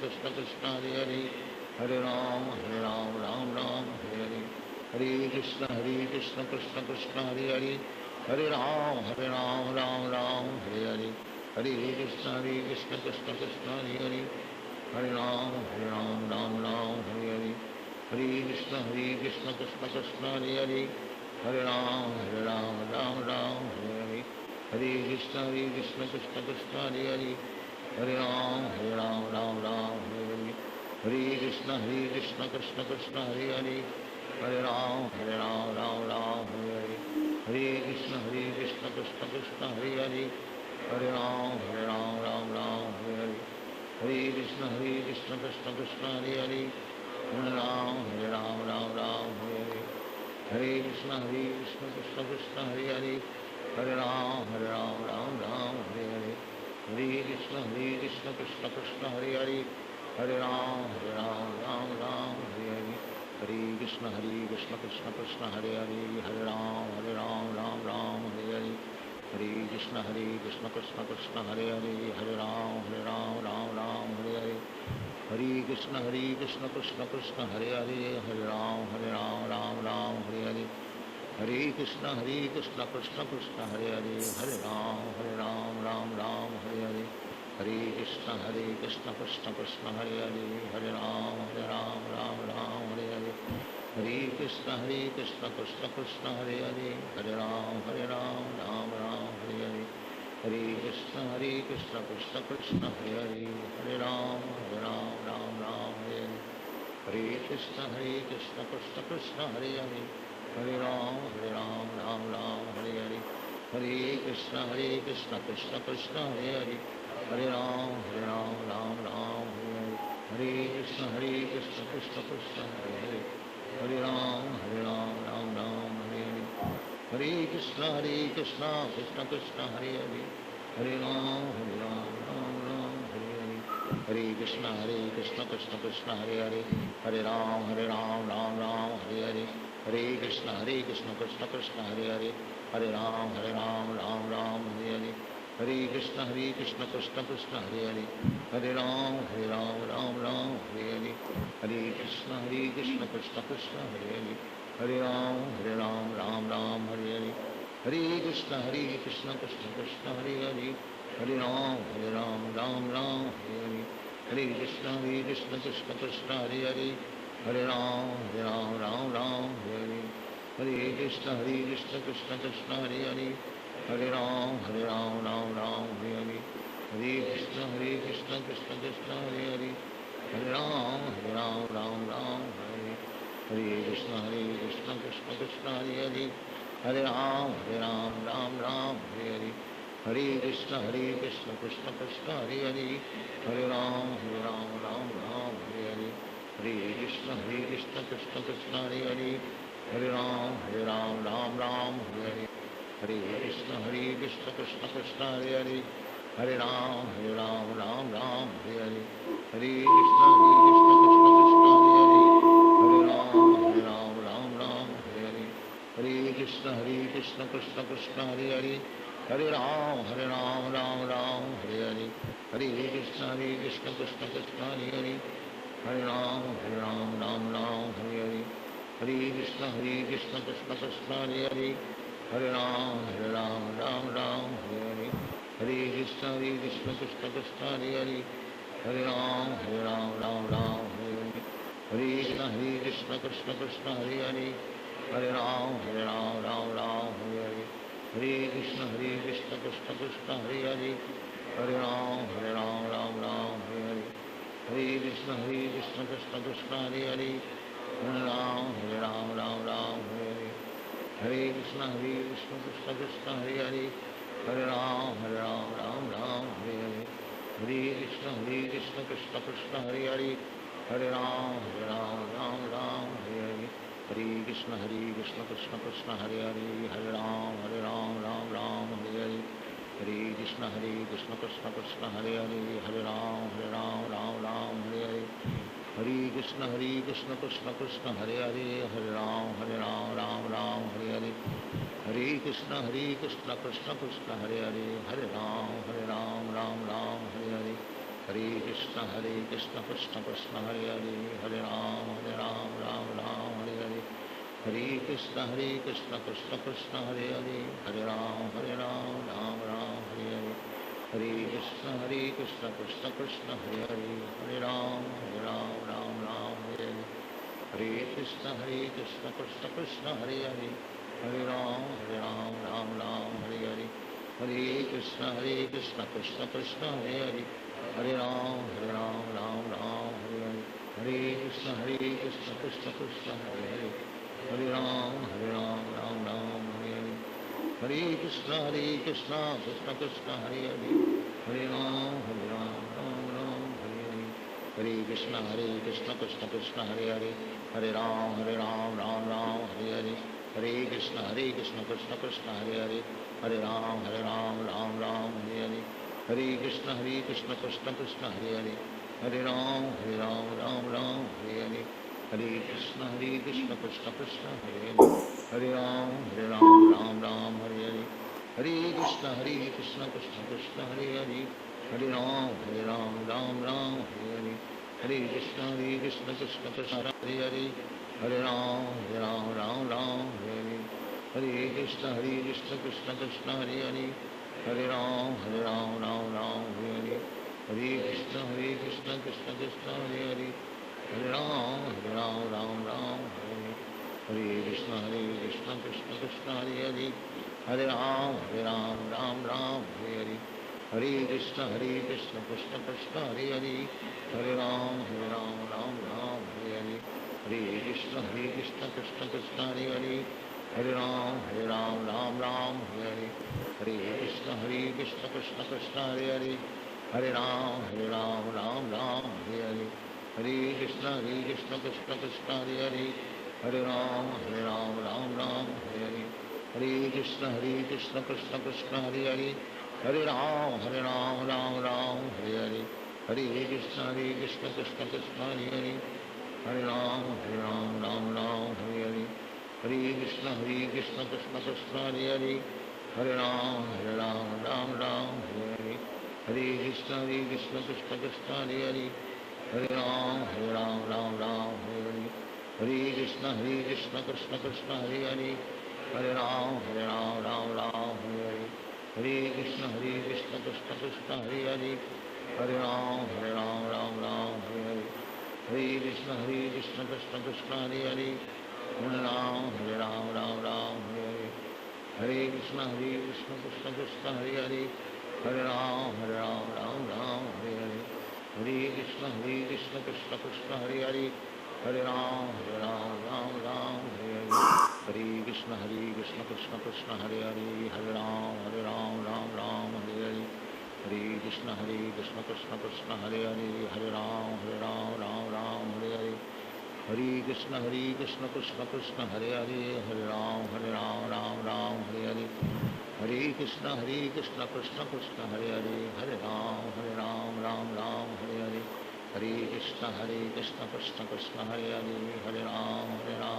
Krishna Krishna Hare Hare Hare Ram Ram Hare Hare Hare Krishna Krishna Krishna Hare Hare Hare Ram Ram Hare Hare Hare Krishna Krishna Krishna Hare Hare Hare Ram, Ram Ram, Hare Hare. Hare Krishna, Krishna Krishna, Hare Hare. Hare Ram, Ram Ram, Hare Hare. Hare Krishna, Krishna Krishna, Hare Hare. Hare Ram, Ram Ram, Hare Hare. Hare Krishna, Krishna Krishna, Hare Hare. Hare Ram, Ram Ram, Hare Hare. Hare Krishna, Krishna Krishna, Hare Hare. Hare Ram, Ram Ram, Hare Hare. Hare Krishna, Krishna Krishna, Hare Hare. Hare Ram, Ram Ram, Hare Hare. Hare Krishna, Krishna Krishna, Hare Hare. Hare Ram, Ram Ram, Hare Hare. Hare Krishna, Krishna Krishna, Hare Hare. Hare Ram, Ram Ram, Hare Hare. Hare Krishna, Krishna Krishna, Hare Hare. Hare Ram, Ram Ram, Hare Hare. Hare Krishna, Krishna Krishna, Hare Hare. Hare Ram, Ram Ram, Hare Hare. Hare Krishna, Krishna Krishna, Hare Hare. Hare Ram, Ram Ram, Hare Hare. Hare Krishna, Krishna Krishna, Hare Hare. Hare Ram, Ram Ram, Hare Hare. Hare Krishna, Krishna Krishna, Hare Hare. Hare Ram, Ram Ram, Hare Hare. Hare Krishna, Krishna Krishna, Hare Hare. Hare Ram, Ram Ram, Hare Hare. Hare Krishna, Krishna Krishna, Hare Hare. Hare Ram, Ram Ram, Hare Hare. Hare Krishna, Krishna Krishna, Hare Hare. Hare Ram, Ram Ram, Hare Hare. Hare Krishna, Krishna Krishna, Hare Hare. Hare Ram, Ram Ram, Hare Hare. Hare Krishna, Krishna Krishna, Hare Hare. Hare Ram, Ram Ram, Hare Hare. Hare Krishna, Krishna Krishna, Hare Hare. Hare Ram, Ram Ram, Hare Hare. Hare Krishna, Krishna Krishna, Hare Hare. Hare Ram, Ram Ram, Hare Hare. Hare Krishna, Krishna Krishna, Hare Hare. Hare Ram, Ram Ram, Hare Hare. Hare Krishna, Krishna Krishna, Hare Hare. Hare Ram, Ram Ram, Hare Hare. Hare Krishna, Krishna Krishna, Hare Hare. Hare Ram, Ram Ram, Hare Hare. Hare Krishna, Krishna Krishna, Hare Hare. Hare Ram, Ram Ram, Hare Hare. Hare Krishna, Krishna Krishna, Hare Hare. Hare Ram, Ram Ram, Hare Hare. Hare Krishna, Krishna Krishna, Hare Hare. Hare Ram, Ram Ram, Hare Hare. Hare Krishna, Krishna Krishna, Hare Hare. Hare Ram, Ram Ram, Hare Hare. Hare Krishna, Krishna Krishna, Hare Hare. Hare Ram, Ram Ram, Hare Hare. Hare Krishna, Krishna Krishna, Hare Hare. Hare Ram, Ram Ram, Hare Hare. Hare Krishna, Krishna Krishna, Hare Hare. Hare Ram, Ram Ram, Hare Hare. Hare Krishna, Krishna Krishna, Hare Hare. Hare Ram, Ram Ram, Hare Hare. Hare Krishna, Krishna Krishna, Hare Hare. Hare Ram, Ram Ram, Hare Hare. Hare Krishna, Krishna Krishna, Hare Hare. Hare Ram, Ram Ram, Hare Hare. Hare Krishna, Krishna Krishna, Hare Hare. Hare Ram, Ram Ram, Hare Hare. Hare Krishna, Krishna Krishna, Hare Hare. Hare Ram, Ram Ram, Hare Hare. Hare Krishna, Krishna Krishna, Hare Hare. Hare Ram, Ram Ram, Hare Hare. Hare Krishna, Krishna Krishna, Hare Hare. Hare Ram, Ram Ram, Hare Hare. Hare Krishna, Krishna Krishna, Hare Hare. Hare Ram, Ram Ram, Hare Hare. Hare Krishna, Krishna Krishna, Hare Hare. Hare Ram, Ram Ram, Hare Hare. Hare Krishna, Krishna Krishna, Hare Hare. Hare Ram, Ram Ram, Hare Hare. Hare Krishna, Krishna Krishna, Hare Hare. Hare Ram, Ram Ram, Hare Hare. Hare Krishna, Krishna Krishna, Hare Hare. Hare Ram, Ram Ram, Hare Hare. Hare Krishna, Krishna Krishna, Hare Hare. Hare Ram, Ram Ram, Hare Hare. Hare Krishna, Krishna Krishna, Hare Hare. Hare Ram, Ram Ram, Hare Hare. Hare Krishna, Krishna Krishna, Hare Hare. Hare Ram, Ram Ram, Hare Hare. Hare Krishna, Krishna Krishna, Hare Hare. Hare Ram, Ram Ram, Hare Hare. Hare Krishna, Krishna Krishna, Hare Hare. Hare Ram, Ram Ram, Hare Hare. हरे कृष्ण कृष्ण कृष्ण हरे हरे, हरे राम राम राम हरे हरे, हरे कृष्ण कृष्ण कृष्ण हरे हरे, हरे राम राम राम हरे हरे, हरे कृष्ण कृष्ण कृष्ण हरे हरे, हरे राम राम राम हरे हरे, हरे कृष्ण कृष्ण कृष्ण हरे हरे, हरे राम राम राम हरे हरे, हरे कृष्ण कृष्ण कृष्ण हरे हरे, हरे राम राम हरे हरे, हरे कृष्ण कृष्ण कृष्ण हरे हरे, हरे राम राम राम हरे हरे, हरे कृष्ण कृष्ण कृष्ण हरे हरे, हरे राम राम हरे हरे, हरे कृष्ण कृष्ण कृष्ण हरे हरे, हरे राम राम हरे हरे, हरे कृष्ण कृष्ण कृष्ण हरे हरे, हरे राम राम हरे हरे, हरे कृष्ण कृष्ण कृष्ण हरे हरे, हरे राम राम हरे हरे, हरे कृष्ण कृष्ण कृष्ण हरे हरे, हरे राम राम हरे हरे, हरे कृष्ण कृष्ण कृष्ण हरे हरे, हरे राम राम हरे हरे, हरे कृष्ण कृष्ण कृष्ण हरे हरे, हरे राम राम हरे हरे, हरे कृष्ण कृष्ण कृष्ण हरे हरे, हरे राम राम हरे हरे, हरे कृष्ण कृष्ण कृष्ण हरे हरे, हरे राम राम हरे हरे, हरे कृष्ण कृष्ण कृष्ण हरे हरे, हरे राम राम हरे हरे, हरे कृष्ण कृष्ण कृष्ण हरे हरे, हरे राम राम हरे हरे, हरे कृष्ण कृष्ण कृष्ण हरे हरे, हरे राम राम हरे हरे, हरे कृष्ण कृष्ण कृष्ण हरे हरे, हरे राम राम हरे हरे, हरे कृष्ण कृष्ण कृष्ण हरे हरे, हरे राम राम हरे हरे, हरे कृष्ण कृष्ण कृष्ण हरे हरे, हरे राम राम हरे हरे, हरे कृष्ण कृष्ण कृष्ण हरे हरे, हरे राम राम हरे हरे, हरे कृष्ण कृष्ण कृष्ण हरे हरे, हरे राम राम हरे हरे, हरे कृष्ण कृष्ण कृष्ण हरे हरे, हरे राम राम हरे हरे, हरे कृष्ण कृष्ण कृष्ण हरे हरे, हरे राम राम हरे हरे, हरे कृष्ण कृष्ण कृष्ण हरे हरे, हरे राम राम हरे हरे, हरे कृष्ण कृष्ण कृष्ण हरे हरे, हरे राम राम हरे हरे, हरे कृष्ण कृष्ण कृष्ण हरे हरे, हरे राम राम हरे हरे, हरे कृष्ण कृष्ण कृष्ण हरे हरे, हरे राम राम हरे हरे, हरे कृष्ण कृष्ण कृष्ण हरे हरे, हरे राम राम हरे हरे, हरे कृष्ण कृष्ण कृष्ण हरे हरे, हरे राम राम हरे हरे, हरे कृष्ण कृष्ण कृष्ण हरे हरे, हरे राम राम हरे हरे, हरे कृष्ण कृष्ण कृष्ण हरे हरे, हरे राम राम हरे हरे, हरे कृष्ण कृष्ण कृष्ण हरे हरे, हरे राम राम हरे हरे, हरे कृष्ण कृष्ण कृष्ण हरे हरे, हरे राम राम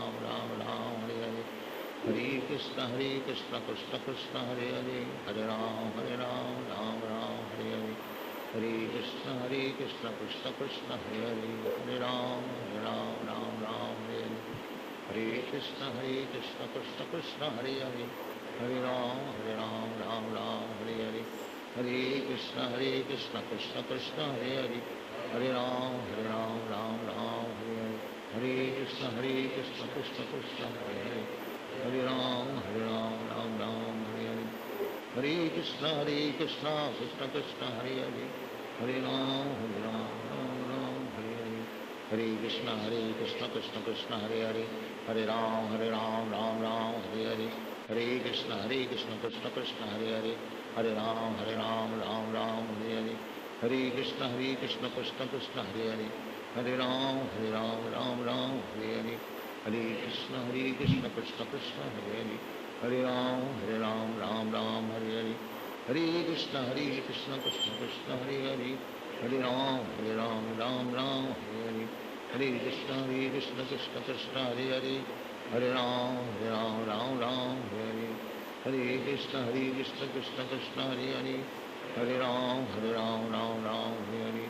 हरे हरे, हरे कृष्ण कृष्ण कृष्ण हरे हरे, हरे राम राम हरे हरे, हरे कृष्ण कृष्ण कृष्ण हरे हरे, हरे राम राम हरे हरे, हरे कृष्ण कृष्ण कृष्ण हरे हरे, हरे राम हरे हरे, हरे कृष्ण कृष्ण कृष्ण हरे हरे, हरे राम राम हरे हरे, हरे कृष्ण कृष्ण कृष्ण हरे हरे, हरे राम राम हरे हरे, हरे कृष्ण कृष्ण कृष्ण हरे हरे, हरे राम हरे हरे, हरे कृष्ण कृष्ण कृष्ण हरे हरे, हरे राम राम हरे हरे, हरे कृष्ण कृष्ण कृष्ण हरे हरे, हरे राम हरे हरे, हरे कृष्ण कृष्ण कृष्ण हरे हरे, हरे राम हरे हरे, हरे कृष्ण कृष्ण कृष्ण हरे हरे, हरे राम हरे हरे,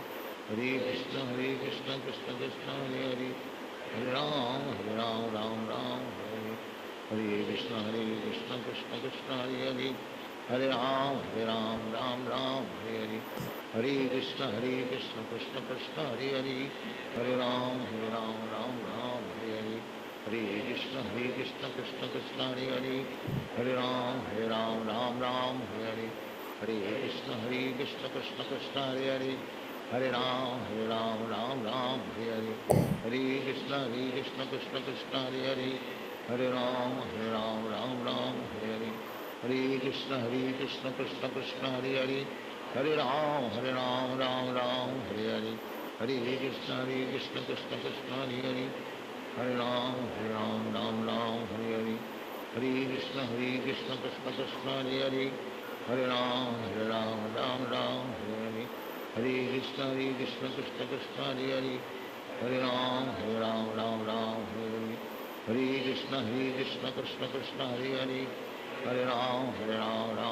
हरे कृष्ण कृष्ण कृष्ण हरे हरे, हरे राम हरे हरे, हरे कृष्ण कृष्ण कृष्ण हरे हरे, हरे राम राम राम हरे हरे कृष्ण कृष्ण कृष्ण हरे हरे राम राम राम हरे हरे कृष्ण कृष्ण कृष्ण हरे हरे राम राम हरे हरे कृष्ण कृष्ण कृष्ण हरे हरे राम राम हरे हरे कृष्ण कृष्ण कृष्ण हरे हरे राम राम हरे हरे कृष्ण कृष्ण कृष्ण हरे राम राम हरे हरे कृष्ण कृष्ण कृष्ण हरे राम राम हरे हरे कृष्ण कृष्ण कृष्ण हरे राम राम हरे हरे कृष्ण कृष्ण कृष्ण हरे राम राम हरे हरे कृष्ण कृष्ण कृष्ण हरे राम राम हरे हरे कृष्ण कृष्ण कृष्ण हरे राम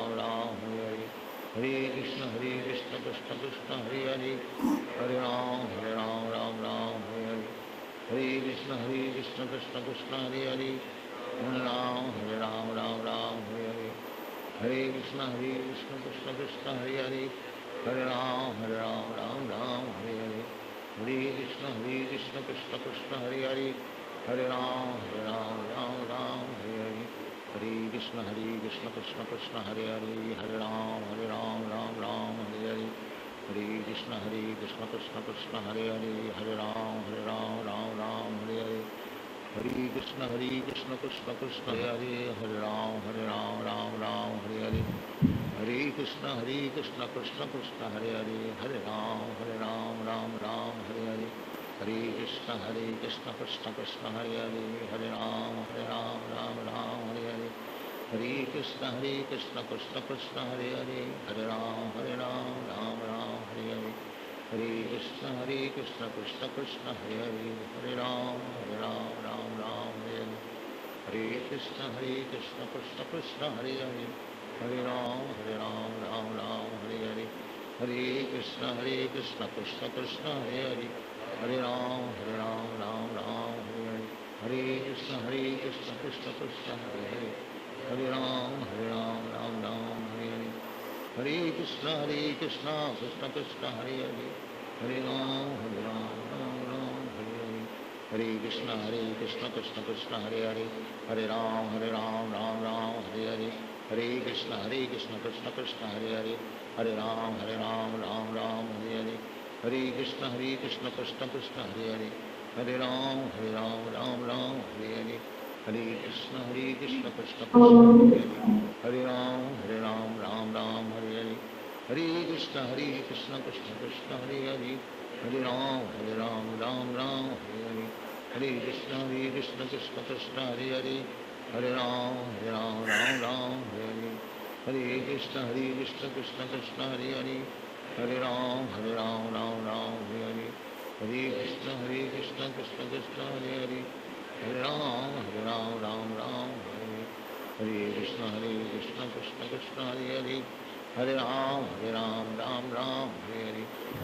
राम हरे हरे कृष्ण कृष्ण कृष्ण हरे राम हरे हरे कृष्ण कृष्ण कृष्ण हरे राम हरे हरे कृष्ण कृष्ण कृष्ण हरे राम हरे हरे कृष्ण कृष्ण कृष्ण हरे राम राम हरे हरे कृष्ण कृष्ण कृष्ण हरे राम राम हरे हरे कृष्ण कृष्ण कृष्ण हरे राम राम हरे हरे कृष्ण कृष्ण कृष्ण हरे राम राम हरे हरे कृष्ण कृष्ण कृष्ण हरे राम राम हरे हरे कृष्ण कृष्ण कृष्ण हरे राम राम हरे हरे कृष्ण कृष्ण कृष्ण हरे राम राम हरे हरे कृष्ण कृष्ण कृष्ण हरे राम हरे हरे कृष्ण कृष्ण कृष्ण हरे राम हरे कृष्ण कृष्ण कृष्ण हरे राम हरे हरे कृष्ण कृष्ण कृष्ण हरे राम हरे कृष्ण कृष्ण कृष्ण हरे राम राम हरे हरे कृष्ण कृष्ण कृष्ण हरे राम राम हरे हरे कृष्ण कृष्ण कृष्ण हरे राम राम हरे हरे कृष्ण कृष्ण कृष्ण हरे राम हरे हरे कृष्ण कृष्ण कृष्ण हरे राम राम हरे कृष्ण कृष्ण कृष्ण हरे राम हरे हरे कृष्ण कृष्ण कृष्ण हरे राम हरे हरे कृष्ण कृष्ण कृष्ण हरे राम हरे हरे कृष्ण कृष्ण कृष्ण हरे राम हरे हरे कृष्ण कृष्ण कृष्ण हरे राम हरे हरे कृष्ण कृष्ण कृष्ण हरे राम हरे हरे कृष्ण कृष्ण कृष्ण हरे राम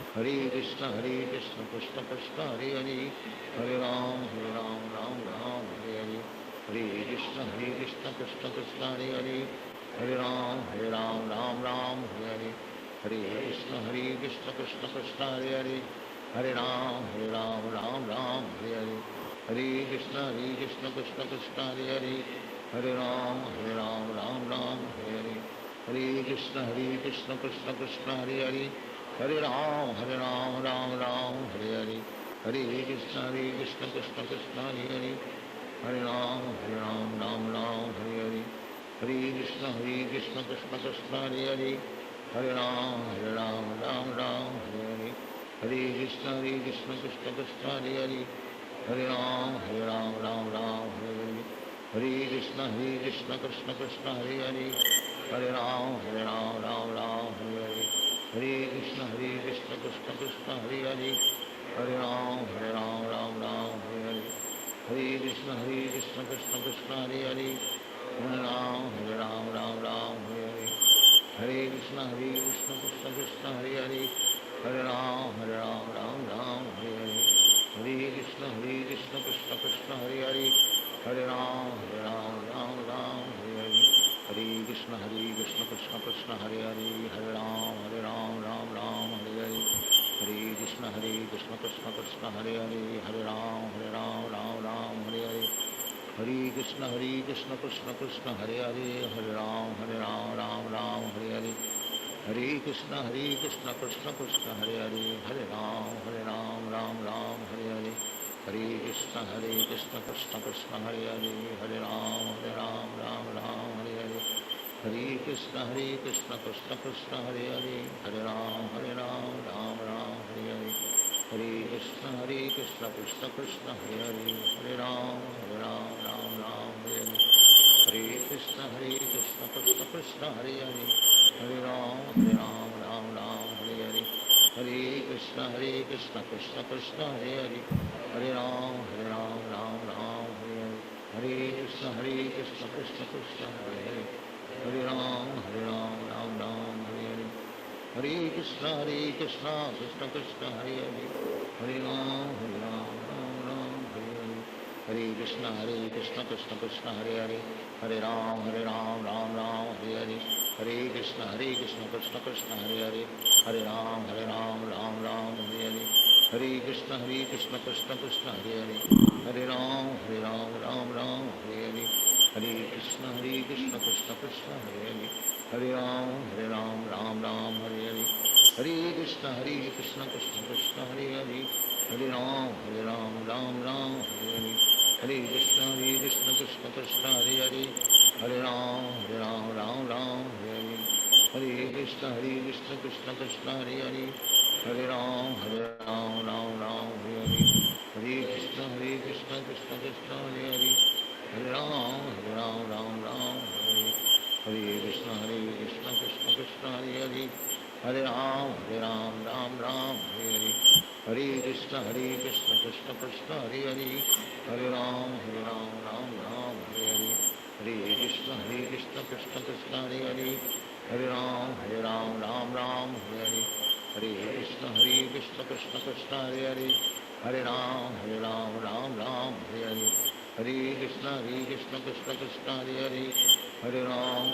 हरे हरे कृष्ण कृष्ण कृष्ण हरे राम हरे हरे कृष्ण कृष्ण कृष्ण हरे राम हरे हरे कृष्ण कृष्ण कृष्ण हरे राम हरे हरे कृष्ण कृष्ण कृष्ण हरे राम हरे हरे कृष्ण कृष्ण कृष्ण हरे राम हरे हरे कृष्ण कृष्ण कृष्ण हरे राम हरे हरे कृष्ण कृष्ण कृष्ण हरे राम हरे हरे कृष्ण कृष्ण कृष्ण हरे राम हरे हरे कृष्ण कृष्ण कृष्ण हरे राम हरे हरे कृष्ण कृष्ण कृष्ण हरे राम राम हरे हरे कृष्ण कृष्ण कृष्ण कृष्ण हरे हरे, हरे राम राम राम हरे हरे, हरे कृष्ण कृष्ण कृष्ण हरे हरे, हरे राम राम हरे हरे, हरे कृष्ण कृष्ण कृष्ण हरे हरे, हरे राम राम हरे हरे, हरे कृष्ण कृष्ण कृष्ण हरे हरे, हरे राम राम हरे हरे, हरे कृष्ण कृष्ण कृष्ण हरे हरे, हरे राम राम हरे हरे, हरे कृष्ण कृष्ण कृष्ण हरे हरे, हरे राम राम हरे हरे, हरे कृष्ण कृष्ण कृष्ण हरे हरे, हरे राम राम हरे हरे, हरे कृष्ण कृष्ण कृष्ण हरे हरे, हरे राम राम हरे हरे, हरे कृष्ण कृष्ण कृष्ण हरे हरे, हरे राम राम हरे हरे, हरे कृष्ण कृष्ण कृष्ण हरे हरे, हरे राम राम हरे हरे, हरे कृष्ण कृष्ण कृष्ण हरे हरे, हरे राम राम हरे हरे, हरे कृष्ण कृष्ण कृष्ण हरे हरे, हरे राम राम हरे हरे, हरे कृष्ण कृष्ण कृष्ण हरे हरे, हरे राम राम हरे हरे, हरे कृष्ण कृष्ण कृष्ण हरे हरे, हरे राम राम हरे हरे, हरे कृष्ण कृष्ण कृष्ण हरे हरे, हरे राम राम हरे हरे, हरे कृष्ण कृष्ण कृष्ण हरे हरे, हरे राम राम हरे हरे, हरे कृष्ण कृष्ण कृष्ण हरे हरे, हरे राम राम हरे हरे, हरे कृष्ण कृष्ण कृष्ण हरे हरे, हरे राम राम हरे हरे, हरे कृष्ण कृष्ण कृष्ण हरे हरे, हरे राम राम हरे हरे, हरे कृष्ण कृष्ण कृष्ण हरे हरे, हरे राम राम हरे हरे, हरे कृष्ण कृष्ण कृष्ण हरे हरे, हरे राम राम हरे हरे, हरे कृष्ण कृष्ण कृष्ण हरे हरे, हरे राम राम हरे हरे, हरे कृष्ण कृष्ण कृष्ण हरे हरे, हरे राम राम हरे हरे, हरे कृष्ण कृष्ण कृष्ण हरे हरे, हरे राम राम हरे हरे, हरे कृष्ण कृष्ण कृष्ण कृष्ण हरे हरे, हरे राम राम हरे हरे, हरे कृष्ण कृष्ण कृष्ण हरे हरे, हरे राम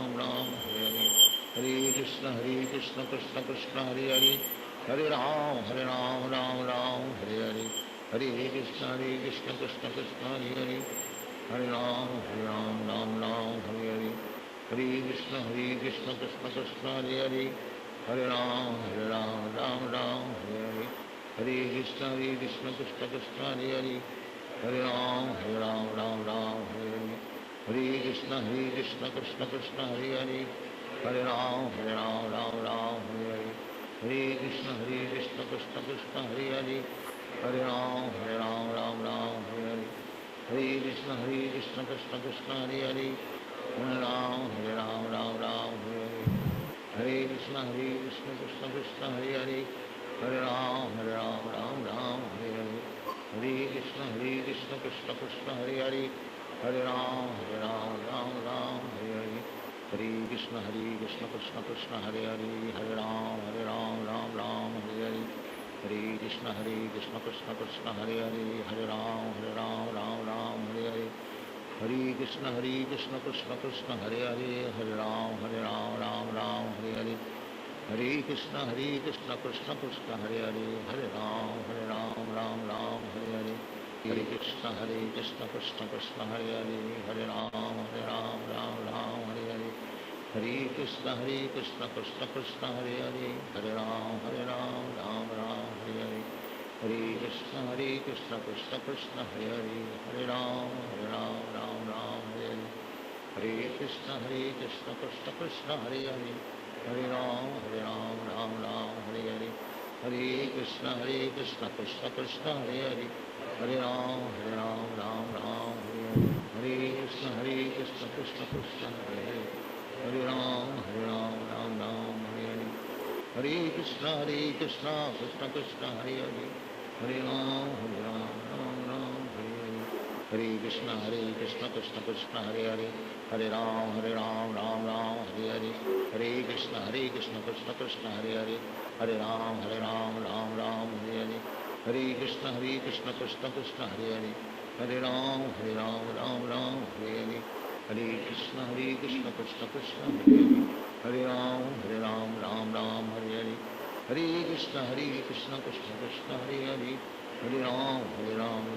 राम हरे हरे, हरे कृष्ण कृष्ण कृष्ण हरे हरे, हरे राम राम हरे हरे, हरे कृष्ण कृष्ण कृष्ण हरे हरे, हरे राम राम हरे हरे, हरे कृष्ण कृष्ण कृष्ण हरे हरे, हरे राम राम हरे हरे, हरे कृष्ण कृष्ण कृष्ण हरे हरे, हरे राम राम हरे हरे, हरे कृष्ण कृष्ण कृष्ण हरे हरे, हरे राम राम हरे हरे, हरे कृष्ण कृष्ण कृष्ण हरे हरे, हरे राम राम हरे हरे, हरे कृष्ण कृष्ण कृष्ण हरे हरे, हरे राम राम हरे हरे, हरे कृष्ण कृष्ण कृष्ण हरे हरे, हरे राम राम हरे हरे, हरे कृष्ण कृष्ण कृष्ण हरे हरे, हरे राम राम हरे हरे, हरे कृष्ण कृष्ण कृष्ण हरे हरे, हरे राम राम हरे हरे, हरे कृष्ण कृष्ण कृष्ण हरे हरे, हरे राम राम हरे हरे, हरे कृष्ण कृष्ण कृष्ण हरे हरे, हरे राम राम हरे हरे, हरे कृष्ण कृष्ण कृष्ण हरे हरे, हरे राम राम हरे हरे, हरे कृष्ण कृष्ण कृष्ण हरे हरे, हरे राम राम हरे हरे, हरे कृष्ण कृष्ण कृष्ण हरे हरे, हरे राम राम हरे हरे, हरे कृष्ण कृष्ण कृष्ण हरे हरे, हरे राम राम हरे हरे, हरे कृष्ण कृष्ण कृष्ण हरे हरे, हरे राम राम हरे हरे, हरे कृष्ण कृष्ण कृष्ण हरे हरे, हरे राम राम हरे हरे, हरे कृष्ण कृष्ण कृष्ण हरे हरे, हरे राम राम हरे हरे, हरे कृष्ण कृष्ण कृष्ण हरे हरे, हरे राम राम हरे हरे, हरे कृष्ण कृष्ण कृष्ण हरे हरे, हरे राम राम हरे हरे, हरे Krishna Krishna Krishna Hare Hare, Hare Ram, Ram Ram, Hare Hare. Hare Krishna, Krishna Krishna, Hare Hare. Hare Ram,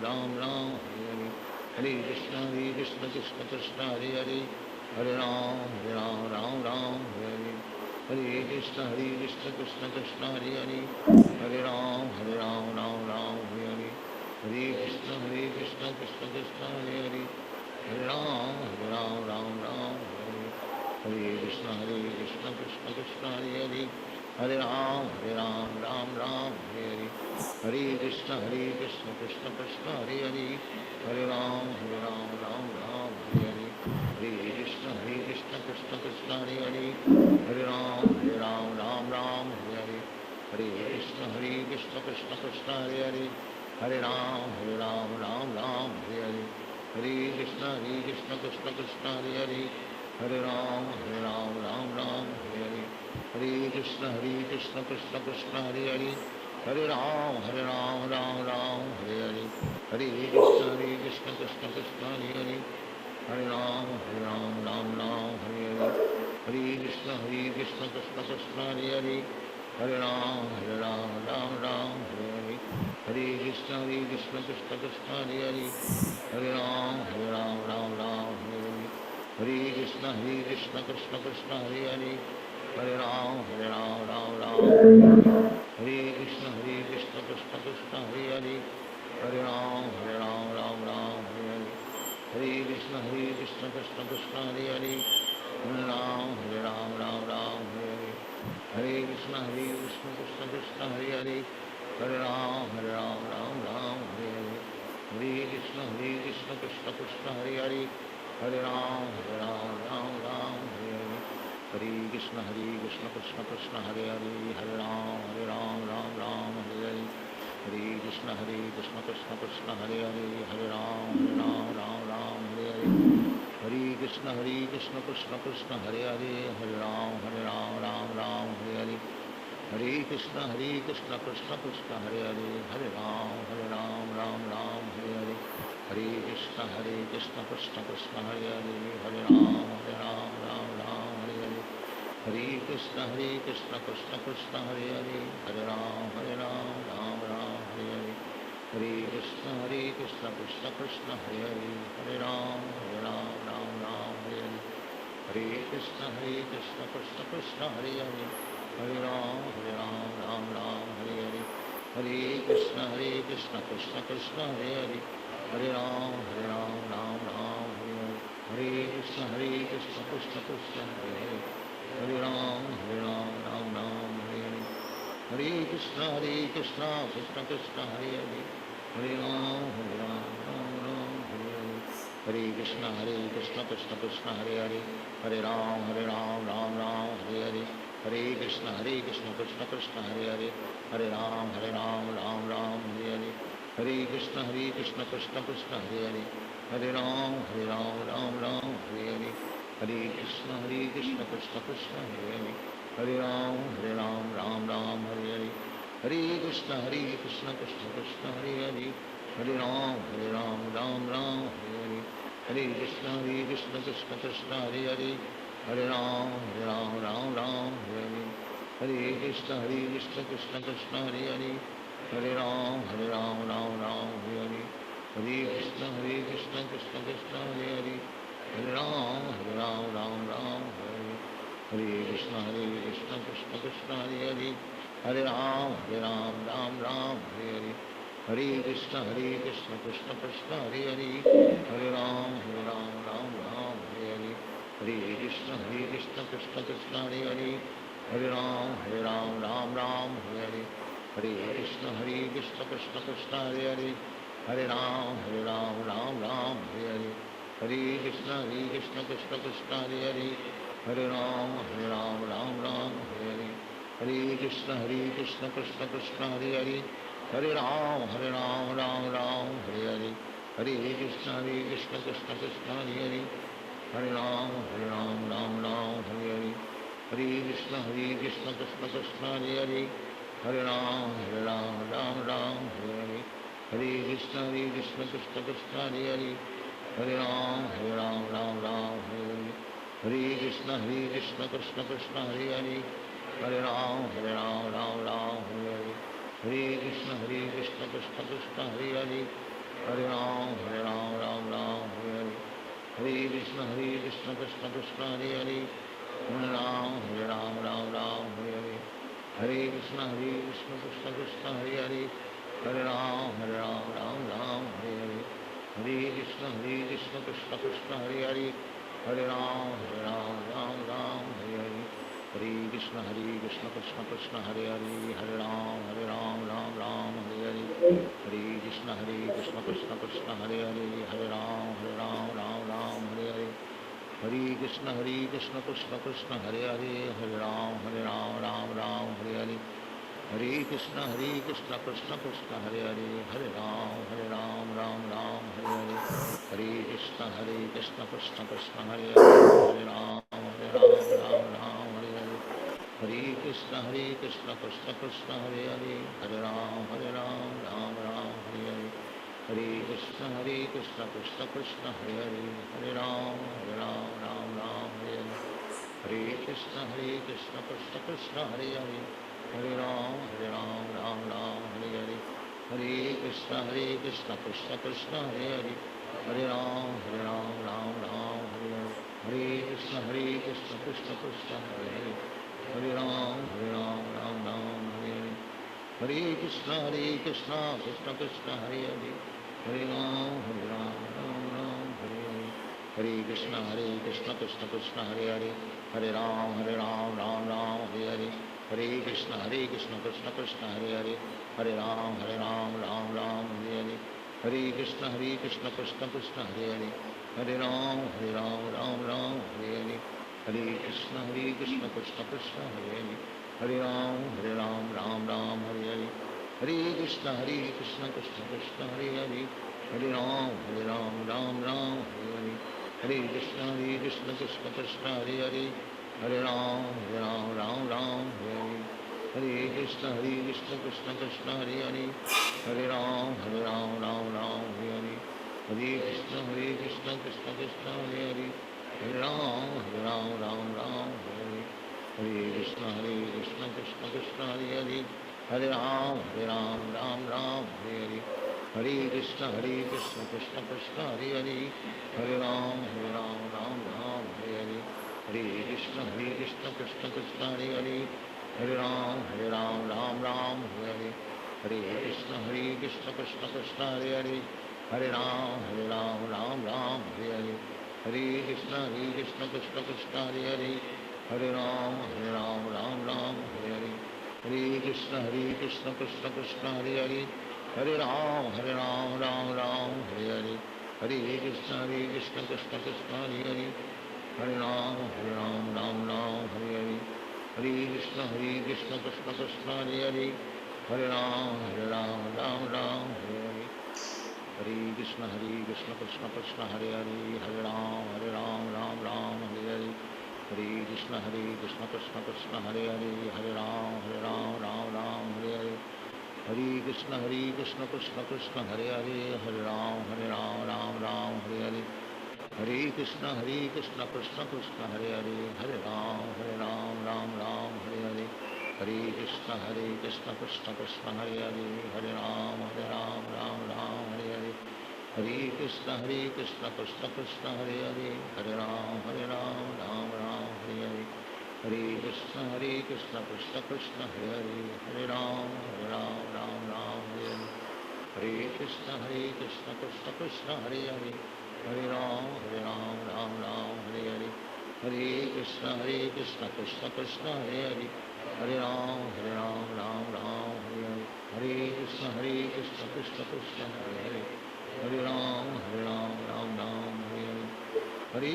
Ram Ram, Hare Hare. Hare Krishna, Krishna Krishna, Hare Hare. Hare Ram, Ram Ram, Hare Hare. Hare Krishna, Krishna Krishna, Hare Hare. Hare Ram, Ram Ram, Hare Hare. Hare Krishna, Krishna Krishna, Hare Hare. Hare Ram, Ram Ram, Hare Hare. Hare Krishna, Krishna Krishna, Hare Hare. Hare Ram, Ram Ram, Hare Hare. Hare Krishna, Krishna Krishna, Hare Hare. Hare Ram, Ram Ram, Hare Hare. Hare Krishna, Krishna Krishna, Hare Hare. Hare Ram, Ram Ram, Hare Hare. Hare Krishna, Krishna Krishna, Hare Hare. Hare Ram, Ram Ram, Hare Hare. Hare Krishna, Krishna Krishna, Hare Hare. Hare Ram, Ram Ram, Hare Hare. Hare Krishna, Krishna Krishna, Hare Hare. Hare Ram, Ram Ram, Hare Hare. Hare Krishna, Krishna Krishna, Hare Hare. Hare Ram, Ram Ram, Hare Hare. Hare Krishna, Krishna Krishna, Hare Hare. Hare Ram, Ram Ram, Hare Hare. Hare Krishna, Krishna Krishna, Hare Hare. Hare Ram, Ram Ram, Hare Hare. Hare Krishna, Krishna Krishna, Hare Hare. Hare Ram, Ram Ram, Hare Hare. Hare Krishna, Krishna Krishna, Hare Hare. Hare Ram, Ram Ram, Hare Hare. Hare Krishna, Krishna Krishna, Hare Hare. Hare Ram, Ram Ram, Hare Hare. Hare Krishna, Krishna Krishna, Hare Hare. Hare Ram, Ram Ram, Hare Hare. Hare Krishna, Krishna Krishna, Hare Hare. Hare Ram, Ram Ram, Hare Hare. Hare Krishna, Krishna Krishna, Hare Hare. Hare Ram, Ram Ram, Hare Hare. Hare Krishna, Krishna Krishna, Hare Hare. Hare Ram, Ram Hare Hare. Hare Krishna, Krishna Krishna, Hare Hare. Hare Ram, Ram Hare Hare. Hare Krishna, Krishna Krishna, Hare Hare. Hare Ram, Ram Hare Hare. Hare Krishna, Krishna Krishna, Hare Hare. Hare Ram, Ram Hare Hare. Hare Krishna, Krishna Krishna, Hare Hare. Hare Ram, Ram Hare Hare. Hare Krishna, Krishna Krishna, Hare Hare. Hare Ram, Ram Hare Hare. Hare Krishna, Krishna Hare Hare. Hare Ram, Ram Hare Hare. Hare Krishna, Krishna Krishna, Hare Hare. Hare Ram, Ram Hare Hare. Hare Krishna, Krishna Krishna, Hare Hare. Hare Ram, Ram Hare Hare. Hare Krishna, Krishna Krishna, Hare Hare. Hare Ram, Ram Hare Hare. Hare Krishna, Krishna Krishna, Hare Hare. Hare Ram, Ram Hare Hare. Hare Krishna, Krishna Krishna, Hare Hare. Hare Ram, Ram Hare Hare. Hare Krishna, Krishna Krishna, Hare Hare. Hare Ram, Ram Hare Hare. Hare Krishna, Krishna Krishna, Hare Hare. Hare Ram, Ram Hare Hare. Hare Krishna, Krishna Krishna, Hare Hare. Hare Ram, Ram Hare Hare. Hare Krishna, Krishna Krishna, Hare Hare. Hare Ram, Ram Hare Hare. Hare Krishna, Krishna Krishna, Hare Hare. Hare Ram, Ram Hare Hare. Hare Krishna, Krishna Krishna, Hare Hare. Hare Ram, Ram Hare Hare. Hare Krishna, Krishna Krishna, Hare Hare. Hare Ram, Ram Hare Hare. Hare Krishna, Krishna Krishna, Hare Hare. Hare Ram, Ram Hare Hare. Hare Krishna, Krishna Krishna, Hare Hare. Hare Ram, Ram Hare Hare. Hare Krishna, Krishna Krishna, Hare Hare. Hare Ram, Ram Hare Hare. Hare Krishna, Krishna Krishna, Hare Hare. Hare Ram, Ram Hare Hare. Hare Krishna, Krishna Krishna, Hare Hare. Hare Ram, Ram Hare Hare. Hare Krishna, Krishna Krishna, Hare Hare. Hare Ram, Ram Hare Hare. Hare Krishna, Krishna Krishna, Hare Hare. Hare Ram, Ram Hare Hare. Hare Krishna, Krishna Krishna, Hare Hare. Hare Ram, Ram Hare Hare. हरे कृष्ण कृष्ण कृष्ण हरे हरे, हरे राम राम राम हरे हरे, हरे कृष्ण कृष्ण कृष्ण हरे हरे, हरे राम राम राम हरे हरे, हरे कृष्ण कृष्ण कृष्ण हरे हरे, हरे राम राम हरे हरे, हरे कृष्ण कृष्ण कृष्ण हरे हरे, हरे राम राम हरे हरे, हरे कृष्ण कृष्ण कृष्ण हरे हरे, हरे राम राम हरे हरे, हरे कृष्ण कृष्ण कृष्ण हरे हरे, हरे राम राम हरे हरे, हरे कृष्ण कृष्ण कृष्ण हरे हरे, हरे राम राम हरे हरे, हरे कृष्ण कृष्ण कृष्ण हरे हरे, हरे राम राम हरे हरे, हरे कृष्ण कृष्ण कृष्ण हरे हरे, हरे राम राम हरे हरे, हरे कृष्ण कृष्ण कृष्ण हरे हरे, हरे राम राम हरे हरे, हरे कृष्ण कृष्ण कृष्ण हरे हरे, हरे राम राम हरे हरे, हरे कृष्ण कृष्ण कृष्ण हरे हरे, हरे राम राम हरे हरे, हरे कृष्ण कृष्ण कृष्ण हरे हरे, हरे राम राम हरे हरे, हरे कृष्ण कृष्ण कृष्ण हरे हरे, हरे राम राम हरे हरे, हरे कृष्ण कृष्ण कृष्ण हरे हरे, हरे राम राम हरे हरे, हरे कृष्ण कृष्ण कृष्ण हरे हरे, हरे राम राम हरे हरे, हरे कृष्ण कृष्ण कृष्ण हरे हरे, हरे राम राम हरे हरे, हरे कृष्ण कृष्ण कृष्ण हरे हरे, हरे राम राम हरे हरे, हरे कृष्ण कृष्ण कृष्ण हरे हरे, हरे राम राम हरे हरे, हरे कृष्ण कृष्ण कृष्ण हरे हरे, हरे राम राम हरे हरे, हरे कृष्ण कृष्ण कृष्ण हरे हरे, हरे राम राम हरे हरे, हरे कृष्ण कृष्ण कृष्ण हरे हरे, हरे राम राम हरे हरे, हरे कृष्ण कृष्ण कृष्ण हरे हरे, हरे राम राम हरे हरे, हरे कृष्ण कृष्ण कृष्ण हरे हरे, हरे राम राम हरे हरे, हरे कृष्ण कृष्ण कृष्ण हरे हरे, हरे राम राम हरे हरे, हरे कृष्ण कृष्ण कृष्ण हरे हरे, हरे राम राम हरे हरे, हरे कृष्ण कृष्ण कृष्ण हरे हरे, हरे राम राम हरे हरे, हरे कृष्ण कृष्ण कृष्ण हरे हरे, हरे राम राम हरे हरे, हरे कृष्ण कृष्ण कृष्ण हरे हरे, हरे राम राम हरे हरे, हरे कृष्ण कृष्ण कृष्ण हरे हरे, हरे राम राम हरे हरे, हरे कृष्ण कृष्ण कृष्ण हरे हरे, हरे राम राम हरे हरे, हरे कृष्ण कृष्ण कृष्ण हरे हरे, हरे राम राम हरे हरे, हरे कृष्ण कृष्ण कृष्ण हरे हरे, हरे राम राम हरे हरे, हरे कृष्ण कृष्ण कृष्ण हरे हरे, हरे राम राम हरे हरे, हरे कृष्ण कृष्ण कृष्ण हरे हरे, हरे राम राम हरे हरे, हरे कृष्ण कृष्ण कृष्ण हरे हरे, हरे राम राम हरे हरे, हरे कृष्ण कृष्ण कृष्ण हरे हरे, हरे राम राम हरे हरे, हरे कृष्ण कृष्ण कृष्ण हरे हरे, हरे राम राम हरे हरे, हरे कृष्ण कृष्ण कृष्ण हरे हरे, हरे राम राम हरे हरे, हरे कृष्ण कृष्ण कृष्ण हरे हरे, हरे राम राम हरे हरे, हरे कृष्ण कृष्ण कृष्ण हरे हरे, हरे राम राम हरे हरे, हरे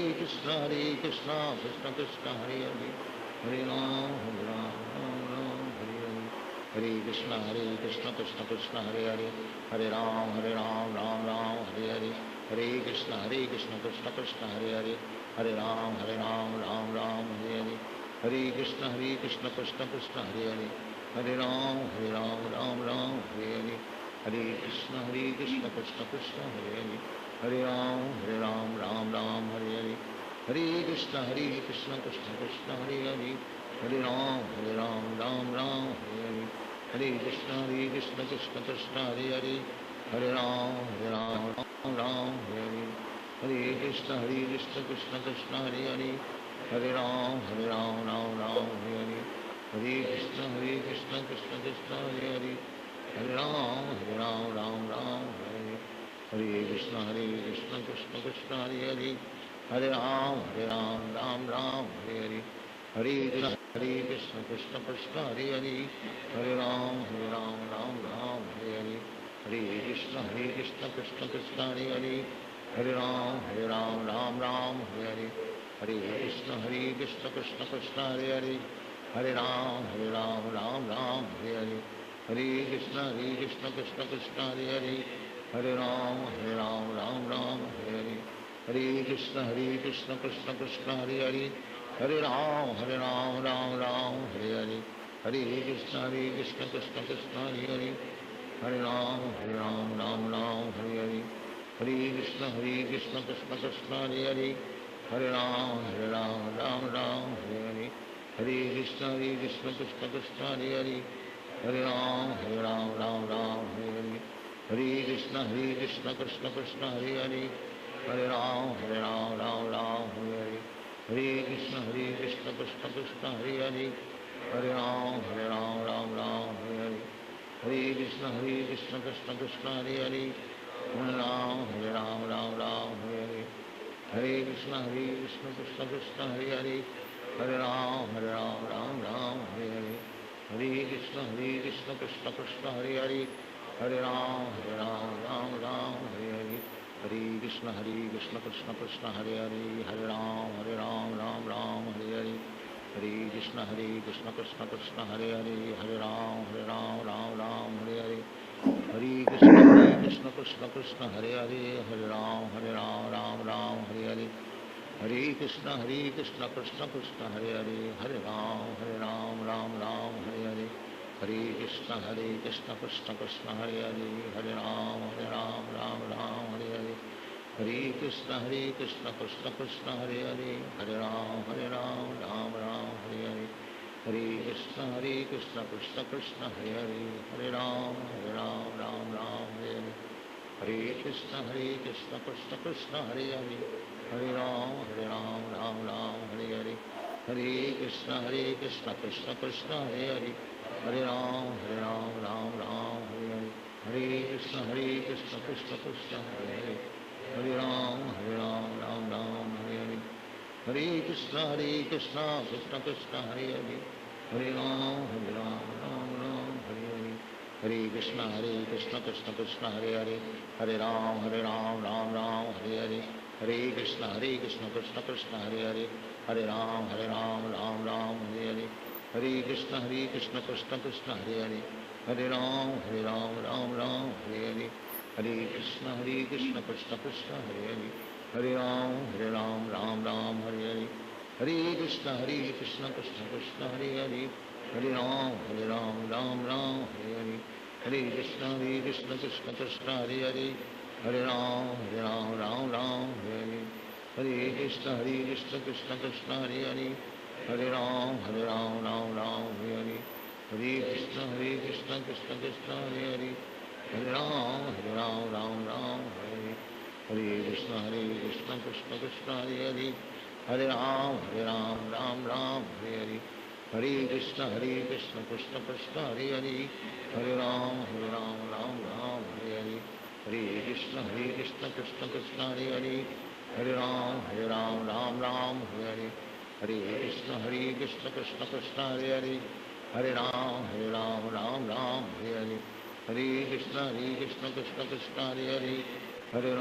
कृष्ण कृष्ण कृष्ण हरे हरे, हरे राम राम हरे हरे, हरे कृष्ण कृष्ण कृष्ण हरे हरे, हरे राम राम हरे हरे, हरे कृष्ण कृष्ण कृष्ण हरे हरे, हरे राम राम हरे हरे, हरे कृष्ण कृष्ण कृष्ण हरे हरे, हरे राम राम हरे हरे, हरे कृष्ण कृष्ण कृष्ण हरे हरे, हरे राम राम हरे हरे, हरे कृष्ण कृष्ण कृष्ण हरे हरे, हरे Ram Ram Hare Hare, Hare Krishna Krishna Krishna Hare Hare, Hare Ram Ram Ram Hare Hare, Hare Krishna Krishna Krishna Hare Hare, Hare Ram Ram Hare Hare, Hare Krishna Krishna Krishna Hare Hare, Hare Ram Ram Hare Hare, Hare Krishna Krishna Krishna Hare Hare, Hare Ram Ram Hare Hare, Hare Krishna Krishna Krishna Hare Hare, Hare Ram Ram Hare Hare, Hare Krishna Krishna Krishna Hare Hare, Hare Ram Ram Hare Hare, Hare Krishna Krishna Krishna Hare Hare, Hare Ram Ram Hare Hare, Hare Krishna Krishna Krishna Hare Hare, Hare Ram Ram Hare Hare, Hare Krishna Krishna Krishna Hare Hare, Hare Ram Ram Hare Hare, Hare Krishna Krishna Krishna Hare Hare, Hare Ram Ram Hare Hare, Hare Krishna Krishna Krishna Hare Hare, Hare Ram Ram Hare Hare, Hare Krishna Krishna Krishna Hare Hare, Hare Ram Ram Hare Hare, Hare Krishna Krishna Krishna Hare Hare, Hare Ram Ram Hare Hare, Hare Krishna Krishna Krishna Hare Hare, Hare Ram Ram Hare Hare, Hare Krishna Krishna Krishna Hare Hare, Hare Ram Ram Hare Hare, Hare Krishna Krishna Krishna Hare Hare, Hare Ram Ram Hare Hare, Hare Krishna Krishna Krishna Hare Hare, Hare Ram Ram Hare Hare, Hare Krishna Krishna Krishna Hare Hare, Hare Ram Ram Hare Hare, Hare Krishna Krishna Krishna Hare Hare, Hare Ram Ram Hare Hare, Hare Krishna Krishna Krishna Hare Hare, Hare Ram Ram Hare Hare, Hare Krishna Krishna Hare Hare, Hare Ram Ram Hare Hare, Hare Krishna Krishna Krishna Hare Hare, Hare Ram Ram Hare Hare, Hare Krishna Krishna Krishna Hare Hare, Hare Ram Ram Hare Hare, Hare Krishna Krishna Krishna Hare Hare, Hare Ram Ram Hare Hare, Hare Krishna Krishna Krishna Hare Hare, Hare Ram Hare Hare, Hare Krishna Krishna Krishna Hare Hare, Hare Ram Hare Hare, Hare Krishna Krishna Krishna Hare Hare, Hare Ram Hare Hare, Hare Krishna Krishna Krishna Hare Hare, Hare Ram Hare Hare, Hare Krishna Krishna Krishna Hare Hare, Hare Ram Hare Hare, Hare Krishna Krishna Krishna Hare Hare, Hare Ram Hare Hare, Hare Krishna Krishna Krishna Hare Hare, Hare Ram Hare Hare, Hare Krishna Krishna Krishna Hare Hare, Hare Ram Hare Hare, Hare Krishna Krishna Krishna Hare Hare, Hare Ram Hare Hare, Hare Krishna Krishna Krishna Hare Hare, Hare Ram Hare Hare, Hare Krishna Krishna Krishna Hare Hare, Hare Ram Hare Hare, Hare Krishna Krishna Krishna Hare Hare, Hare Ram Hare Hare, Hare Krishna Krishna Krishna Hare Hare, Hare Ram Hare Hare, Hare Krishna Krishna Krishna Hare Hare, Hare Ram Hare Hare, Hare Krishna Krishna Krishna Hare Hare, Hare Ram Hare Hare, Hare Krishna Krishna Krishna Hare Hare, Hare Ram Hare Hare, Hare Krishna Krishna Krishna Hare Hare, Hare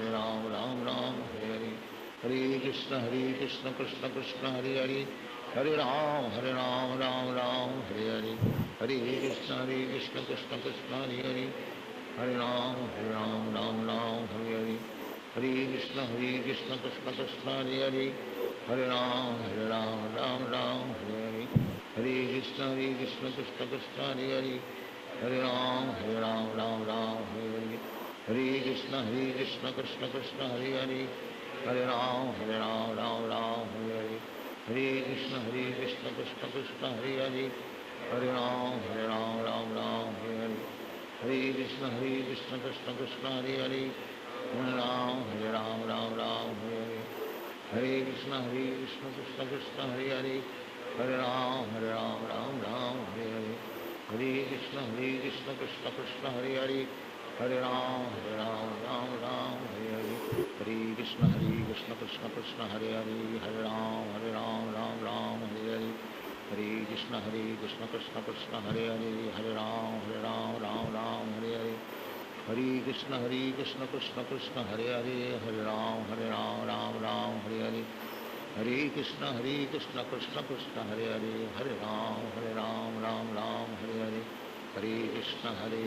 Ram Hare Hare, Hare Krishna Krishna Krishna Hare Hare, Hare Ram Hare Hare, Hare Krishna Krishna Krishna Hare Hare, Hare Ram Hare Hare, Hare Krishna Krishna Krishna Hare Hare, Hare Ram Hare Hare, Hare Krishna Krishna Krishna Hare Hare, Hare Ram Hare Hare, Hare Krishna Krishna Krishna Hare Hare, Hare Ram Hare Hare, Hare Krishna Krishna Krishna Hare Hare, हरे Ram Ram Ram Hare Hare Hare Krishna Krishna Krishna Hare Hare Hare Ram Ram Ram Hare Hare Hare Krishna Krishna Krishna Hare Hare Hare Ram Ram Hare Hare Hare Krishna Krishna Krishna Hare Hare Hare Ram Ram Hare Hare Hare Krishna Krishna Krishna Hare Hare Hare Ram Ram Hare Hare Hare Krishna Krishna Krishna Hare Hare Hare Ram Ram Hare Hare Hare Krishna Krishna Krishna Hare Hare Hare Ram Ram Hare Hare Hare Krishna Krishna Krishna Hare Hare Hare Ram Ram Hare Hare Hare Krishna Krishna Krishna Hare Hare Hare Ram Ram Hare Hare Hare Krishna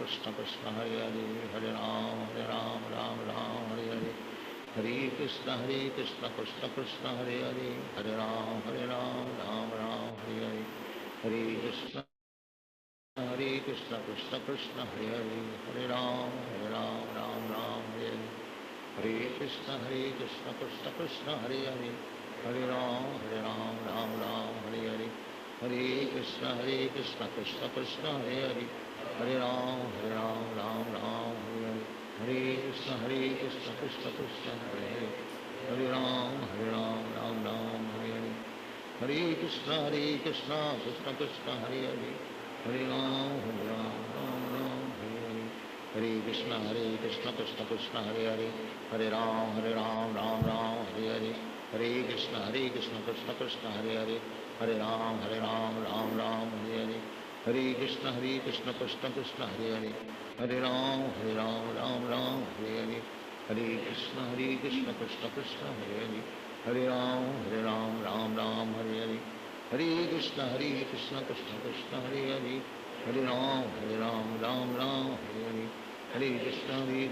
Krishna Krishna Hare Hare Hare Ram Ram Hare Hare Hare Krishna Krishna Krishna Hare Hare Hare Ram Ram Hare Hare Hare Krishna Krishna Krishna Hare Hare Hare Ram Ram Hare Hare Hare Krishna Krishna Krishna Hare Hare Hare Ram Ram Hare Hare Hare Krishna Krishna Krishna Hare Hare Hare Ram Ram Hare Hare Hare Krishna Krishna Krishna Hare Hare Hare Ram Ram Hare Hare Hare Krishna Krishna Krishna Hare Hare Hare Ram Hare Hare Hare Krishna Krishna Krishna Hare Hare Hare Ram Ram Hare Hare Hare Krishna Krishna Krishna Hare Hare Hare Ram Ram Hare Hare Hare Krishna Krishna Krishna Hare Hare Hare Ram Ram Hare Hare Hare Krishna Krishna Krishna Hare Hare Hare Ram Ram Hare Hare Hare Krishna Krishna Krishna Hare Hare Hare Ram Ram Hare Hare Hare Krishna Krishna Krishna Hare Hare Hare Ram Ram Hare Hare Hare Krishna Krishna Krishna Hare Hare Hare Ram Ram Hare Hare Hare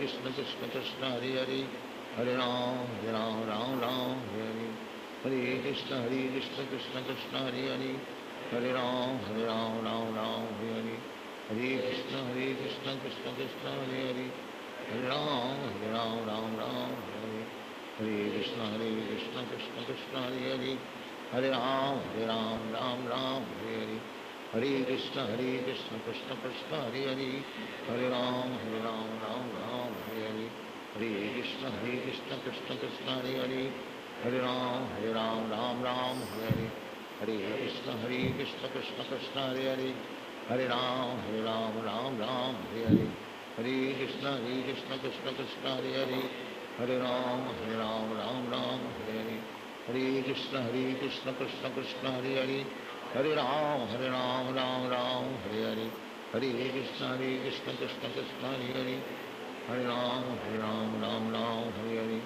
Krishna Krishna Krishna Hare Hare Hare Ram Ram Hare Hare Hare Krishna Krishna Krishna Hare Hare Hare Ram Ram Hare Hare Hare Krishna Krishna Krishna Hare Hare Hare Ram Ram Hare Hare Hare Krishna Krishna Krishna Hare Hare Hare Ram Ram Hare Hare Hare Krishna Krishna Krishna Hare Hare Hare Ram Ram Hare Hare Hare Krishna Krishna Krishna Hare Hare Hare Ram Ram Hare Hare Hare Krishna Krishna Krishna Hare Hare Hare Ram Ram Hare Hare Hare Krishna Krishna Krishna Hare Hare Hare Ram Ram Hare Hare Hare Krishna Krishna Krishna Hare Hare Hare Ram Ram Hare Hare Hare Krishna Krishna Krishna Hare Hare Hare Ram Hare Hare Hare Krishna Krishna Krishna Hare Hare Hare Ram Ram Hare Hare Hare Krishna Krishna Krishna Hare Hare Hare Ram Ram Hare Hare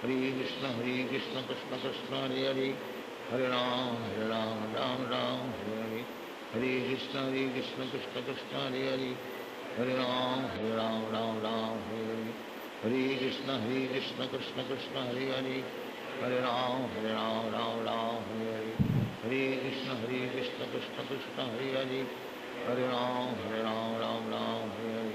Hare Krishna Krishna Krishna Hare Hare Hare Ram Hare Hare Hare Krishna Krishna Krishna Hare Hare Hare Ram Hare Hare Hare Krishna Krishna Krishna Hare Hare Hare Ram Hare Hare Hare Krishna Krishna Krishna Hare Hare Hare Ram Ram Hare Hare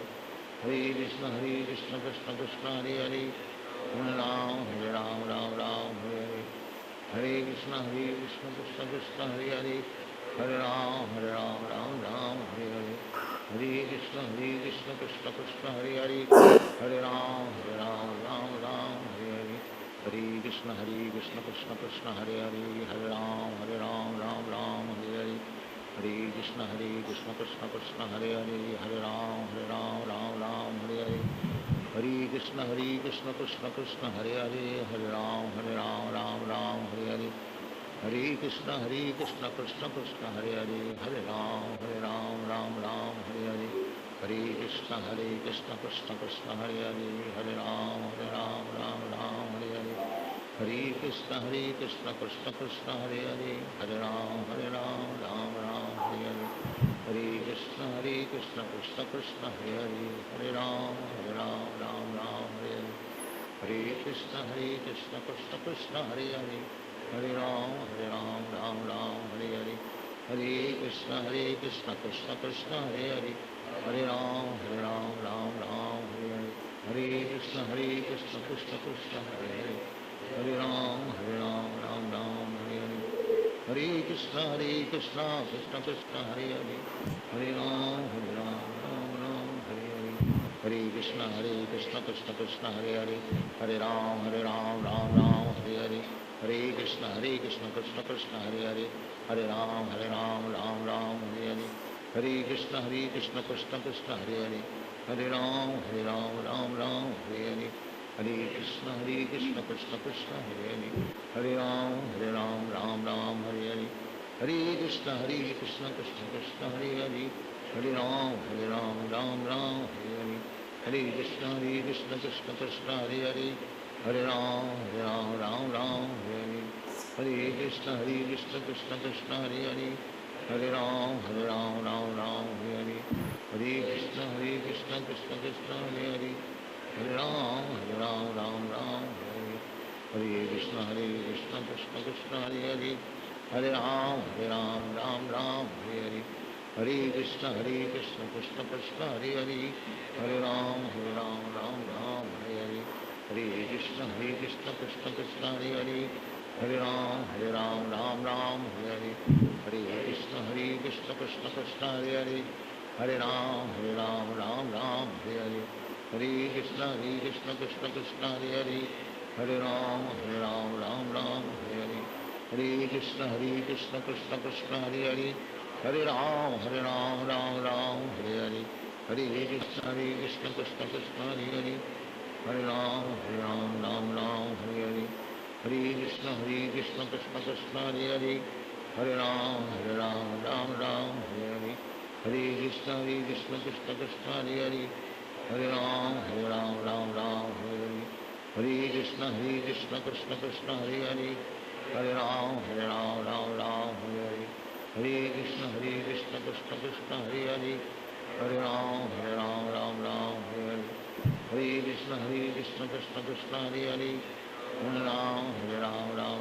Hare Krishna Krishna Krishna Hare Hare Hare Ram Hare Hare Hare Krishna Krishna Krishna Hare Hare Hare Ram Hare Hare Hare Krishna Krishna Krishna Hare Hare Hare Ram Ram Hare Hare Hare Krishna Krishna Krishna Hare Hare Hare Ram Ram Hare Hare Hare Krishna Krishna Krishna Hare Hare Hare Ram Ram Hare Hare Hare Krishna Krishna Krishna Hare Hare Hare Ram Ram Hare Hare Hare Krishna Krishna Krishna Hare Hare Hare Ram Ram Hare Hare Hare Krishna Krishna Krishna Hare Hare Hare Ram Ram Hare Hare Hare Krishna Krishna Krishna Hare Hare Hare Ram, Ram Ram, Hare Hare. Hare Krishna, Krishna Krishna, Hare Hare. Hare Ram, Ram Ram, Hare Hare. Hare Krishna, Krishna Krishna, Hare Hare. Hare Ram, Ram Ram, Hare Hare. Hare Krishna, Krishna Krishna, Hare Hare. Hare Ram, Ram Ram, Hare Hare. Hare Krishna, Krishna Krishna, Hare Hare. Hare Ram, Ram Ram, Hare Hare. Hare Krishna, Krishna Krishna, Hare Hare. Hare Ram, Ram Ram, Hare Hare. Hare Krishna, Krishna Krishna, Hare Hare. Hare Ram, Ram Ram, Hare Hare. Hare Krishna, Krishna Krishna, Hare Hare. Hare Ram, Ram Ram, Hare Hare. Hare Krishna, Krishna Krishna, Hare Hare. Hare Ram, Ram Ram, Hare Hare. Hare Krishna, Krishna Krishna, Hare Hare. Hare Ram, Ram Ram, Hare Hare. Hare Krishna, Krishna Krishna, Hare Hare. Hare Ram, Ram Ram, Hare Hare. Hare Krishna, Krishna Krishna, Hare Hare. Hare Ram, Ram Ram, Hare Hare. Hare Krishna, Krishna Krishna, Hare Hare. Hare Ram, Ram Ram, Hare Hare. Hare Krishna, Krishna Krishna, Hare Hare. Hare Ram, Ram Ram, Hare Hare. Hare Krishna, Krishna Krishna, Hare Hare. Hare Ram, Ram Ram, Hare Hare. Hare Krishna, Krishna Krishna, Hare Hare. Hare Ram, Ram, Hare Hare. Hare Krishna, Krishna Krishna, Hare Hare. Hare Ram, Ram, Hare Hare. Hare Krishna, Krishna Krishna, Hare Hare. Hare Ram, Ram, Hare Hare. Hare Krishna, Krishna Krishna, Hare Hare. Hare Ram, Ram, Hare Hare. Hare Krishna, Krishna Krishna, Hare Hare. Hare Ram, Ram, Hare Hare. Hare Krishna, Krishna Krishna, Hare Hare. Hare Ram, Ram, Hare Hare. Hare Krishna, Krishna Krishna, Hare Hare. Hare Ram, Ram, Hare Hare. Hare Krishna, Krishna Krishna, Hare Hare. Hare Ram, Ram,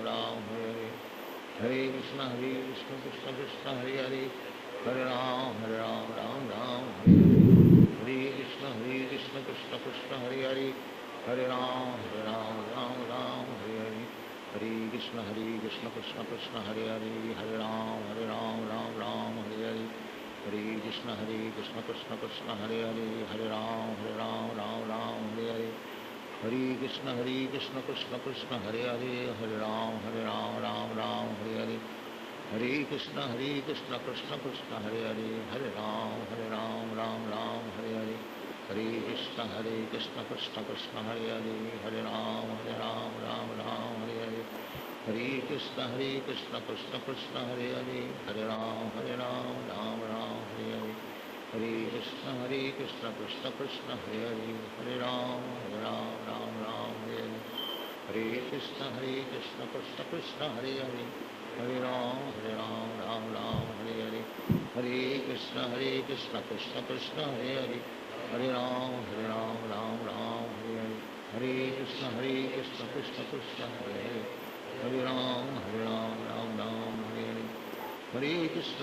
Hare Hare. Hare Krishna, Krishna Krishna, Hare Hare. Hare Ram, Ram, Hare Hare. Hare Krishna, Krishna Krishna, Hare Hare. Hare Ram, Ram, Hare Hare. Hare Krishna, Krishna Krishna, Hare Hare. Hare Ram, Ram, Hare Hare. Hare Krishna, Krishna Krishna, Hare Hare. Hare Ram, Ram, Hare Hare. Hare Krishna, Krishna Krishna, Hare Hare. Hare Ram, Ram, Hare Hare. Hare Krishna, Krishna Krishna, Hare Hare. Hare Ram, Ram, Hare Hare. Hare Krishna, Krishna Krishna, Hare Hare. Hare Ram, Ram, Hare Hare. Hare Krishna, Krishna Krishna, Hare Hare. Hare Ram, Ram, Hare Hare. Hare Krishna, Krishna Krishna, Hare Hare. Hare Ram, Ram, Hare Hare. Hare Krishna, Krishna Krishna, Hare Hare. Hare Ram, Ram, Hare Hare. Hare Krishna, Krishna Krishna, Hare Hare. Hare Ram, Ram, Hare Hare. Hare Krishna, Krishna Krishna, Hare Hare. Hare Ram, Ram, Hare Hare. Hare Krishna,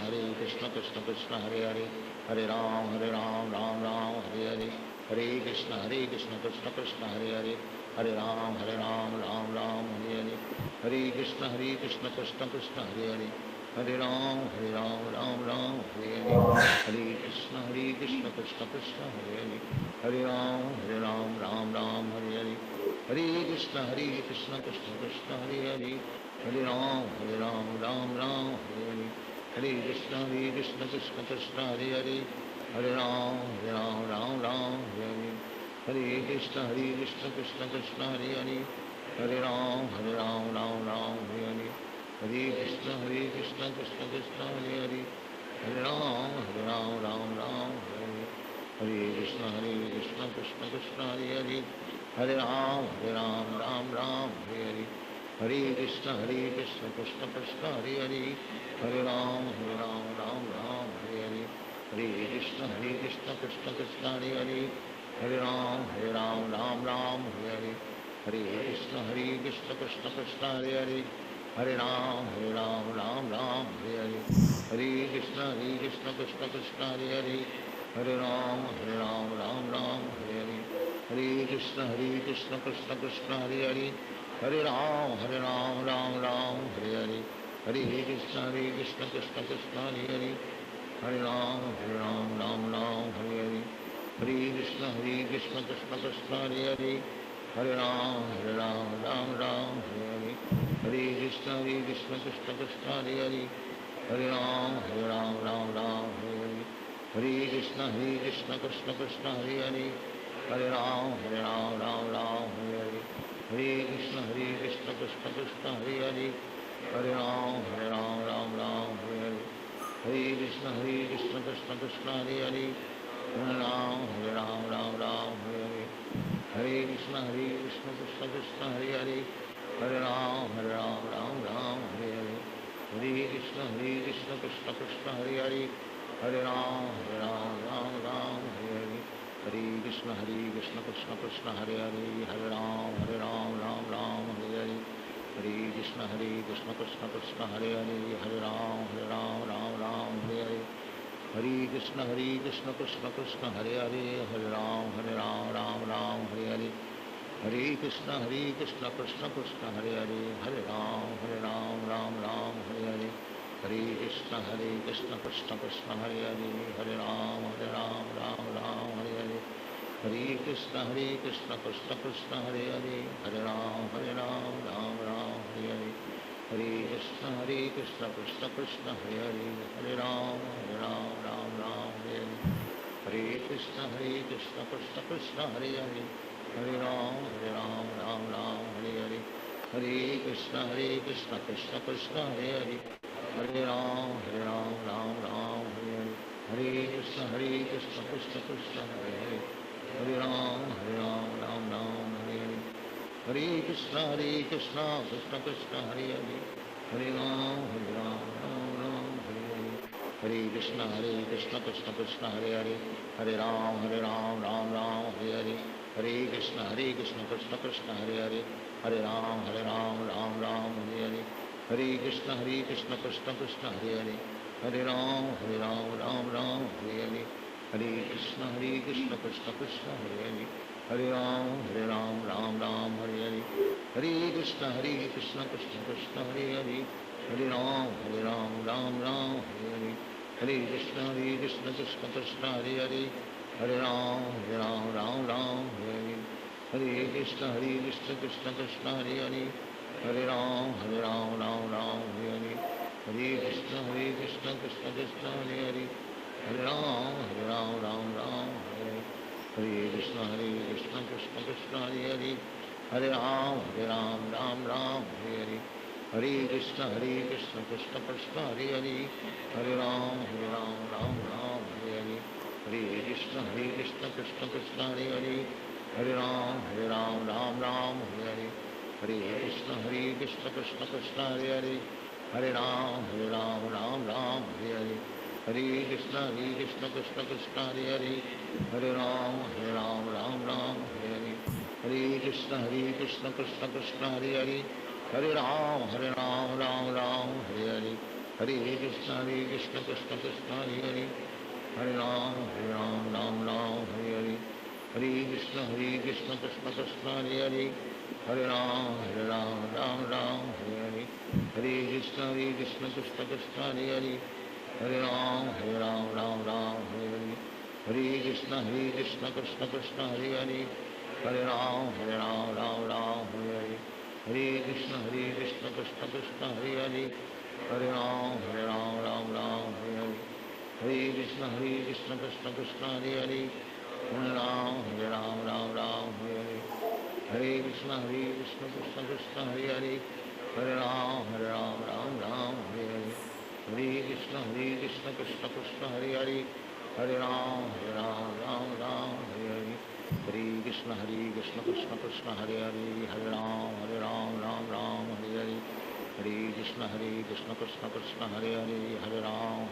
Krishna Krishna, Hare Hare. Hare Ram, Ram, Hare Hare. Hare Krishna, Krishna Krishna, Hare Hare. Hare Ram, Ram, Hare Hare. Hare Krishna, Krishna Krishna, Hare Hare. Hare Ram, Ram, Hare Hare. Hare Krishna, Krishna Krishna, Hare Hare. Hare Ram, Ram, Hare Hare. Hare Krishna, Krishna Krishna, Hare Hare. Hare Ram, Ram, Hare Hare. Hare Krishna, Krishna Krishna, Hare Hare. Hare Ram, Ram, Hare Hare. Hare Krishna, Krishna Krishna, Hare Hare. Hare Ram, Ram, Hare Hare. Hare Krishna, Krishna Krishna, Hare Hare. Hare Ram, Ram, Hare Hare. Hare Krishna, Krishna Krishna, Hare Hare. Hare Ram, Ram, Hare Hare. Hare Krishna, Krishna Krishna, Hare Hare. Hare Ram, Ram, Hare Hare. Hare Krishna, Krishna Krishna, Hare Hare. Hare Ram, Ram, Hare Hare. Hare Krishna, Krishna Krishna, Hare Hare. Hare Ram, Ram, Hare Hare. Hare Krishna, Krishna Krishna, Hare Hare. Hare Ram, Ram Ram, Hare Hare. Hare Krishna, Krishna Krishna, Hare Hare. Hare Ram, Ram Ram, Hare Hare. Hare Krishna, Krishna Krishna, Hare Hare. Hare Ram, Ram Ram, Hare Hare. Hare Krishna, Krishna Krishna, Hare Hare. Hare Ram, Ram Ram, Hare Hare. Hare Krishna, Krishna Krishna, Hare Hare. Hare Ram, Ram Ram, Hare Hare. Hare Krishna, Krishna Krishna, Hare Hare. Hare Ram, Ram Ram, Hare Hare. Hare Krishna, Krishna Krishna, Hare Hare. Hare Ram, Ram Ram, Hare Hare. Hare Krishna, Krishna Krishna, Hare Hare. Hare Ram, Ram Ram, Hare Hare. Hare Krishna, Krishna Krishna, Hare Hare. Hare Ram, Ram Ram, Hare Hare. Hare Krishna, Krishna Krishna, Hare Hare. Hare Ram, Ram Ram, Hare Hare. Hare Krishna, Krishna Krishna, Hare Hare. Hare Ram, Ram Ram, Hare Hare. Hare Krishna, Krishna Krishna, Hare Hare. Hare Ram, Ram Hare Hare. Hare Krishna, Krishna Krishna, Hare Hare. Hare Ram, Ram Hare Hare. Hare Krishna, Krishna Krishna, Hare Hare. Hare Ram, Ram Hare Hare. Hare Krishna, Krishna Krishna, Hare Hare. Hare Ram, Ram Hare Hare. Hare Krishna, Krishna Krishna, Hare Hare. Hare Ram, Ram Hare Hare. Hare Krishna, Krishna Krishna, Hare Hare. Hare Ram, Ram Hare Hare. Hare Krishna, Krishna Krishna, Hare Hare. Hare Ram, Ram Hare Hare. Hare Krishna, Krishna Krishna, Hare Hare. Hare Ram, Ram Hare Hare. Hare Krishna, Krishna Krishna, Hare Hare. Hare Ram, Ram Hare Hare. Hare Krishna, Krishna Krishna, Hare Hare. Hare Ram, Ram Hare Hare. Hare Krishna, Krishna Krishna, Hare Hare. Hare Ram, Ram Hare Hare. Hare Krishna, Krishna Krishna, Hare Hare. Hare Ram, Ram Hare Hare. Hare Krishna, Krishna Krishna, Hare Hare. Hare Ram, Ram Hare Hare. Hare Krishna, Krishna Krishna, Hare Hare. Hare Ram, Ram Hare Hare. Hare Krishna, Krishna Krishna, Hare Hare. Hare Ram, Ram Hare Hare. Hare Krishna, Krishna Krishna, Hare Hare. Hare Ram, Ram Hare Hare. Hare Krishna, Krishna Krishna, Hare Hare. Hare Ram, Ram Hare Hare. Hare Krishna, Krishna Krishna, Hare Hare. Hare Ram, Ram Hare Hare. Hare Krishna, Krishna Krishna, Hare Hare. Hare Ram, Ram Hare Hare. Hare Krishna, Krishna Krishna, Hare Hare. Hare Ram, Ram Hare Hare. Hare Krishna, Krishna Krishna, Hare Hare. Hare Ram, Ram Hare Hare. Hare Krishna, Krishna Krishna, Hare Hare. Hare Ram, Ram Hare Hare. Hare Krishna, Krishna Krishna, Hare Hare. Hare Ram, Ram Hare Hare. Hare Krishna, Krishna Krishna, Hare Hare. Hare Ram, Ram Hare Hare. Hare Krishna, Krishna Krishna, Hare Hare. Hare Ram, Ram Hare Hare. Hare Krishna, Krishna Krishna, Hare Hare. Hare Ram, Ram Hare Hare. Hare Krishna, Krishna Krishna, Hare Hare. Hare Ram, Ram Hare Hare. Hare Krishna, Krishna Krishna, Hare Hare. Hare Ram, Ram Hare Hare. Hare Krishna, Krishna Krishna, Hare Hare. Hare Ram, Ram Hare Hare. Hare Krishna, Krishna Krishna, Hare Hare. Hare Ram, Ram Hare Hare. Hare Krishna, Krishna Krishna, Hare Hare. Hare Ram, Ram Hare Hare. Hare Krishna, Krishna Krishna, Hare Hare. Hare Ram, Ram Hare Hare. Hare Krishna, Krishna Krishna, Hare Hare. Hare Ram, Ram Hare Hare. Hare Krishna, Krishna Krishna, Hare Hare. Hare Ram,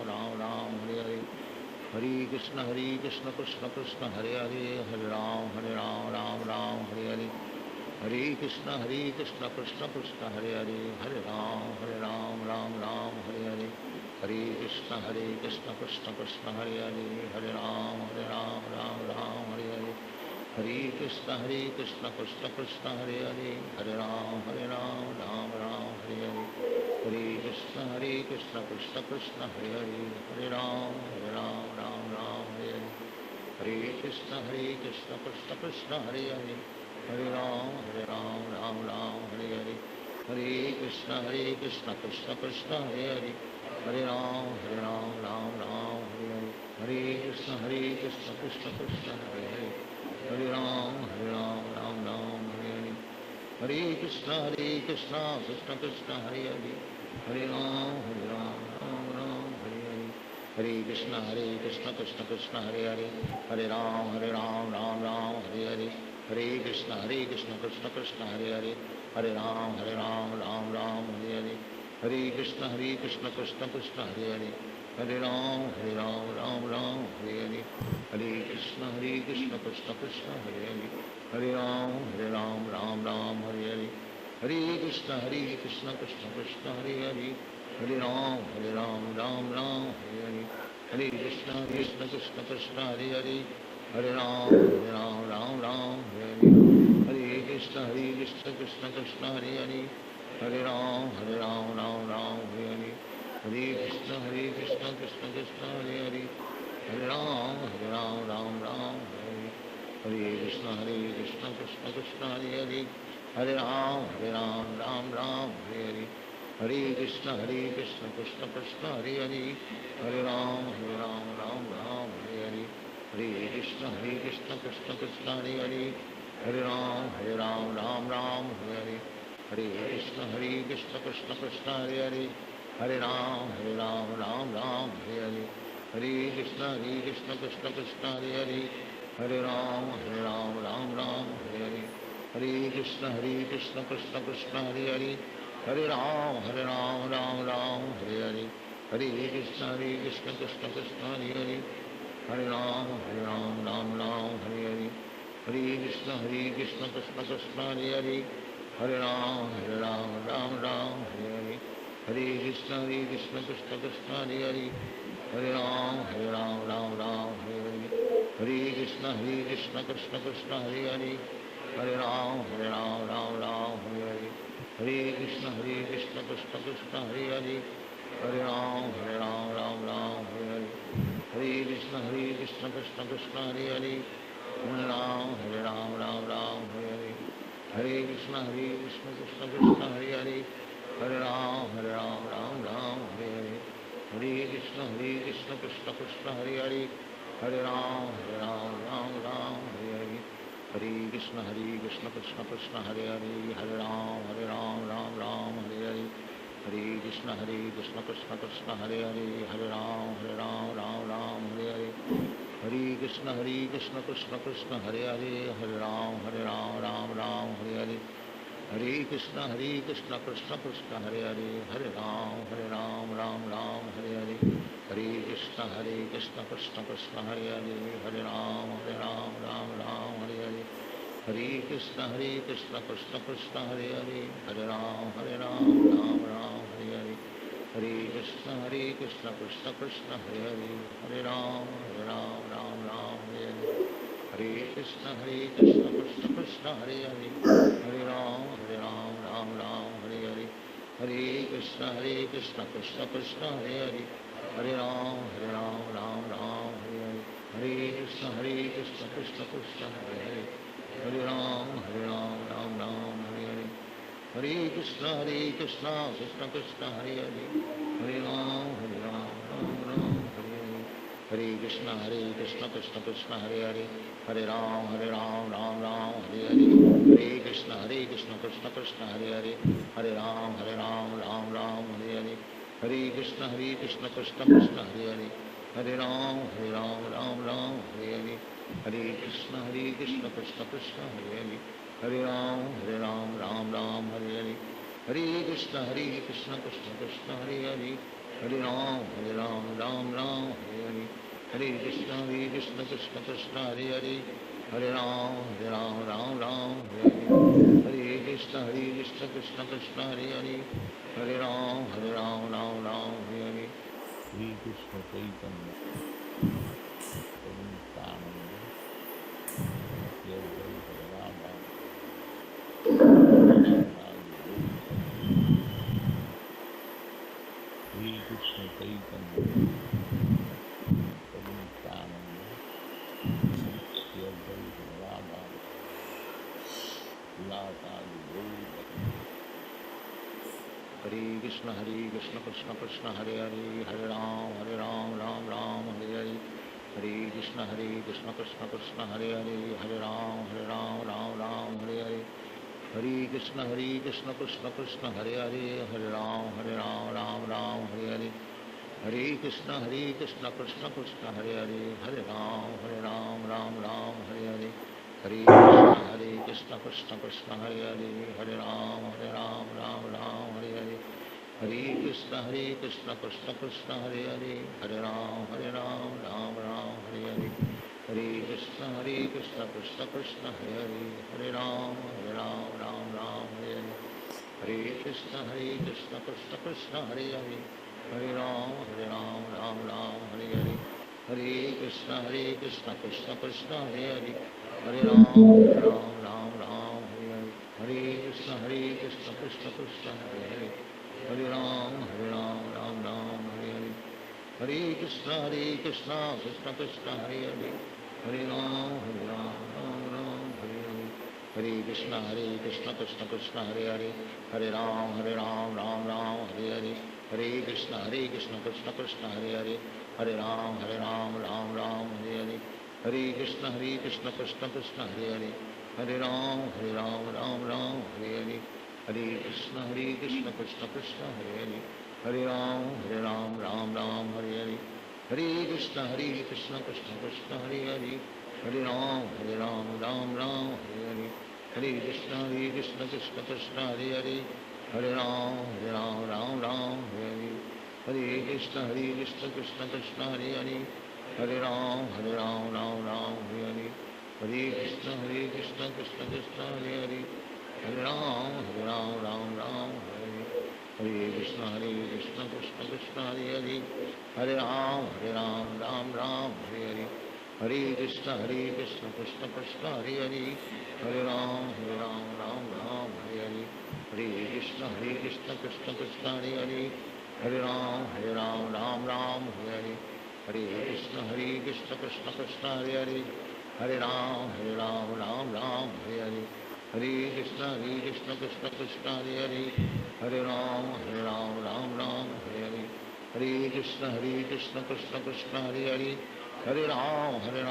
Ram Hare Hare. Hare Krishna, Krishna Krishna, Hare Hare. Hare Ram, Ram Hare Hare. Hare Krishna, Krishna Krishna, Hare Hare. Hare Ram, Ram Hare Hare. हरे कृष्ण कृष्ण कृष्ण हरे हरे, हरे राम राम राम हरे हरे, हरे कृष्ण कृष्ण कृष्ण हरे हरे, हरे राम राम राम हरे हरे, हरे कृष्ण कृष्ण कृष्ण हरे हरे, हरे राम राम राम हरे हरे, हरे कृष्ण कृष्ण कृष्ण हरे हरे, हरे राम राम राम हरे हरे, हरे कृष्ण कृष्ण कृष्ण हरे हरे, हरे राम राम राम हरे हरे, हरे कृष्ण कृष्ण कृष्ण हरे हरे, हरे राम राम राम हरे हरे, हरे कृष्ण कृष्ण कृष्ण हरे हरे, हरे राम राम राम हरे हरे, हरे कृष्ण कृष्ण कृष्ण हरे हरे, हरे राम राम राम हरे हरे, हरे कृष्ण कृष्ण कृष्ण हरे हरे, हरे राम राम राम हरे हरे, हरे कृष्ण कृष्ण कृष्ण हरे हरे, हरे राम राम राम हरे हरे, हरे कृष्ण कृष्ण कृष्ण हरे हरे, हरे राम राम हरे हरे, हरे कृष्ण कृष्ण कृष्ण हरे हरे, हरे राम राम हरे हरे, हरे कृष्ण कृष्ण कृष्ण हरे हरे, हरे राम राम हरे हरे, हरे कृष्ण कृष्ण कृष्ण हरे हरे, हरे राम राम हरे हरे, हरे कृष्ण कृष्ण कृष्ण हरे हरे, हरे राम राम हरे हरे, हरे कृष्ण कृष्ण कृष्ण हरे हरे, हरे राम राम हरे हरे, हरे कृष्ण कृष्ण कृष्ण हरे हरे, हरे राम राम हरे हरे, हरे कृष्ण कृष्ण कृष्ण हरे हरे, हरे राम राम हरे हरे, हरे कृष्ण कृष्ण कृष्ण हरे हरे, हरे राम राम हरे हरे, हरे कृष्ण कृष्ण कृष्ण हरे हरे, हरे राम राम हरे हरे, हरे कृष्ण कृष्ण कृष्ण हरे हरे, हरे राम राम हरे हरे, हरे कृष्ण कृष्ण कृष्ण हरे हरे, हरे राम राम हरे हरे, हरे कृष्ण कृष्ण कृष्ण हरे हरे, हरे राम राम हरे हरे, हरे कृष्ण कृष्ण कृष्ण हरे हरे, हरे राम राम हरे हरे, हरे कृष्ण कृष्ण कृष्ण हरे हरे, हरे राम राम हरे हरे, हरे कृष्ण कृष्ण कृष्ण हरे हरे, हरे राम राम हरे हरे, हरे कृष्ण कृष्ण कृष्ण हरे हरे, हरे राम राम हरे हरे, हरे कृष्ण कृष्ण कृष्ण हरे हरे, हरे राम राम हरे हरे, हरे कृष्ण कृष्ण कृष्ण हरे हरे, हरे राम राम हरे हरे, हरे कृष्ण कृष्ण कृष्ण हरे हरे, हरे राम राम हरे हरे, हरे कृष्ण कृष्ण कृष्ण हरे हरे, हरे राम राम हरे हरे, हरे कृष्ण कृष्ण कृष्ण हरे हरे, हरे राम राम हरे हरे, हरे कृष्ण कृष्ण कृष्ण हरे हरे, हरे राम राम हरे हरे, हरे कृष्ण कृष्ण कृष्ण हरे हरे, हरे राम राम हरे हरे, हरे कृष्ण कृष्ण कृष्ण हरे हरे, हरे राम राम हरे हरे, हरे कृष्ण कृष्ण कृष्ण हरे हरे, हरे राम राम हरे हरे, हरे कृष्ण कृष्ण कृष्ण हरे हरे, हरे राम राम हरे हरे, हरे कृष्ण कृष्ण कृष्ण हरे हरे, हरे राम राम हरे हरे, हरे कृष्ण कृष्ण कृष्ण हरे हरे, हरे राम राम हरे हरे, हरे कृष्ण कृष्ण कृष्ण हरे हरे, हरे राम राम हरे हरे, हरे कृष्ण कृष्ण कृष्ण हरे हरे, हरे राम राम हरे हरे, हरे कृष्ण कृष्ण कृष्ण हरे हरे, हरे राम राम हरे हरे, हरे कृष्ण कृष्ण कृष्ण हरे हरे, हरे राम राम हरे हरे, हरे कृष्ण कृष्ण कृष्ण हरे हरे, हरे राम हरे हरे, हरे कृष्ण कृष्ण कृष्ण हरे हरे, हरे राम राम हरे हरे, हरे कृष्ण कृष्ण कृष्ण हरे हरे, हरे राम राम हरे हरे, हरे कृष्ण कृष्ण कृष्ण हरे हरे, हरे राम राम हरे हरे, श्री कृष्ण चैतन्य प्रभु नित्यानंद श्री अद्वैत गदाधर श्रीवासादि गौर श्री कृष्ण चैतन्य प्रभु नित्यानंद श्री अद्वैत गदाधर श्रीवासादि गौर हरे कृष्ण कृष्ण कृष्ण हरे हरे हरे राम राम राम हरे हरे हरे कृष्ण कृष्ण कृष्ण हरे हरे हरे राम राम हरे हरे हरे कृष्ण कृष्ण कृष्ण हरे हरे हरे राम राम हरे हरे हरे कृष्ण कृष्ण कृष्ण हरे हरे राम राम हरे हरे हरे कृष्ण कृष्ण कृष्ण हरे हरे राम राम हरे हरे हरे कृष्ण कृष्ण कृष्ण हरे राम राम हरे हरे हरे कृष्ण कृष्ण कृष्ण हरे हरे राम राम हरे हरे हरे कृष्ण कृष्ण कृष्ण हरे राम हरे हरे हरे कृष्ण कृष्ण कृष्ण हरे राम हरे हरे हरे कृष्ण कृष्ण कृष्ण हरे राम हरे हरे हरे कृष्ण कृष्ण कृष्ण हरे राम हरे हरे हरे कृष्ण कृष्ण कृष्ण हरे राम राम हरे हरे हरे कृष्ण कृष्ण कृष्ण हरे राम राम हरे हरे हरे कृष्ण कृष्ण कृष्ण हरे राम राम हरे हरे हरे कृष्ण कृष्ण कृष्ण हरे राम राम हरे हरे हरे कृष्ण कृष्ण कृष्ण हरे राम राम हरे हरे हरे कृष्ण कृष्ण कृष्ण हरे राम राम हरे हरे हरे कृष्ण कृष्ण कृष्ण हरे राम राम हरे हरे हरे कृष्ण कृष्ण कृष्ण हरे राम राम हरे हरे हरे कृष्ण कृष्ण कृष्ण हरे राम राम हरे हरे हरे कृष्ण कृष्ण कृष्ण हरे राम राम हरे हरे हरे कृष्ण कृष्ण कृष्ण हरे राम राम हरे हरे हरे कृष्ण कृष्ण कृष्ण हरे राम हरे हरे हरे कृष्ण कृष्ण कृष्ण हरे राम हरे हरे हरे कृष्ण कृष्ण कृष्ण हरे राम हरे हरे हरे कृष्ण कृष्ण कृष्ण हरे राम हरे हरे हरे कृष्ण कृष्ण कृष्ण हरे राम हरे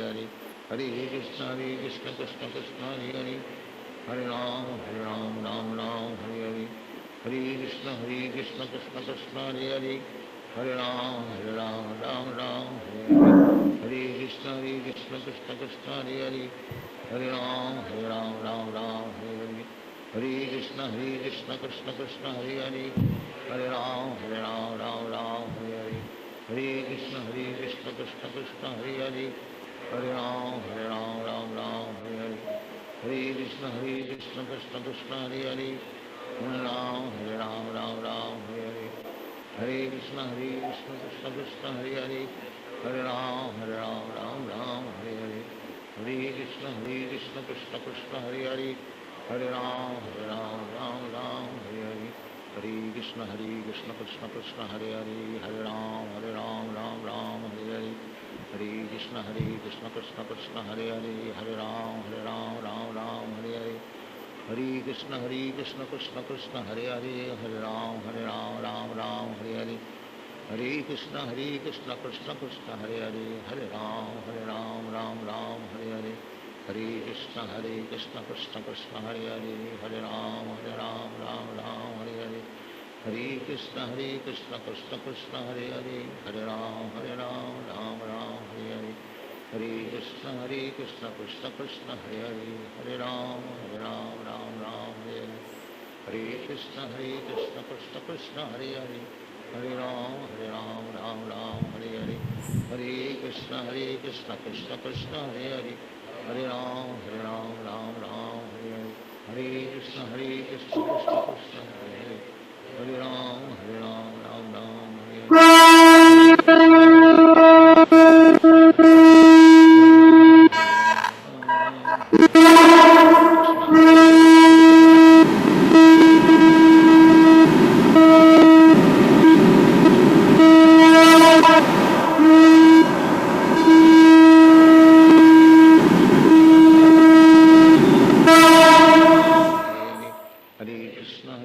हरे हरे कृष्ण कृष्ण कृष्ण हरे राम हरे हरे हरे कृष्ण कृष्ण कृष्ण हरे राम हरे हरे हरे कृष्ण कृष्ण कृष्ण हरे राम हरे हरे हरे कृष्ण कृष्ण कृष्ण हरे राम हरे हरे हरे कृष्ण कृष्ण कृष्ण हरे राम हरे हरे हरे कृष्ण कृष्ण कृष्ण हरे राम हरे हरे हरे कृष्ण कृष्ण कृष्ण हरे राम हरे हरे हरे कृष्ण कृष्ण कृष्ण हरे राम हरे हरे हरे कृष्ण कृष्ण कृष्ण हरे राम हरे हरे हरे कृष्ण कृष्ण कृष्ण हरे राम राम हरे हरे हरे कृष्ण कृष्ण कृष्ण हरे राम राम हरे हरे हरे कृष्ण कृष्ण कृष्ण हरे राम राम हरे हरे हरे कृष्ण कृष्ण कृष्ण हरे राम राम हरे हरे हरे कृष्ण कृष्ण कृष्ण हरे राम हरे हरे हरे कृष्ण कृष्ण कृष्ण हरे राम हरे हरे हरे कृष्ण कृष्ण कृष्ण हरे हरे हरे राम राम हरे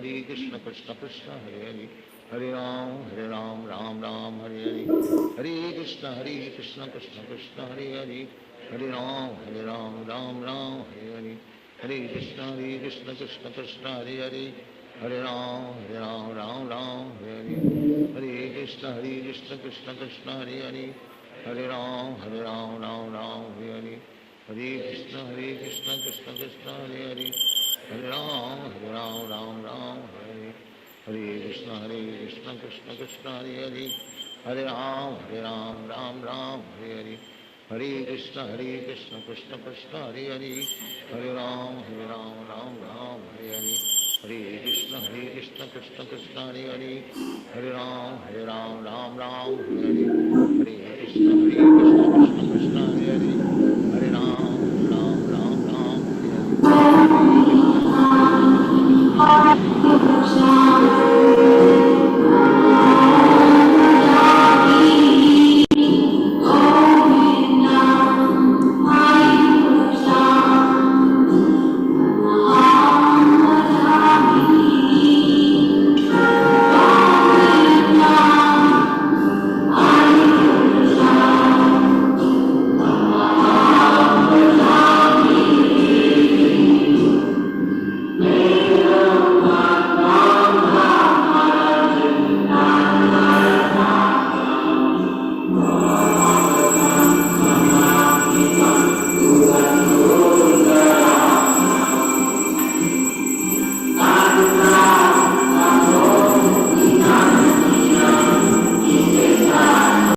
हरे कृष्ण कृष्ण हरे हरे हरे राम राम राम हरे हरे हरे कृष्ण कृष्ण कृष्ण हरे हरे हरे राम राम राम हरे हरे हरे कृष्ण कृष्ण कृष्ण हरे हरे हरे राम राम राम हरे हरे हरे कृष्ण कृष्ण कृष्ण हरे हरे हरे राम राम राम हरे हरे हरे कृष्ण कृष्ण कृष्ण हरे हरे हरे राम राम राम हरे हरे हरे कृष्ण कृष्ण कृष्ण हरे हरे हरे राम राम राम हरे हरे हरे कृष्ण कृष्ण कृष्ण हरे हरे हरे राम राम राम हरे हरे हरे कृष्ण कृष्ण कृष्ण हरे हरे हरे राम राम राम हरे हरे हरे कृष्ण कृष्ण कृष्ण हरे हरे हरे राम